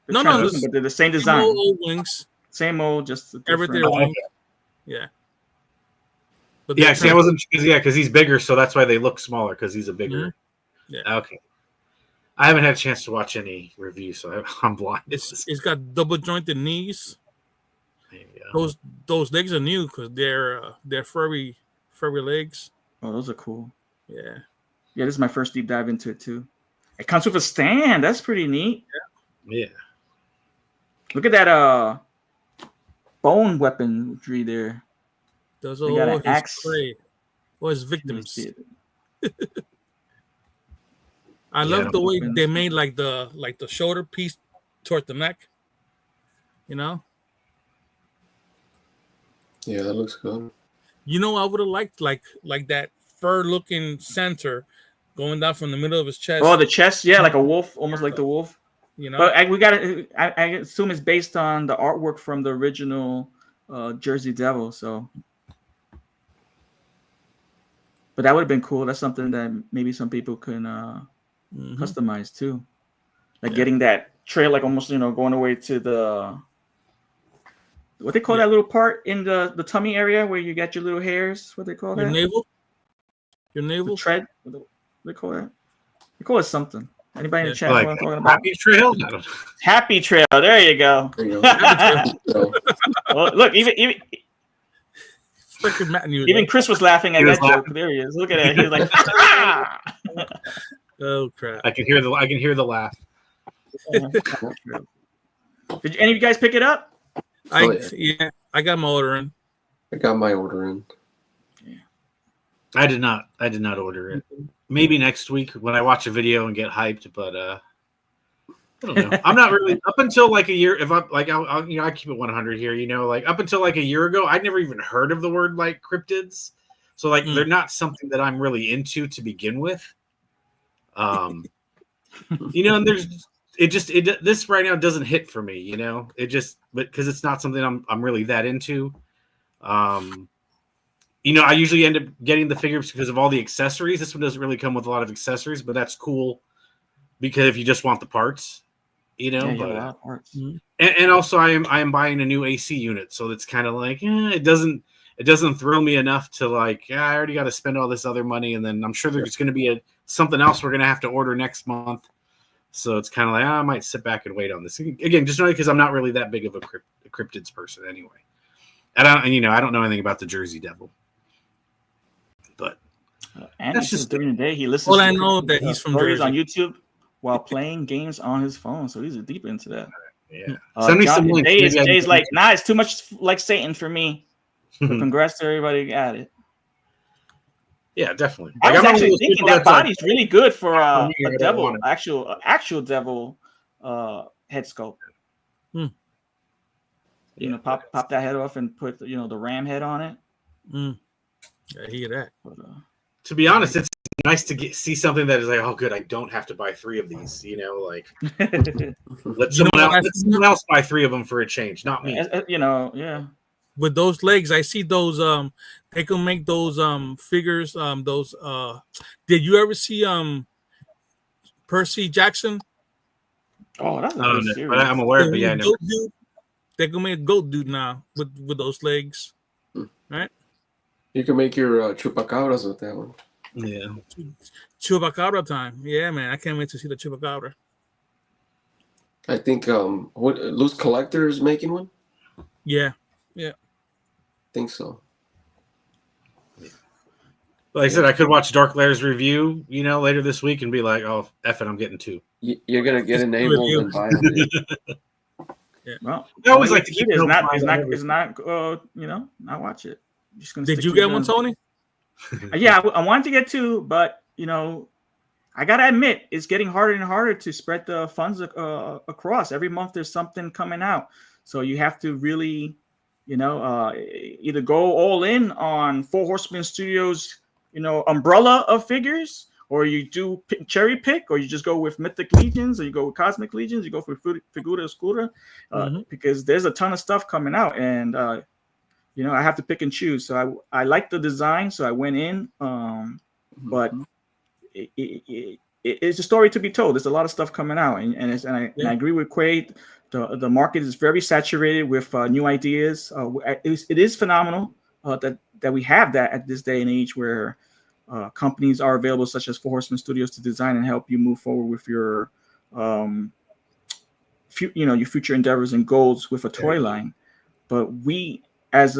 S2: No,
S1: but they're the same design.
S2: Old wings.
S1: Same old, just
S2: everything.
S4: Okay.
S2: Yeah. But
S4: yeah. See, I wasn't because he's bigger, so that's why they look smaller because he's a bigger.
S2: Mm-hmm. Yeah.
S4: Okay. I haven't had a chance to watch any reviews, so I'm blind.
S2: It's got double jointed knees.
S4: There you go.
S2: Those legs are new because they're furry legs.
S1: Oh, those are cool.
S2: Yeah.
S1: Yeah, this is my first deep dive into it too. It comes with a stand. That's pretty neat.
S4: Yeah.
S1: Look at that bone weaponry there.
S2: Those are all his prey or his victims. I love the way they made like the shoulder piece toward the neck.
S3: Yeah, that looks good.
S2: I would have liked like that fur-looking center going down from the middle of his chest.
S1: Oh, the chest, yeah, like a wolf, almost like the wolf. But I assume it's based on the artwork from the original Jersey Devil. So, but that would have been cool. That's something that maybe some people can customize too, like getting that trail, like almost going away to the. What they call that little part in the tummy area where you got your little hairs? What they call that?
S2: Your navel?
S1: The tread? What do they call that? They call it something. Anybody in the chat know what I'm talking about?
S4: Happy Trail?
S1: Happy Trail. There you go. Well, look, even Chris was laughing at that joke. There he is. Look at that. He was like, ah!
S2: Oh crap!
S4: I can hear the laugh.
S1: Did any of you guys pick it up?
S2: I got my order in.
S3: I got my order in.
S4: I did not order it. Maybe next week when I watch a video and get hyped, but I don't know. I'm not really up until like a year. If I'm like, I keep it 100 here. Like up until like a year ago, I'd never even heard of the word like cryptids. So like they're not something that I'm really into to begin with. And there's this right now doesn't hit for me. It just because it's not something I'm really that into. I usually end up getting the figures because of all the accessories. This one doesn't really come with a lot of accessories, but that's cool because if you just want the parts,
S1: Yeah, a lot of parts.
S4: And also I am buying a new AC unit, so it's kind of like it doesn't thrill me enough to like I already got to spend all this other money, and then I'm sure there's going to be something else we're going to have to order next month. So it's kind of like I might sit back and wait on this again, just only because I'm not really that big of a cryptids person anyway. I don't know anything about the Jersey Devil. But
S1: that's just during the day. He listens.
S2: Well, I know that he's from
S1: stories
S2: Jersey
S1: on YouTube while playing games on his phone, so he's deep into that.
S4: Yeah. Send me some links.
S1: Jay's like, nah, it's too much like Satan for me. But congrats to everybody who got it.
S4: Yeah, definitely.
S1: I was actually thinking that body's really good for a devil, actual devil head sculpt. Pop that head off and put the ram head on it.
S2: I hear that.
S1: But,
S4: to be honest, it's nice to see something that is like, oh, good, I don't have to buy 3 of these. Like let someone else buy 3 of them for a change, not me.
S1: Yeah.
S2: With those legs, I see those. They can make those figures. Those. Did you ever see Percy Jackson?
S1: Oh, that's a series.
S4: But I'm aware of it. Yeah,
S2: they can make a goat dude now with those legs, right?
S3: You can make your chupacabras with that one.
S4: Yeah.
S2: Chupacabra time. Yeah, man. I can't wait to see the chupacabra.
S3: I think Loose Collector is making one?
S2: Yeah.
S3: Think so.
S4: Like I said, I could watch Dark Lairs review, later this week and be like, oh, F it, I'm getting 2.
S3: You're gonna get enabled and buy them.
S1: Yeah. Well,
S4: I always like to keep
S1: not watch it. Just gonna
S2: Did you get one, Tony?
S1: Yeah, I wanted to get 2, but I gotta admit, it's getting harder and harder to spread the funds across. Every month there's something coming out, so you have to really, either go all in on Four Horsemen Studios, umbrella of figures, or you do cherry pick, or you just go with Mythic Legions, or you go with Cosmic Legions, you go for Figura Oscura, because there's a ton of stuff coming out, and I have to pick and choose. So I like the design, so I went in, but it's a story to be told. There's a lot of stuff coming out, and I agree with Quaid. The market is very saturated with new ideas. It is phenomenal that we have that at this day and age where companies are available, such as Four Horsemen Studios, to design and help you move forward with your your future endeavors and goals with a toy line. But we, as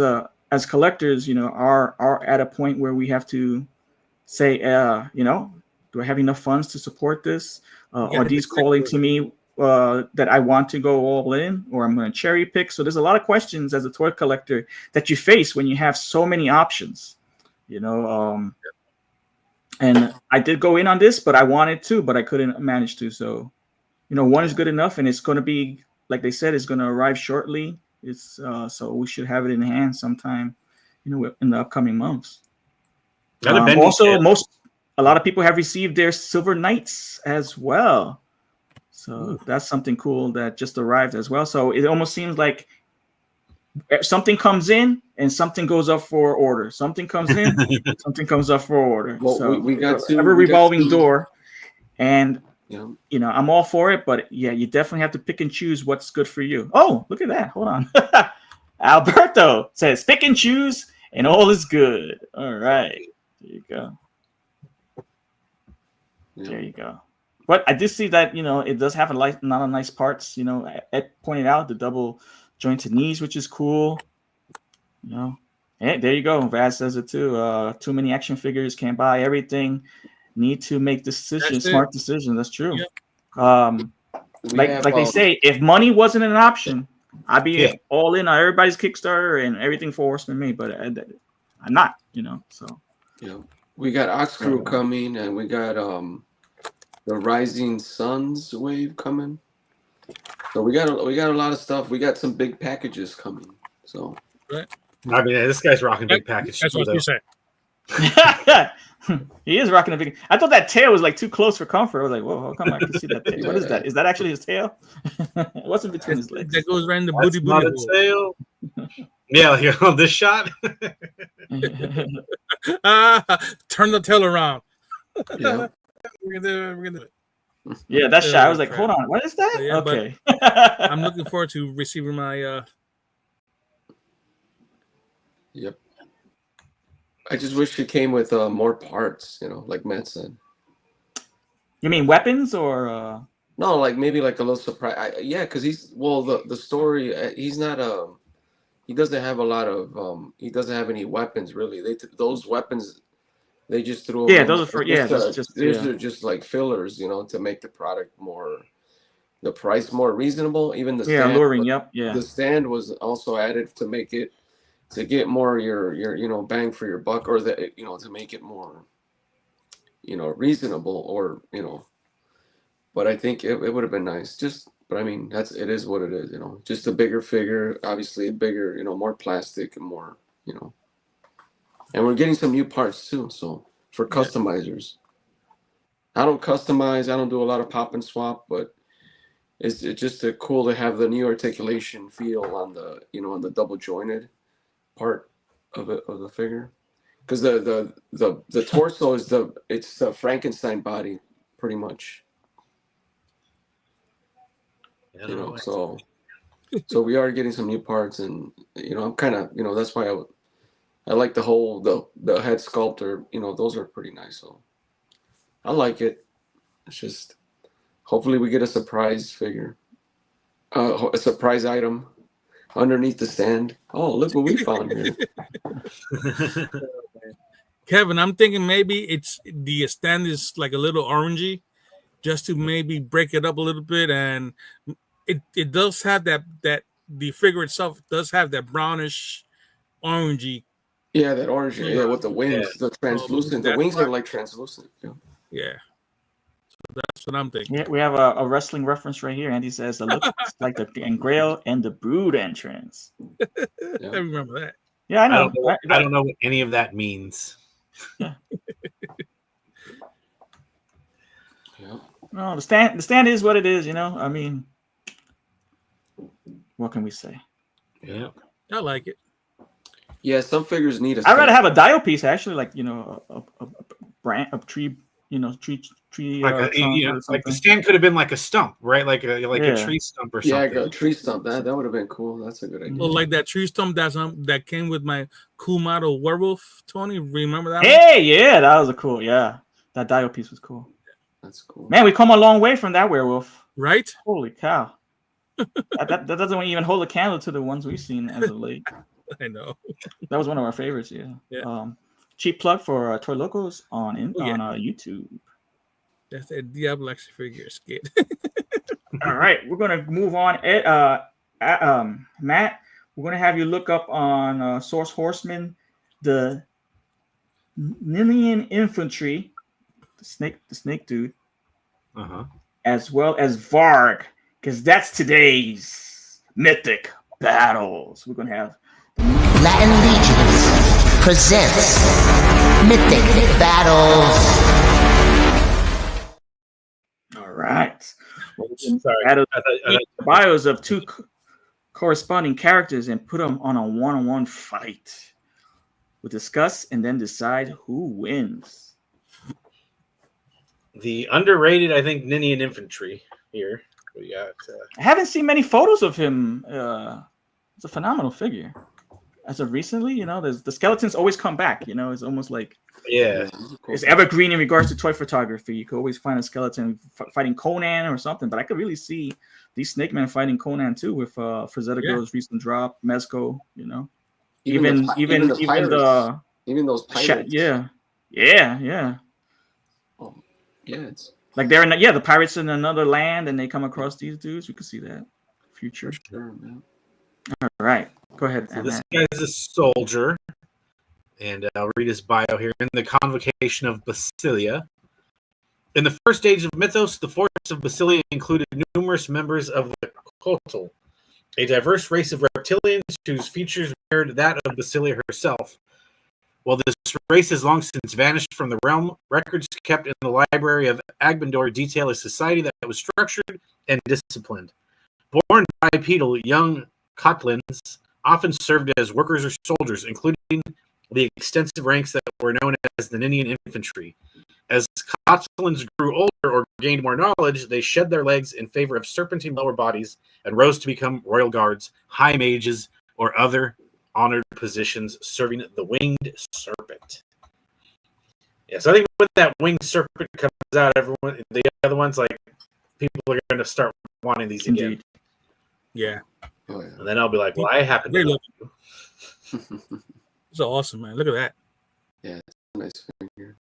S1: collectors, are at a point where we have to say, do I have enough funds to support this? Are these calling to me that I want to go all in, or I'm going to cherry pick? So there's a lot of questions as a toy collector that you face when you have so many options, and I did go in on this, but I wanted to, but I couldn't manage to. So, one is good enough, and it's going to be, like they said, it's going to arrive shortly. It's so we should have it in hand sometime, in the upcoming months. Also, a lot of people have received their Silver Knights as well. So that's something cool that just arrived as well. So it almost seems like something comes in and something goes up for order. Something comes in, something comes up for order.
S3: Well,
S1: so
S3: we got
S1: a revolving door, and I'm all for it. But yeah, you definitely have to pick and choose what's good for you. Oh, look at that! Hold on, Alberto says pick and choose, and all is good. All right, there you go. There you go. But I did see that, it does have a lot of nice parts. Ed pointed out the double jointed knees, which is cool. Hey, there you go. Vaz says it too. Too many action figures, can't buy everything. Need to make decisions, smart decisions. That's true. Yep. like they say, if money wasn't an option, I'd be all in on everybody's Kickstarter and everything for Horseman Me, but I'm not, So
S3: we got Ox Crew coming, and we got the Rising Suns wave coming. So we got a lot of stuff. We got some big packages coming. So
S2: right.
S4: I mean, this guy's rocking big package.
S2: That's what you said.
S1: He is rocking a big. I thought that tail was like too close for comfort. I was like, whoa, how come I can see that tail? What is that? Is that actually his tail? What's in between his legs?
S2: That goes right in the
S4: That's
S2: booty
S4: not
S2: booty.
S4: a tail. Yeah, on this shot.
S2: Turn the tail around.
S3: yeah.
S2: We're gonna do it.
S1: Yeah, that shot. I was like, hold on, what is that?
S2: Yeah,
S1: okay.
S2: I'm looking forward to receiving my.
S3: Yep. I just wish it came with more parts, like Matt said.
S1: You mean weapons or?
S3: No, like maybe like a little surprise. Because the story. He's not he doesn't have a lot of he doesn't have any weapons really. Those weapons they just threw.
S1: Yeah, those are for
S3: They're just like fillers, to make the product the price more reasonable. Even the stand,
S1: alluring. Yep. Yeah.
S3: The stand was also added to make it. To get more your bang for your buck, or to make it more reasonable, or but I think it would have been nice. But I mean it is what it is, just a bigger figure, obviously a bigger, more plastic and more, and we're getting some new parts too. So for customizers, I don't customize, I don't do a lot of pop and swap, but it's just cool to have the new articulation feel on the on the double jointed part of the figure, because the torso is the Frankenstein body pretty much, so we are getting some new parts, and I'm kind of that's why I like the whole the head sculptor, those are pretty nice, so I like it. It's just hopefully we get a surprise figure, a surprise item underneath the stand. Oh, look what we found here.
S2: Kevin, I'm thinking maybe it's the stand is like a little orangey, just to maybe break it up a little bit, and it does have that the figure itself does have that brownish orangey.
S3: Yeah, that orange. Yeah, with the wings, the translucent. The wings are like translucent.
S2: Yeah. That's what I'm thinking.
S1: Yeah, we have a wrestling reference right here. Andy says it looks like the Engrail and the Brood entrance.
S2: I remember that.
S1: Yeah, I know.
S4: I don't know what any of that means.
S1: Yeah. No, the stand is what it is. I mean, what can we say?
S4: Yeah,
S2: I like it.
S3: Yeah, some figures need a.
S1: I'd rather have a dial piece actually, like a brand of tree. Tree.
S4: Like the stand could have been like a stump, right? Like a tree stump or something.
S3: Yeah, a tree stump. That would have been cool. That's a good idea.
S2: Well, like that tree stump that came with my cool model werewolf. Tony, remember that?
S1: Hey, yeah, that was a cool. Yeah, that dial piece was cool.
S3: That's cool.
S1: Man, we come a long way from that werewolf.
S2: Right?
S1: Holy cow! that doesn't even hold a candle to the ones we've seen as of late.
S2: I know.
S1: That was one of our favorites. Yeah. Cheap plug for Toy Locos on YouTube.
S2: That's a Diablo action figure skit.
S1: All right, we're gonna move on. Matt, we're gonna have you look up on Source Horseman the Ninian Infantry, the snake dude, as well as Varg, because that's today's mythic battles. We're gonna have
S6: Latin Legions presents Mythic Battles.
S1: All right.
S4: Sorry.
S1: Bios of two corresponding characters and put them on a one-on-one fight. We'll discuss and then decide who wins.
S4: The underrated, I think, Ninian Infantry here. We got.
S1: I haven't seen many photos of him. It's a phenomenal figure. As of recently, the skeletons always come back. It's almost like it's evergreen in regards to toy photography. You could always find a skeleton fighting Conan or something. But I could really see these Snake Men fighting Conan too with Frazetta Girl's recent drop, Mezco. Even
S3: those pirates.
S1: Yeah.
S3: Oh, yeah,
S1: Like they're in, the pirates in another land, and they come across these dudes. You can see that future.
S3: Sure, man.
S1: All right, go ahead.
S4: So this
S1: Matt.
S4: guy's a soldier, and I'll read his bio here. In the convocation of Basilia. In the first age of Mythos, the force of Basilia included numerous members of the Kotal, a diverse race of reptilians whose features mirrored that of Basilia herself. While this race has long since vanished from the realm, records kept in the library of Agbendor detail a society that was structured and disciplined. Born bipedal, young Kotlins often served as workers or soldiers, including the extensive ranks that were known as the Ninian infantry. As Kotlins grew older or gained more knowledge, they shed their legs in favor of serpentine lower bodies and rose to become royal guards, high mages, or other honored positions serving the winged serpent. Yeah, so I think when that winged serpent comes out, everyone, the other ones, like, people are going to start wanting these again.
S1: Indeed.
S2: Yeah.
S3: Oh, yeah.
S4: And then I'll be like, well, I happen to
S2: Very
S4: know.
S2: It's awesome, man. Look at that.
S3: Yeah, it's a nice figure.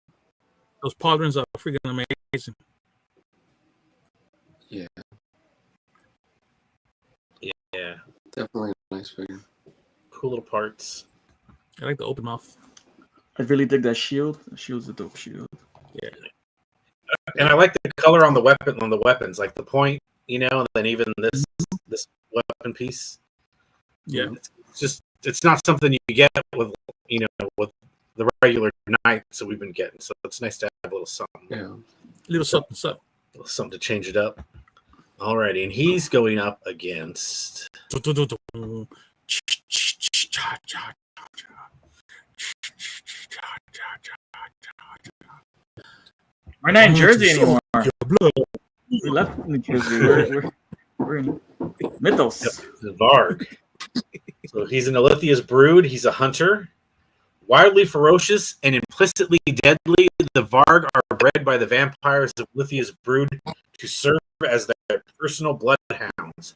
S2: Those pauldrons are freaking amazing.
S3: Yeah,
S4: Yeah,
S3: definitely a nice figure.
S4: cool little parts.
S2: I like the open mouth.
S1: I really dig that shield. The shield's a dope shield.
S2: Yeah.
S4: And I like the color on the weapons, like the point, and then even this weapon piece.
S2: Yeah.
S4: It's not something you get with with the regular knights that we've been getting. So it's nice to have a little something.
S3: Yeah.
S2: Little something.
S4: Something to change it up. Alrighty, and he's going up against
S1: We're not in Jersey anymore. We left New Jersey. We're in Mythos.
S4: the Varg. So he's an Alithia's brood. He's a hunter. Wildly ferocious and implicitly deadly, the Varg are bred by the vampires of Lithia's brood to serve as their personal bloodhounds.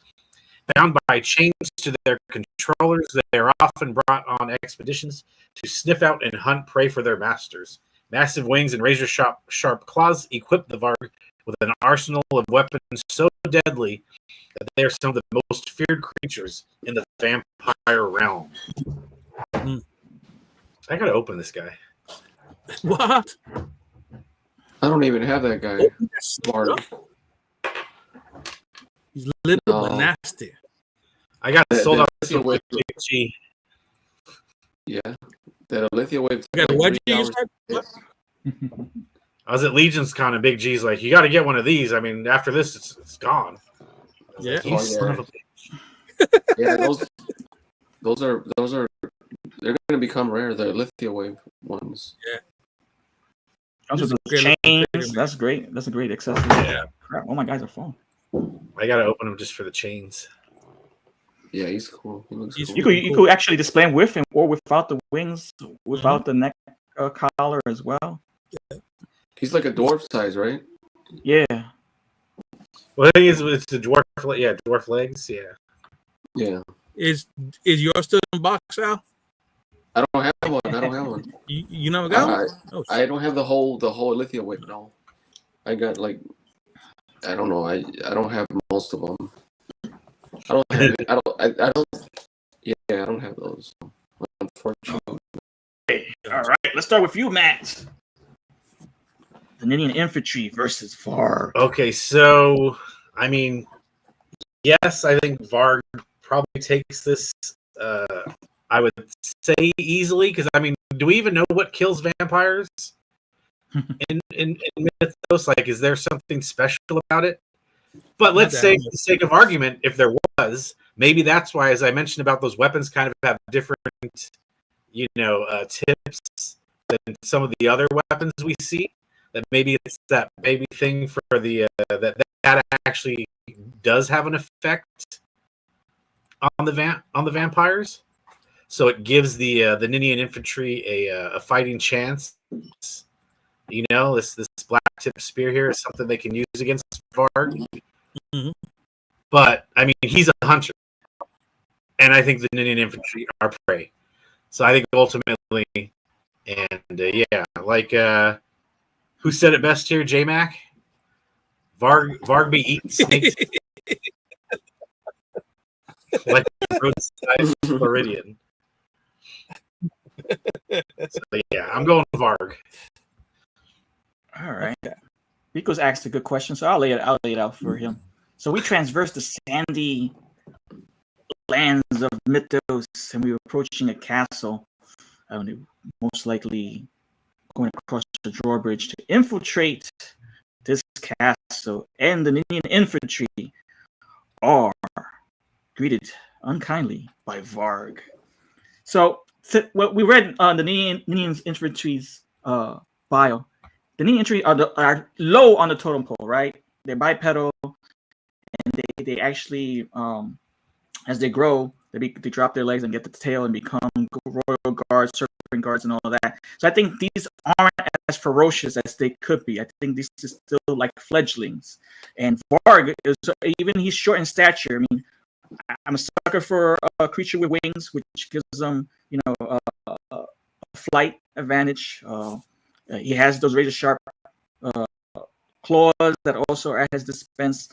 S4: Bound by chains to their controllers, they are often brought on expeditions to sniff out and hunt prey for their masters. Massive wings and razor-sharp claws equip the Varg with an arsenal of weapons so deadly that they are some of the most feared creatures in the vampire realm. I gotta open this guy.
S2: What?
S3: I don't even have that guy. Bard.
S2: He's little but nasty.
S4: I got sold on this
S3: Alithia
S4: one
S3: wave.
S4: with G.
S3: Yeah, that Alithia wave.
S2: You got a wedgie, you
S3: hours.
S2: said?
S4: I was at Legion's Con and Big G's like, you got to get one of these. I mean, after this, it's gone.
S2: Yeah.
S4: You son of a
S3: Yeah, those are they're going to become rare. The Alithia wave ones.
S1: Also,
S2: This is
S1: the
S2: a great looking
S1: chains.
S2: figure,
S1: That's great. That's a great accessory.
S4: Yeah.
S1: Crap, all my guys are full.
S4: I got to open them just for the chains.
S3: Yeah, he's cool. He looks
S2: He's-
S3: cool.
S1: You could actually display him with him or without the wings, without the neck collar as well.
S3: He's like a dwarf size, right?
S1: Yeah.
S4: Well, the thing is, it's the dwarf legs. Yeah.
S3: Yeah.
S2: Is yours still in box, Al?
S3: I don't have one.
S2: You never got one? Oh,
S3: I don't have the whole Alithia wave. No, I got like I don't know. I don't have most of them. I don't have it. I don't. Yeah, I don't have those. Unfortunately.
S1: Okay. All right. Let's start with you, Matt. The Ninian infantry versus Varg.
S4: Okay, so I mean, yes, I think Varg probably takes this. I would say easily because I mean, do we even know what kills vampires in Mythos? Like, is there something special about it? But let's say, for the sake of argument, if there was, maybe that's why, as I mentioned about those weapons, kind of have different, tips than some of the other weapons we see. That maybe it's that maybe thing for the that actually does have an effect on the vampires. So it gives the Ninian infantry a fighting chance. This black tip spear here is something they can use against Varg.
S2: Mhm.
S4: But I mean, he's a hunter, and I think the Ninian infantry are prey. So I think ultimately, and who said it best here, J-Mac? Varg be eating snakes like roadside Floridian. So yeah, I'm going with Varg.
S1: All right. Rico's asked a good question, so I'll lay it out for him. So we transversed the sandy lands of Mythos, and we were approaching a castle. Most likely going across the drawbridge to infiltrate this castle, and the Ninian infantry are greeted unkindly by Varg. So what we read on the Ninian's infantry's bio, the Ninian infantry are low on the totem pole, right? They're bipedal, and they actually as they grow, they drop their legs and get the tail and become royal guards, serpent guards, and all of that. So I think these aren't as ferocious as they could be. I think this is still like fledglings. And Varg is, even he's short in stature. I mean, I'm a sucker for a creature with wings, which gives them, a flight advantage. He has those razor sharp claws that also has dispense.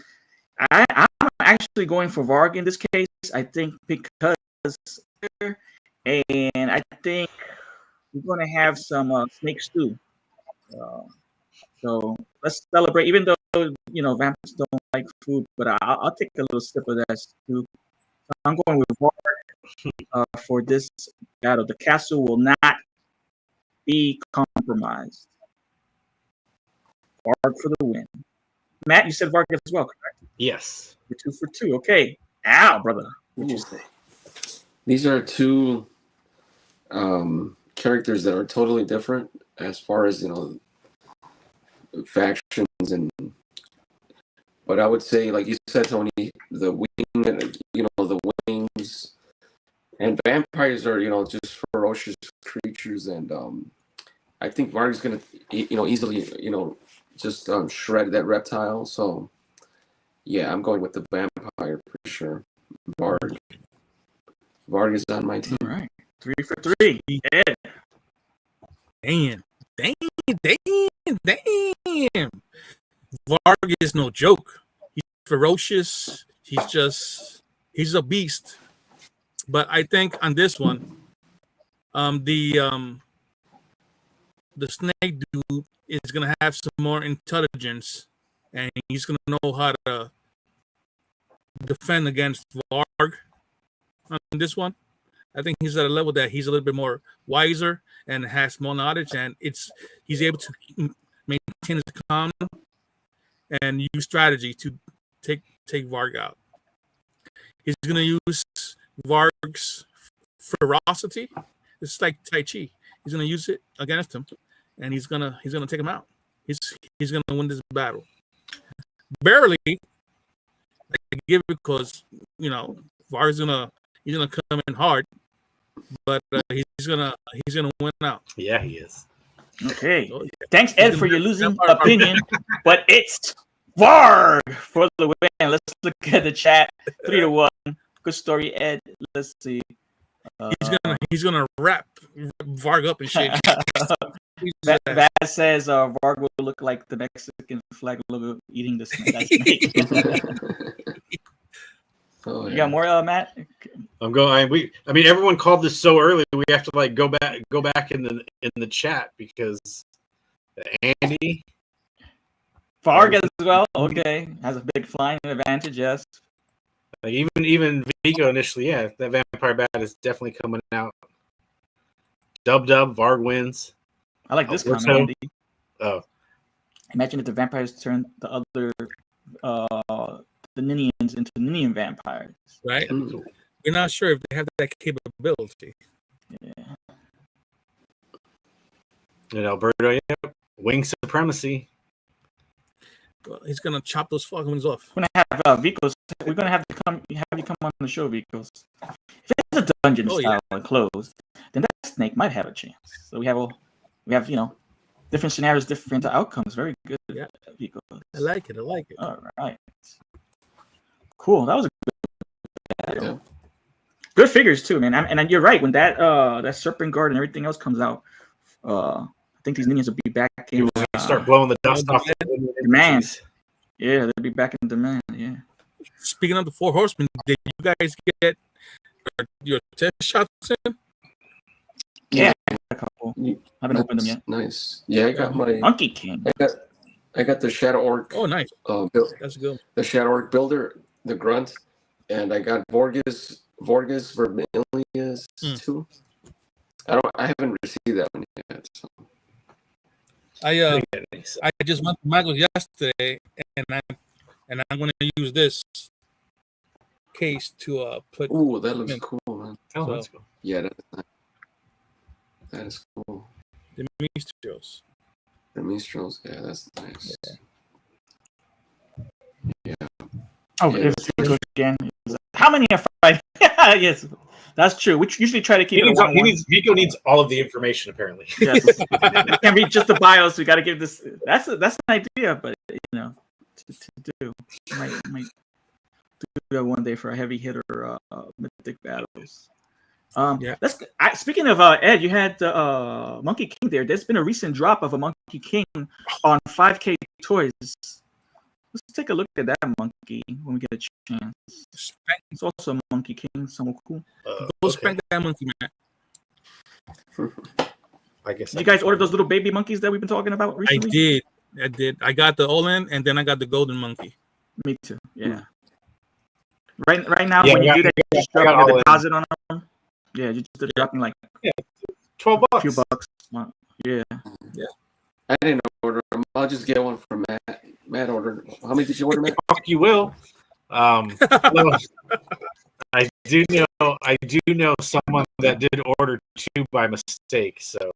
S1: I'm actually going for Varg in this case. I think because, and I think we're going to have some snake stew. So let's celebrate. Even though vampires don't like food, but I'll take a little sip of that stew. So I'm going with Varg for this battle. The castle will not be compromised. Varg for the win. Matt, you said Varg as well, correct?
S4: Yes.
S1: We're 2 for 2. Okay. Ow, brother. What'd you say?
S3: These are two characters that are totally different as far as factions but I would say, like you said, Tony, the wings and vampires are just ferocious creatures, and I think Varg's gonna easily just shred that reptile. So yeah, I'm going with the vampire for sure. Varg is on my team.
S1: All right. 3 for 3. Ed.
S2: Damn. Varg is no joke. He's ferocious. He's a beast. But I think on this one, the snake dude is gonna have some more intelligence, and he's gonna know how to defend against Varg on this one. I think he's at a level that he's a little bit more wiser and has more knowledge, and he's able to maintain his calm and use strategy to take Varg out. He's gonna use Varg's ferocity. It's like Tai Chi. He's gonna use it against him, and he's gonna take him out. He's gonna win this battle. Barely. I give it because Varg's gonna come in hard, but he's gonna win out.
S4: Yeah, he is.
S1: Okay. Thanks, Ed, for your losing opinion, but it's Varg for the win. Let's look at the chat. 3 to 1. Good story, Ed. Let's see.
S2: He's gonna wrap Varg up and shit.
S1: That says Varg will look like the Mexican flag logo eating the snake.
S3: Oh,
S1: You got more, Matt?
S4: I'm going. Everyone called this so early. We have to go back in the chat because Andy
S1: Varg as well. Okay, has a big flying advantage. Yes.
S4: Even Vigo initially, yeah, that vampire bat is definitely coming out. Dub Varg wins.
S1: I like this comment, Andy.
S4: Oh,
S1: imagine if the vampires turned the other the Ninians into Ninian vampires.
S2: Right? We're not sure if they have that capability.
S1: Yeah.
S4: And Alberto, yeah, wing supremacy.
S2: Well, he's gonna chop those fucking ones off.
S1: We're gonna have Vicos. We're gonna have you come on the show, Vicos. If it's a dungeon style and closed, then that snake might have a chance. So we have different scenarios, different outcomes. Very good, Vicos.
S2: I like it.
S1: All right. Cool. That was a good battle. Good figures too, man. And you're right. When that serpent guard and everything else comes out, I think these Ninians will be back in.
S4: Start blowing the dust off.
S1: Man, Yeah, they'll be back in demand. Yeah.
S2: Speaking of the Four Horsemen, did you guys get your test shots in?
S1: Yeah, a couple.
S3: You-
S1: Haven't opened them
S3: That's
S1: yet.
S3: nice. Yeah, I got my.
S1: Monkey King.
S3: I got the Shadow Orc.
S2: Oh, nice.
S3: Build,
S2: That's good.
S3: the Shadow Orc builder, the Grunt, and I got Vorgus Vermilius too. I haven't received that one yet. So.
S2: I just went to Michael's yesterday, and I'm going to use this case to put.
S3: Ooh, that looks
S2: in.
S3: cool, man.
S4: Oh,
S2: So-
S4: that's cool.
S3: Yeah, that's nice. That is cool.
S2: The Mistros.
S3: The Mistrals, yeah, that's nice.
S1: Oh,
S3: Yeah.
S1: it's again. How many are fighting? Yes, that's true. We usually try to keep it one.
S4: Vico needs all of the information apparently.
S1: Yes. We can't read just the bios. We got to give this. That's an idea, but to do. Might do that one day for a heavy hitter mythic battles.
S2: Yeah.
S1: Speaking of Ed, you had Monkey King there. There's been a recent drop of a Monkey King on 5K Toys. Let's take a look at that monkey when we get a chance. It's also a Monkey King, somewhat cool.
S2: Go spank that monkey, man.
S4: I guess.
S1: Did you guys order those little baby monkeys that we've been talking about recently?
S2: I did. I got the Olin, and then I got the golden monkey.
S1: Me too. Yeah. Right now,
S4: Yeah,
S1: when you do that, you just
S4: I
S1: drop
S4: got
S1: your
S4: all in.
S1: deposit on them. Yeah, you just dropping like
S4: $12.
S1: a few bucks. Yeah.
S3: I didn't order them. I'll just get one from Matt. Matt ordered. How many did you order, Matt?
S4: Fuck you will. Well, I do know someone that did order 2 by mistake, so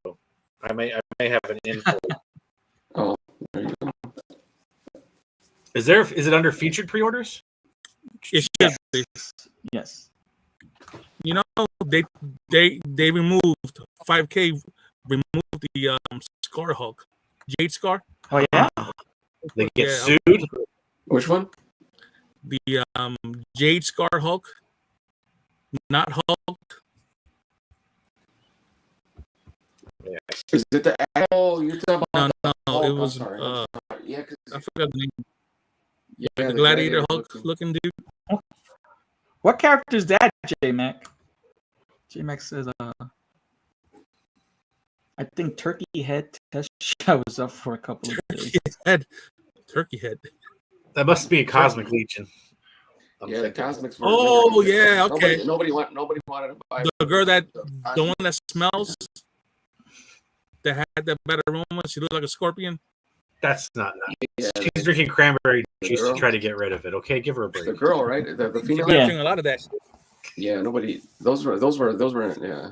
S4: I may have an info.
S3: Oh, there you go.
S4: Is it under featured pre-orders?
S2: It should be.
S1: Yes.
S2: You know, they removed 5K. Removed the Scar Hulk, Jade Scar.
S1: Oh yeah.
S4: They get
S2: Yeah.
S4: sued.
S3: Which one?
S2: The Jade Scar Hulk, not Hulk.
S3: Is it the? Oh, you're talking about.
S2: No,
S3: Oh,
S2: it
S3: I'm
S2: was
S3: sorry. Yeah, 'cause-
S2: I forgot the name.
S3: yeah,
S2: The Gladiator Hulk looking dude.
S1: What character is that, J Mac? J Mac says, I think Turkey Head test shot was up for a couple of days.
S2: Turkey head.
S4: That must be a Cosmic Legion.
S3: Yeah, the Cosmics.
S2: Oh, yeah, okay.
S3: Nobody wanted to buy.
S2: The girl the one that smells, that had that bad aroma. She looked like a scorpion.
S4: That's not nice.
S3: Yeah,
S4: She's drinking cranberry
S3: the
S4: juice to
S3: girl.
S4: try to get rid of it. Okay, give her a break.
S3: The girl, right? The
S2: She's
S3: female.
S1: Yeah.
S2: drinking a lot of that.
S3: Yeah, nobody. Those were. Yeah.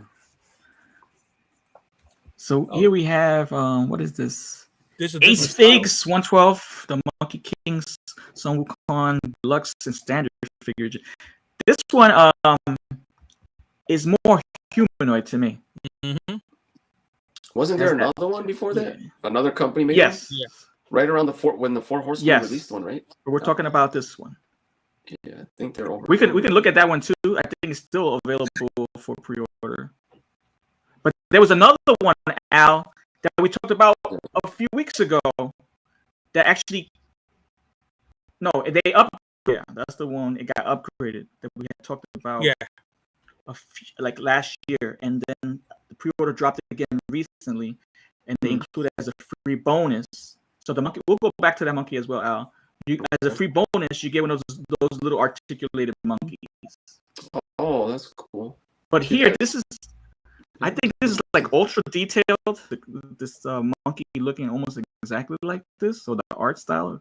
S1: So here we have what is this?
S2: This is
S1: Ace Figs 112, the Monkey Kings, Sun Wukong Deluxe and Standard figure. This one is more humanoid to me.
S2: Mm-hmm.
S3: Wasn't there
S1: That's-
S3: another one before that?
S1: Yeah.
S3: Another company made
S1: Yes.
S3: one? Right around when the Four Horsemen
S1: Yes.
S3: released one, right?
S1: But we're talking about this one.
S3: Yeah, I think they're over.
S1: We can look at that one too. I think it's still available for pre-order. But there was another one, Al, that we talked about a few weeks ago. That actually, no, they up. Yeah, that's the one. It got upgraded that we had talked about.
S2: Yeah.
S1: Like last year, and then the pre-order dropped again recently, and they include it as a free bonus. So the monkey, we'll go back to that monkey as well, Al. As a free bonus, you get one of those little articulated monkeys.
S3: Oh, that's cool.
S1: But here, I think this is like ultra detailed. This monkey looking almost exactly like this. So the art style.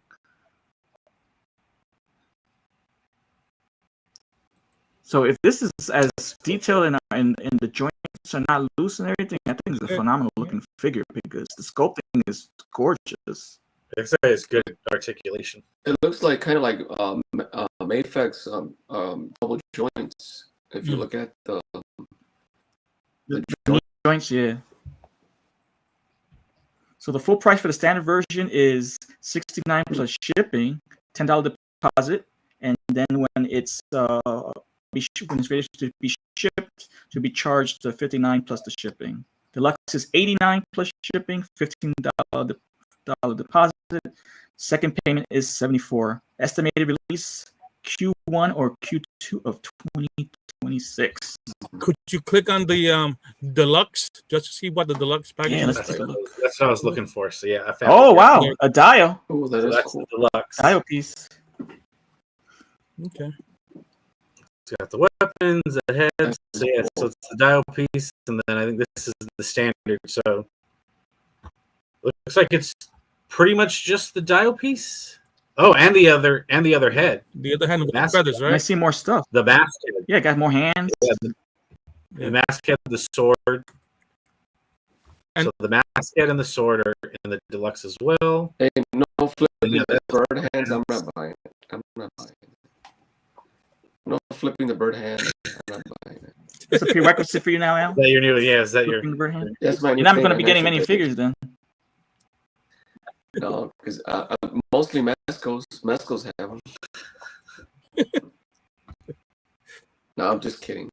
S1: So if this is as detailed and the joints are not loose and everything, I think it's a phenomenal looking figure because the sculpting is gorgeous.
S4: It's good articulation.
S3: It looks like kind of like Mayfex double joints. If you look at the
S1: Joints, yeah. So the full price for the standard version is $69 plus shipping, $10 deposit, and then when it's ready to be shipped, to be charged the $59 plus the shipping. Deluxe is $89 plus shipping, $15 deposit, Second payment is $74. Estimated release Q1 or Q2 of 2026.
S2: Could you click on the deluxe just to see what the deluxe package
S1: Yeah,
S2: is?
S1: let's take a look.
S4: That's what I was looking for. So yeah, I found.
S1: Oh
S4: it.
S1: wow, a dial.
S3: Oh, that
S4: So
S3: is
S4: that's
S3: cool.
S4: the deluxe.
S1: Dial piece.
S2: Okay.
S4: It's got the weapons, the heads. So yeah, so it's the dial piece, and then I think this is the standard. So looks like it's pretty much just the dial piece. Oh, and the other head.
S2: The other hand with the
S4: Mask-
S2: feathers,
S1: I
S2: right?
S1: see more stuff.
S4: The mask head.
S1: Yeah, got more hands.
S4: Yeah, the mask head, the sword.
S2: And-
S4: So the mask head and the sword are in the deluxe as well.
S3: Hey, no flipping
S4: Yeah,
S3: the bird hands. I'm not buying it. I'm not buying it. No flipping the bird hands. I'm not buying it.
S1: It's a prerequisite for you now, Al.
S4: Is that your new? Yeah, is that your?
S1: Flipping the bird hand?
S3: That's my new
S1: You're not
S3: thing.
S1: going to be
S3: I'm
S1: getting
S3: actually
S1: many
S3: taking-
S1: figures then.
S3: No, because mostly Mescos. Mescos have them. No, I'm just kidding.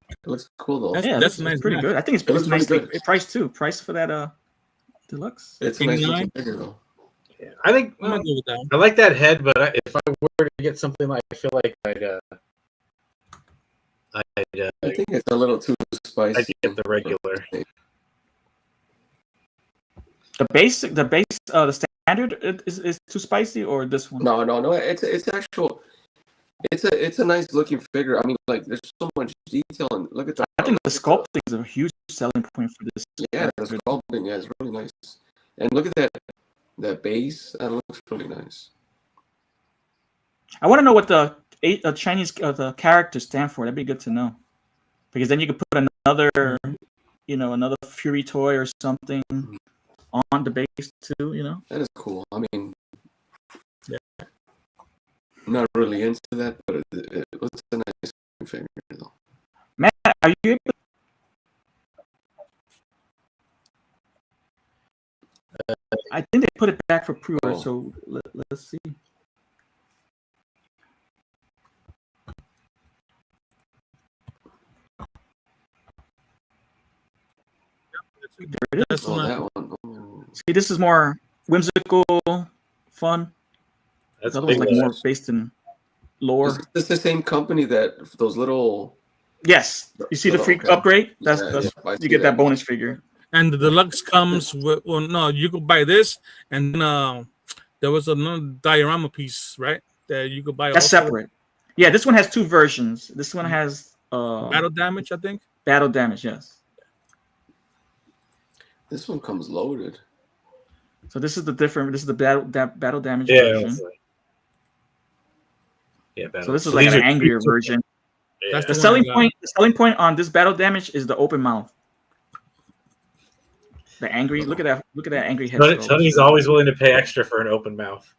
S3: It looks cool though.
S2: That's-
S1: Yeah,
S2: that's
S1: that's
S2: nice
S1: pretty
S2: match.
S1: good. I think it's
S3: It looks pretty
S1: nicely
S3: good.
S1: priced too. Price for that deluxe.
S3: It's a nice
S2: 89?
S3: looking figure though.
S4: Yeah, I think
S2: I'm gonna go with that one.
S4: I like that head, but if I were to get something like, I feel like
S3: I think it's a little too spicy.
S4: I'd get the regular.
S1: The standard is too spicy, or this one?
S3: No. It's actual. It's a nice looking figure. I mean, like there's so much detail and look at that.
S1: I think the sculpting is a huge selling point for this.
S3: Yeah, the sculpting, yeah, it's really nice. And look at that base. That looks really nice.
S1: I want to know what the Chinese the characters stand for. That'd be good to know, because then you could put another Fury toy or something on the base too. You know.
S3: That is cool. I mean,
S2: Yeah.
S3: I'm not really into that, but it looks a nice figure though.
S1: Matt, are you able? I think they put it back for pre-order,
S3: Oh.
S1: so let's see. There it is.
S2: That's
S3: Oh,
S2: one.
S3: that one. Oh.
S1: See, this is more whimsical, fun.
S4: That's
S1: The other one's
S4: big
S1: like more
S4: letters.
S1: based in lore.
S3: Is this the same company that those little?
S1: Yes, you see the free
S3: Okay.
S1: upgrade. That's
S3: Yeah, I
S1: you
S3: see
S1: get that bonus figure.
S2: And the deluxe comes with, well, no, you could buy this, and then there was another diorama piece, right? That you could buy.
S1: That's
S2: also.
S1: separate. Yeah, this one has two versions. This one has
S2: Battle damage, I think.
S1: battle damage. Yes.
S3: This one comes loaded.
S1: So this is the different. This is the battle damage
S4: Yeah.
S1: version.
S4: it's like- Yeah.
S1: So this is like
S4: these
S1: an
S4: are-
S1: angrier version.
S4: Yeah.
S2: That's
S1: The
S2: one
S1: selling
S2: I got.
S1: point. The selling point on this battle damage is the open mouth. The angry. Look at that. Look at that angry head. sculpt.
S4: Tony's always willing to pay extra for an open mouth.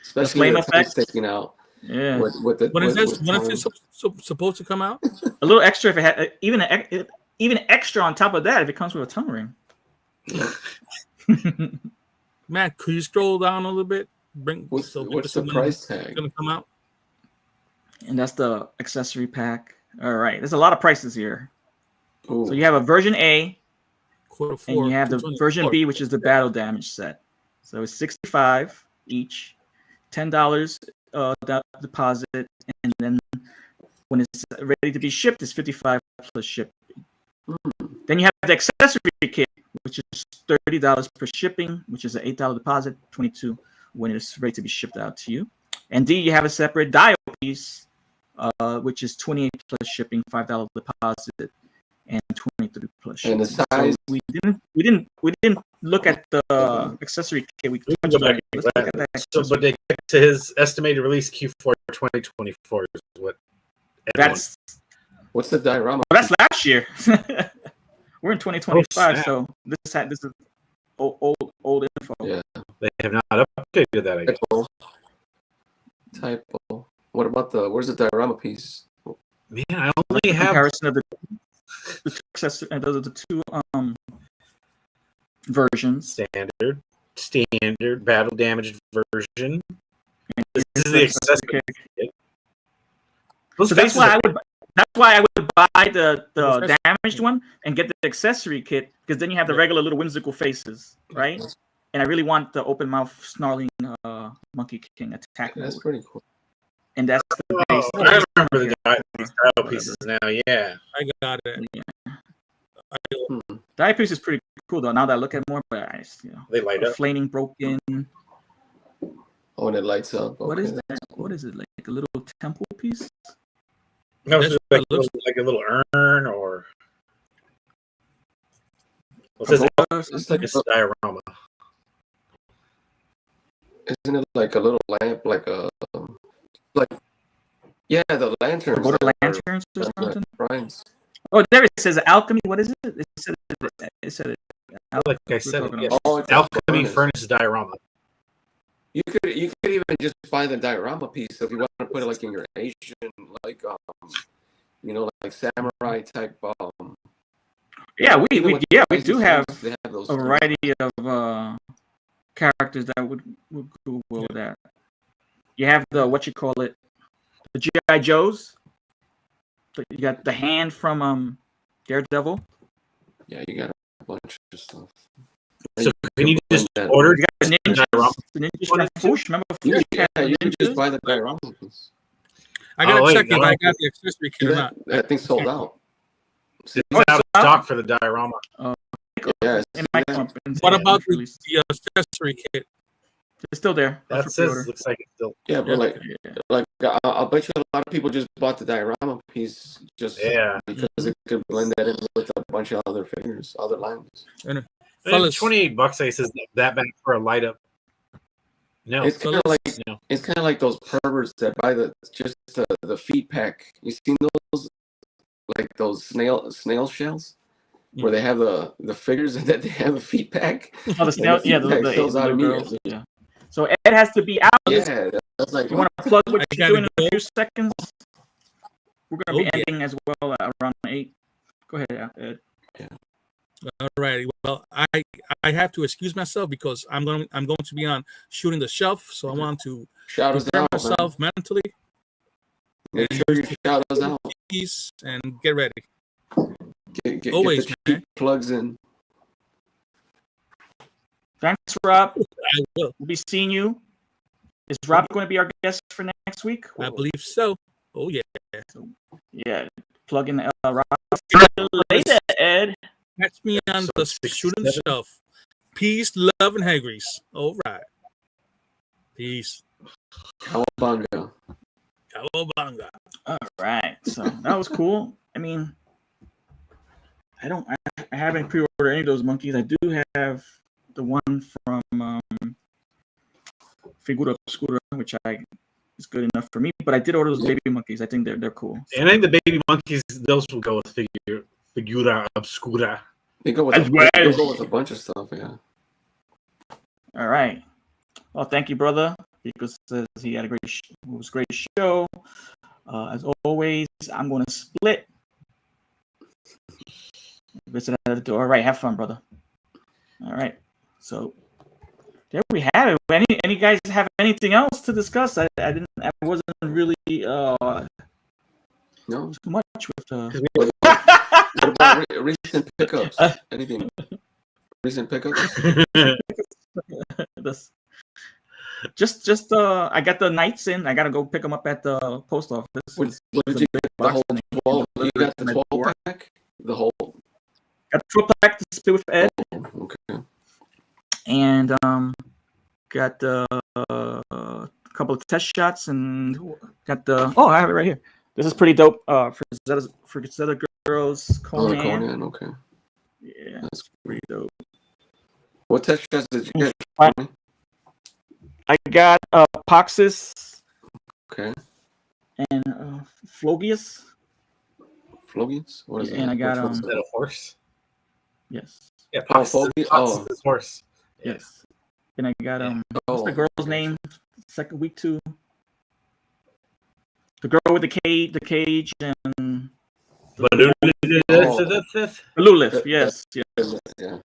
S3: Especially
S1: flame
S3: with the tongue
S1: effect?
S3: sticking out.
S1: Yeah,
S3: With the,
S2: When is
S3: with
S2: this? When is
S3: tongue.
S2: this supposed to come out?
S1: a little extra if it had even extra on top of that if it comes with a tongue ring.
S2: Matt, could you scroll down a little bit?
S3: What's the
S2: when
S3: price
S2: It's
S3: tag?
S2: gonna come out.
S1: And that's the accessory pack. All right, there's a lot of prices here.
S3: Ooh.
S1: So you have a version A,
S2: Quarter
S1: and
S2: four.
S1: you have the
S2: 224.
S1: version B, which is the battle damage set. So it's $65 each, $10 deposit, and then when it's ready to be shipped, it's $55 plus shipping. Then you have the accessory kit, which is $30 per shipping, which is an $8 deposit, $22 when it's ready to be shipped out to you. And D, you have a separate dial piece, which is $28 plus shipping, $5 deposit, and $23 plus shipping.
S3: And the size?
S1: So we didn't look at the accessory kit. We
S4: We can
S1: touched
S4: go
S1: on
S4: back
S1: it.
S4: and
S1: Let's
S4: look
S1: look
S4: at
S1: at that.
S4: So, but they get to his estimated release Q4 2024 is what.
S1: That's
S3: What's the diorama?
S1: that's last year. We're in 2025,
S4: snap.
S1: so this is old info.
S3: Yeah.
S4: They have not updated that. I guess.
S3: Typo. What about where's the diorama piece?
S4: Man, I only have.
S1: Comparison of the two accessory, those are the two versions.
S4: Standard battle damaged version. This is the accessory kit. Those
S1: So that's
S4: faces
S1: why
S4: are-
S1: I would buy the damaged one and get the accessory kit, because then you have the regular little whimsical faces, right? and I really want the open mouth snarling Monkey King attack
S3: That's
S1: mode.
S3: pretty cool.
S1: And that's the base.
S4: Oh, I remember the style pieces now. Yeah.
S2: I got it.
S1: The eye piece is pretty cool though. Now that I look at it more, but
S4: They light up.
S1: flaming broken.
S3: Oh, and it lights up.
S1: What
S3: Okay.
S1: is that? What is it, like a little temple piece?
S4: No,
S2: That's
S4: it's
S2: what
S4: like,
S2: it looks
S4: like a little urn or. What's this?
S3: It's like
S4: It's a diorama.
S3: Isn't it like a little lamp, like a yeah, the lanterns.
S1: What are
S3: that are-
S1: lanterns or
S3: that's
S1: something?
S3: like Brian's.
S1: Oh, there it says alchemy. What is it? It said
S4: Like I said,
S1: talking
S4: yeah.
S1: about.
S3: Oh, it's a
S4: Alchemy
S3: furnace.
S4: Furnace diorama.
S3: You could even just buy the diorama piece if you want to put it like in your Asian, like like samurai type.
S1: Yeah, we
S3: even with
S1: do
S3: Rising
S1: have
S3: Suns, they have those
S1: a variety of characters that would go well with that. You have the the G.I. Joes. You got the hand from Daredevil.
S3: Yeah, you got a bunch of stuff.
S4: So can you just
S3: blend that.
S4: order
S1: You got the ninjas.
S4: diorama?
S1: The ninjas from Foosh. Remember Foosh?
S3: Yeah,
S1: had
S3: you
S1: the
S3: can just
S1: ninjas?
S3: buy the diorama piece.
S2: I gotta
S4: wait,
S2: check if
S4: no.
S2: I got the accessory kit or not.
S3: That thing's sold out. See,
S4: It's out of stock for the diorama.
S3: yeah,
S1: It might come up in
S2: What about the
S1: release.
S2: accessory kit?
S1: It's still there.
S4: That
S1: for
S4: says
S1: pre-order.
S4: looks like it's still.
S3: yeah, but
S1: Yeah.
S3: like I'll bet you a lot of people just bought the diorama piece just
S4: Yeah.
S3: because it could blend that in with a bunch of other figures, other lines.
S2: Fellas,
S4: $28. I says that bad for a light up. No,
S3: It's kind of like
S4: no.
S3: it's kind of like those perverts that buy the feet pack. You seen those like those snail shells where they have the figures and then they have a feet pack.
S1: Oh, the snail,
S3: And the
S1: yeah,
S3: feedback
S1: the
S3: sells out
S1: little girls.
S3: immediately.
S1: Yeah. So Ed has to be out.
S3: Yeah, that's like
S1: You want to plug what
S2: I
S1: you're
S2: gotta
S1: doing in
S2: go.
S1: a few seconds? We're going to be
S2: Oh, yeah.
S1: ending as well at around 8. Go ahead, Ed.
S2: all right. Well, I have to excuse myself because I'm going to be on shooting the shelf, so I want to
S3: shout us
S2: prepare
S3: out, man.
S2: myself mentally,
S3: Make sure you shout us out.
S2: peace, and get ready.
S3: Get
S2: Always,
S3: the
S2: man.
S3: cheap plugs in.
S1: Thanks, Rob.
S2: I will.
S1: We'll be seeing you. Is Rob going to be our guest for next week?
S2: I believe so. Oh yeah.
S1: Yeah. Plug in Rob. See you later, Ed.
S2: Catch me on the shooting the shelf. Peace, love, and hagries. All right. Peace.
S3: Cowabunga.
S2: Cowabunga.
S1: All right. So that was cool. I mean, I haven't pre-ordered any of those monkeys. I do have the one from Figura Obscura, which is good enough for me. But I did order those baby monkeys. I think they're cool.
S4: And I think the baby monkeys, those will go with Figura Obscura.
S3: They go with
S1: As well.
S3: they go with a bunch of stuff, yeah.
S1: All right. Well, thank you, brother. Because says he had it was a great show. As always, I'm going to split. Visit at the door. All right, have fun, brother. All right. So there we have it. Any guys have anything else to discuss? I wasn't really
S3: No.
S1: too much with
S3: What about recent pickups? Anything? Recent pickups?
S1: this. Just I got the Knights in. I gotta go pick them up at the post office.
S3: What did you get? The whole 12? You got the 12 pack? The whole.
S1: Got the 12-pack to split with Ed,
S3: Okay.
S1: and got a couple of test shots, and got the I have it right here. This is pretty dope. For Zeta Girls, Conan.
S3: Oh, Conan, okay.
S1: Yeah,
S3: That's
S1: pretty dope.
S3: What test shots did you get?
S1: What? I got Poxis
S3: Okay.
S1: and Flogius.
S3: Flogians? What is that?
S1: And I got
S4: Is that a horse?
S1: Yes.
S4: Yeah,
S3: Oh, Fogy? Oh.
S4: is horse.
S1: Yes. And I got what's
S3: Oh,
S1: the girl's name? Second week 2. The girl with the cage and Lulith. Yes.
S3: yeah.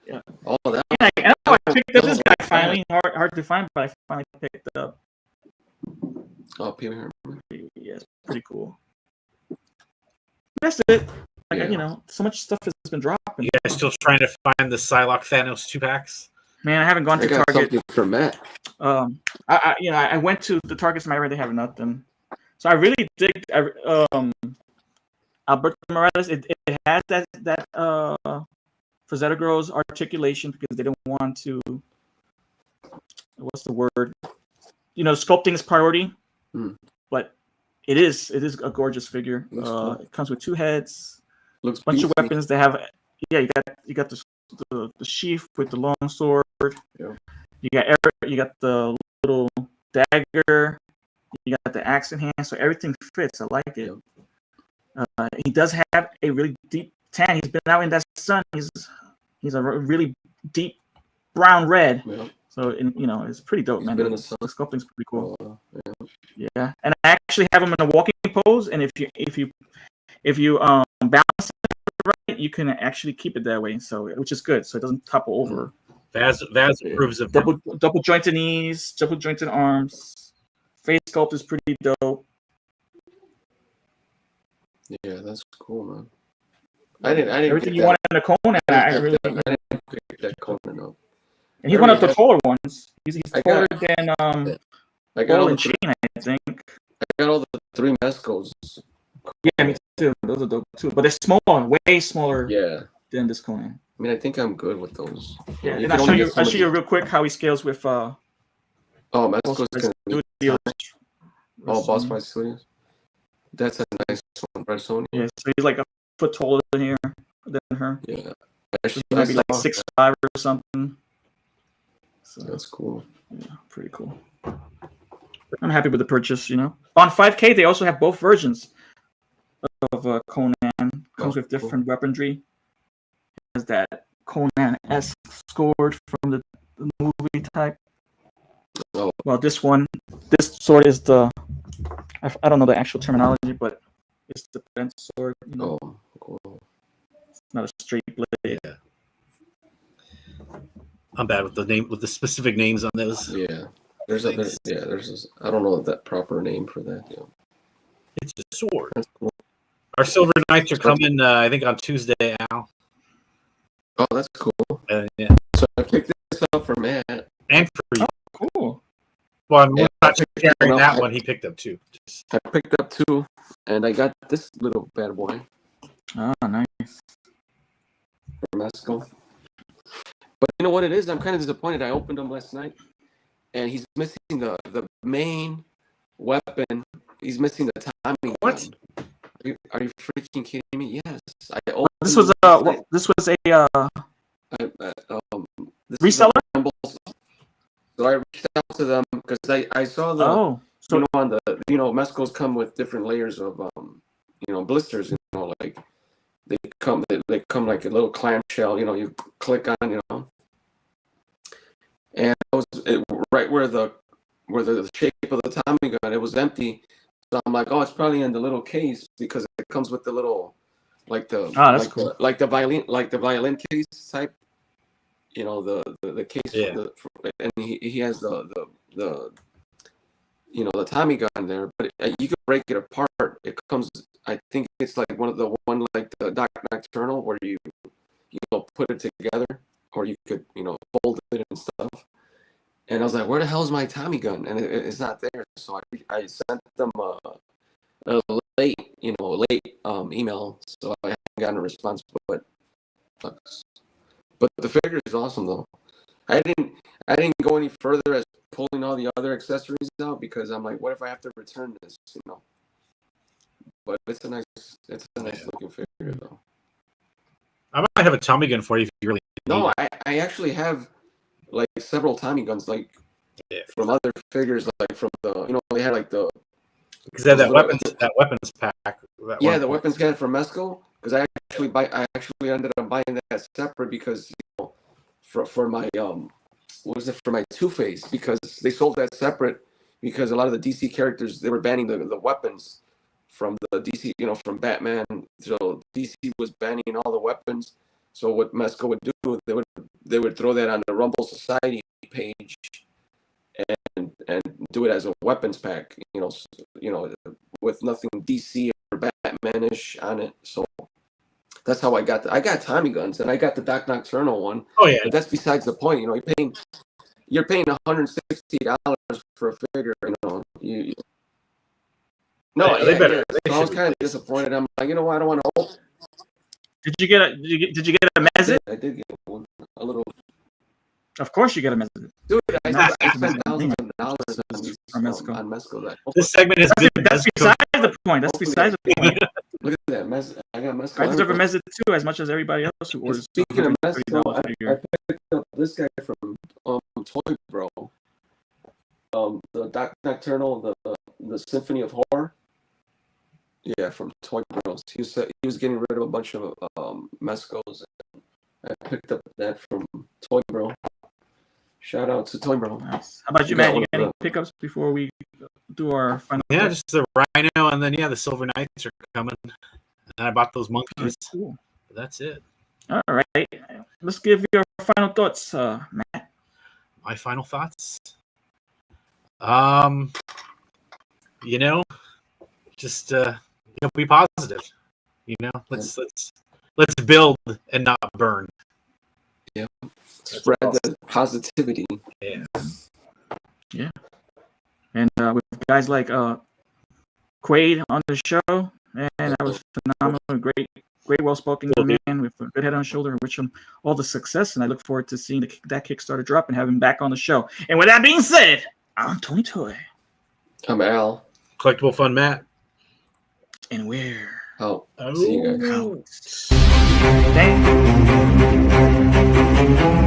S1: Yeah.
S3: Oh, that.
S1: And I picked up this guy finally. Hard to find, but I finally picked it up.
S3: Oh, Peter.
S1: Yes, pretty cool. That's it.
S3: Yeah.
S1: So much stuff has been dropping.
S4: You guys still trying to find the Psylocke Thanos 2-packs?
S1: Man, I haven't gone
S3: I
S1: to
S3: got
S1: Target.
S3: something for Matt.
S1: I went to the Targets in my area. They have nothing. So I really dig Alberto Morales. It has that Frazetta Girls articulation because they don't want to. What's the word? Sculpting is priority, but it is a gorgeous figure.
S3: Cool.
S1: It comes with 2 heads,
S3: Looks
S1: bunch
S3: beefy.
S1: of weapons. They have you got the sheath with the long sword.
S3: Yeah.
S1: You got the little dagger. You got the axe in hand, so everything fits. I like it. He does have a really deep tan. He's been out in that sun. He's a really deep brown red.
S3: Yeah.
S1: So it's pretty dope, man.
S3: been in
S1: The
S3: the sun.
S1: sculpting's pretty cool.
S3: Yeah.
S1: And I actually have him in a walking pose, and if you balance it right, you can actually keep it that way. So which is good, so it doesn't topple over.
S4: Vaz approves of
S1: Double jointed knees, double jointed arms. Face sculpt is pretty dope.
S3: Yeah, that's cool, man. I didn't
S1: Everything
S3: pick
S1: you
S3: that
S1: wanted in a Conan, I really.
S3: I didn't pick that Conan up.
S1: And he's one of the taller ones. He's taller than
S3: I got
S1: Paul
S3: all
S1: and
S3: the
S1: Sheen, I think.
S3: I got all the 3 Mescos.
S1: Yeah, me too. Those are dope too, but they're small, way smaller than this Conan.
S3: I mean, I think I'm good with those.
S1: Yeah,
S3: You
S1: and
S3: can
S1: I'll
S3: only
S1: show
S3: get some of
S1: you
S3: these.
S1: real quick how he scales with
S3: Mescos can be
S1: Studios.
S3: Boss Fight Studios. That's a nice one, Red Sony.
S1: Yeah, so he's like a foot taller than her.
S3: Yeah.
S1: So he might be like 6'5" or something. So
S3: that's cool.
S1: Yeah, pretty cool. I'm happy with the purchase, On 5K, they also have both versions of Conan. Comes with different weaponry. Has that Conan-esque sword from the movie type.
S3: Oh.
S1: Well, this sword is I don't know the actual terminology, but it's the bent sword.
S3: Oh, cool.
S1: It's not a straight blade.
S4: Yeah. I'm bad with the specific names on those.
S3: Yeah. There's I don't know that proper name for that. Yeah.
S4: It's a sword.
S3: That's cool.
S4: Our Silver Knights are coming, I think, on Tuesday, Al.
S3: Oh, that's cool.
S4: Yeah.
S3: So I picked this up for Matt.
S4: And for you.
S1: Oh, cool.
S4: Well, I'm not carrying that one. He picked up 2.
S3: I picked up 2, and I got this little bad boy.
S1: Oh, nice.
S3: For Mesco. But you know what it is? I'm kind of disappointed. I opened him last night, and he's missing the main weapon. He's missing the timing.
S4: What?
S3: Are you freaking kidding me? Yes.
S1: This was a reseller.
S3: So I reached out to them because I saw the on the Mescos come with different layers of blisters. Like they come like a little clamshell. You click on and it was right where the shape of the Tommy gun. It was empty. So I'm like, oh, it's probably in the little case because it comes with the little, like the
S1: cool.
S3: like the violin case type. The case.
S4: Yeah.
S3: And he has the Tommy gun there, but you can break it apart. It comes. I think it's like one like the Doc Nocturnal where you put it together, or you could fold it and stuff. And I was like, where the hell is my Tommy gun? And it's not there. So I sent them a late email. So I haven't gotten a response, but the figure is awesome though. I didn't go any further as pulling all the other accessories out because I'm like, what if I have to return this? But it's a nice looking figure though.
S4: I might have a Tommy gun for you if you really need
S3: No,
S4: it.
S3: I actually have like several Tommy guns from other figures, like from the they had like the
S4: because they had that weapons pack.
S3: The weapons pack from Mesco. Because I actually ended up buying that separate because for my for my Two-Face, because they sold that separate because a lot of the DC characters, they were banning the weapons from the DC, from Batman. So DC was banning all the weapons. So what Mesco would do, they would throw that on the Rumble Society page and do it as a weapons pack, with nothing DC or Batman-ish on it. So That's how I got. I got Tommy guns, and I got the Doc Nocturnal one.
S4: Oh yeah,
S3: But that's besides the point. You know, you're paying $160 for a figure. You know, no,
S4: yeah, they better.
S3: Yeah.
S4: They
S3: So I was
S4: should
S3: kind of
S4: replace
S3: disappointed. I'm like, you know what? I don't want to open.
S1: Did you get a Mezit?
S3: I did get one. A little.
S1: Of course, you get a Mezit.
S3: Dude, I
S1: Not-
S3: spent thousands of dollars
S1: On Mezco.
S3: on Mezco.
S4: This segment has been.
S1: That's besides the point. That's besides the point.
S3: Look at that. I got Mezco.
S1: I deserve a Mezit too, as much as everybody else who orders.
S3: Speaking of Mezco,
S1: $130
S3: I
S1: figure.
S3: picked up this guy from Toy Bro. The Doc Nocturnal, the Symphony of Horror. Yeah, from Toy Bros. He was getting rid of a bunch of Mezcos. I picked up that from Toy Bro. Shout out to Toy Bro.
S1: Nice. How about you,
S3: got
S1: man?
S3: one
S1: You got
S3: of
S1: any pickups before we do our final?
S4: Yeah,
S1: thoughts?
S4: just the Rhino, and then the Silver Knights are coming. And I bought those monkeys.
S1: Cool.
S4: But that's it.
S1: All right, let's give your final thoughts, Matt.
S4: My final thoughts. Just be positive. Let's build and not burn.
S3: Yeah. Spread the positivity.
S4: Yeah.
S1: And with guys like Quaid on the show, and that was phenomenal. Great, well-spoken man with a good head on his shoulder. I wish him all the success, and I look forward to seeing that Kickstarter drop and having him back on the show. And with that being said, I'm Tony Toy.
S3: I'm Al.
S4: Collectible Fun Matt.
S1: And we're
S3: out. See you guys.
S1: out. Thank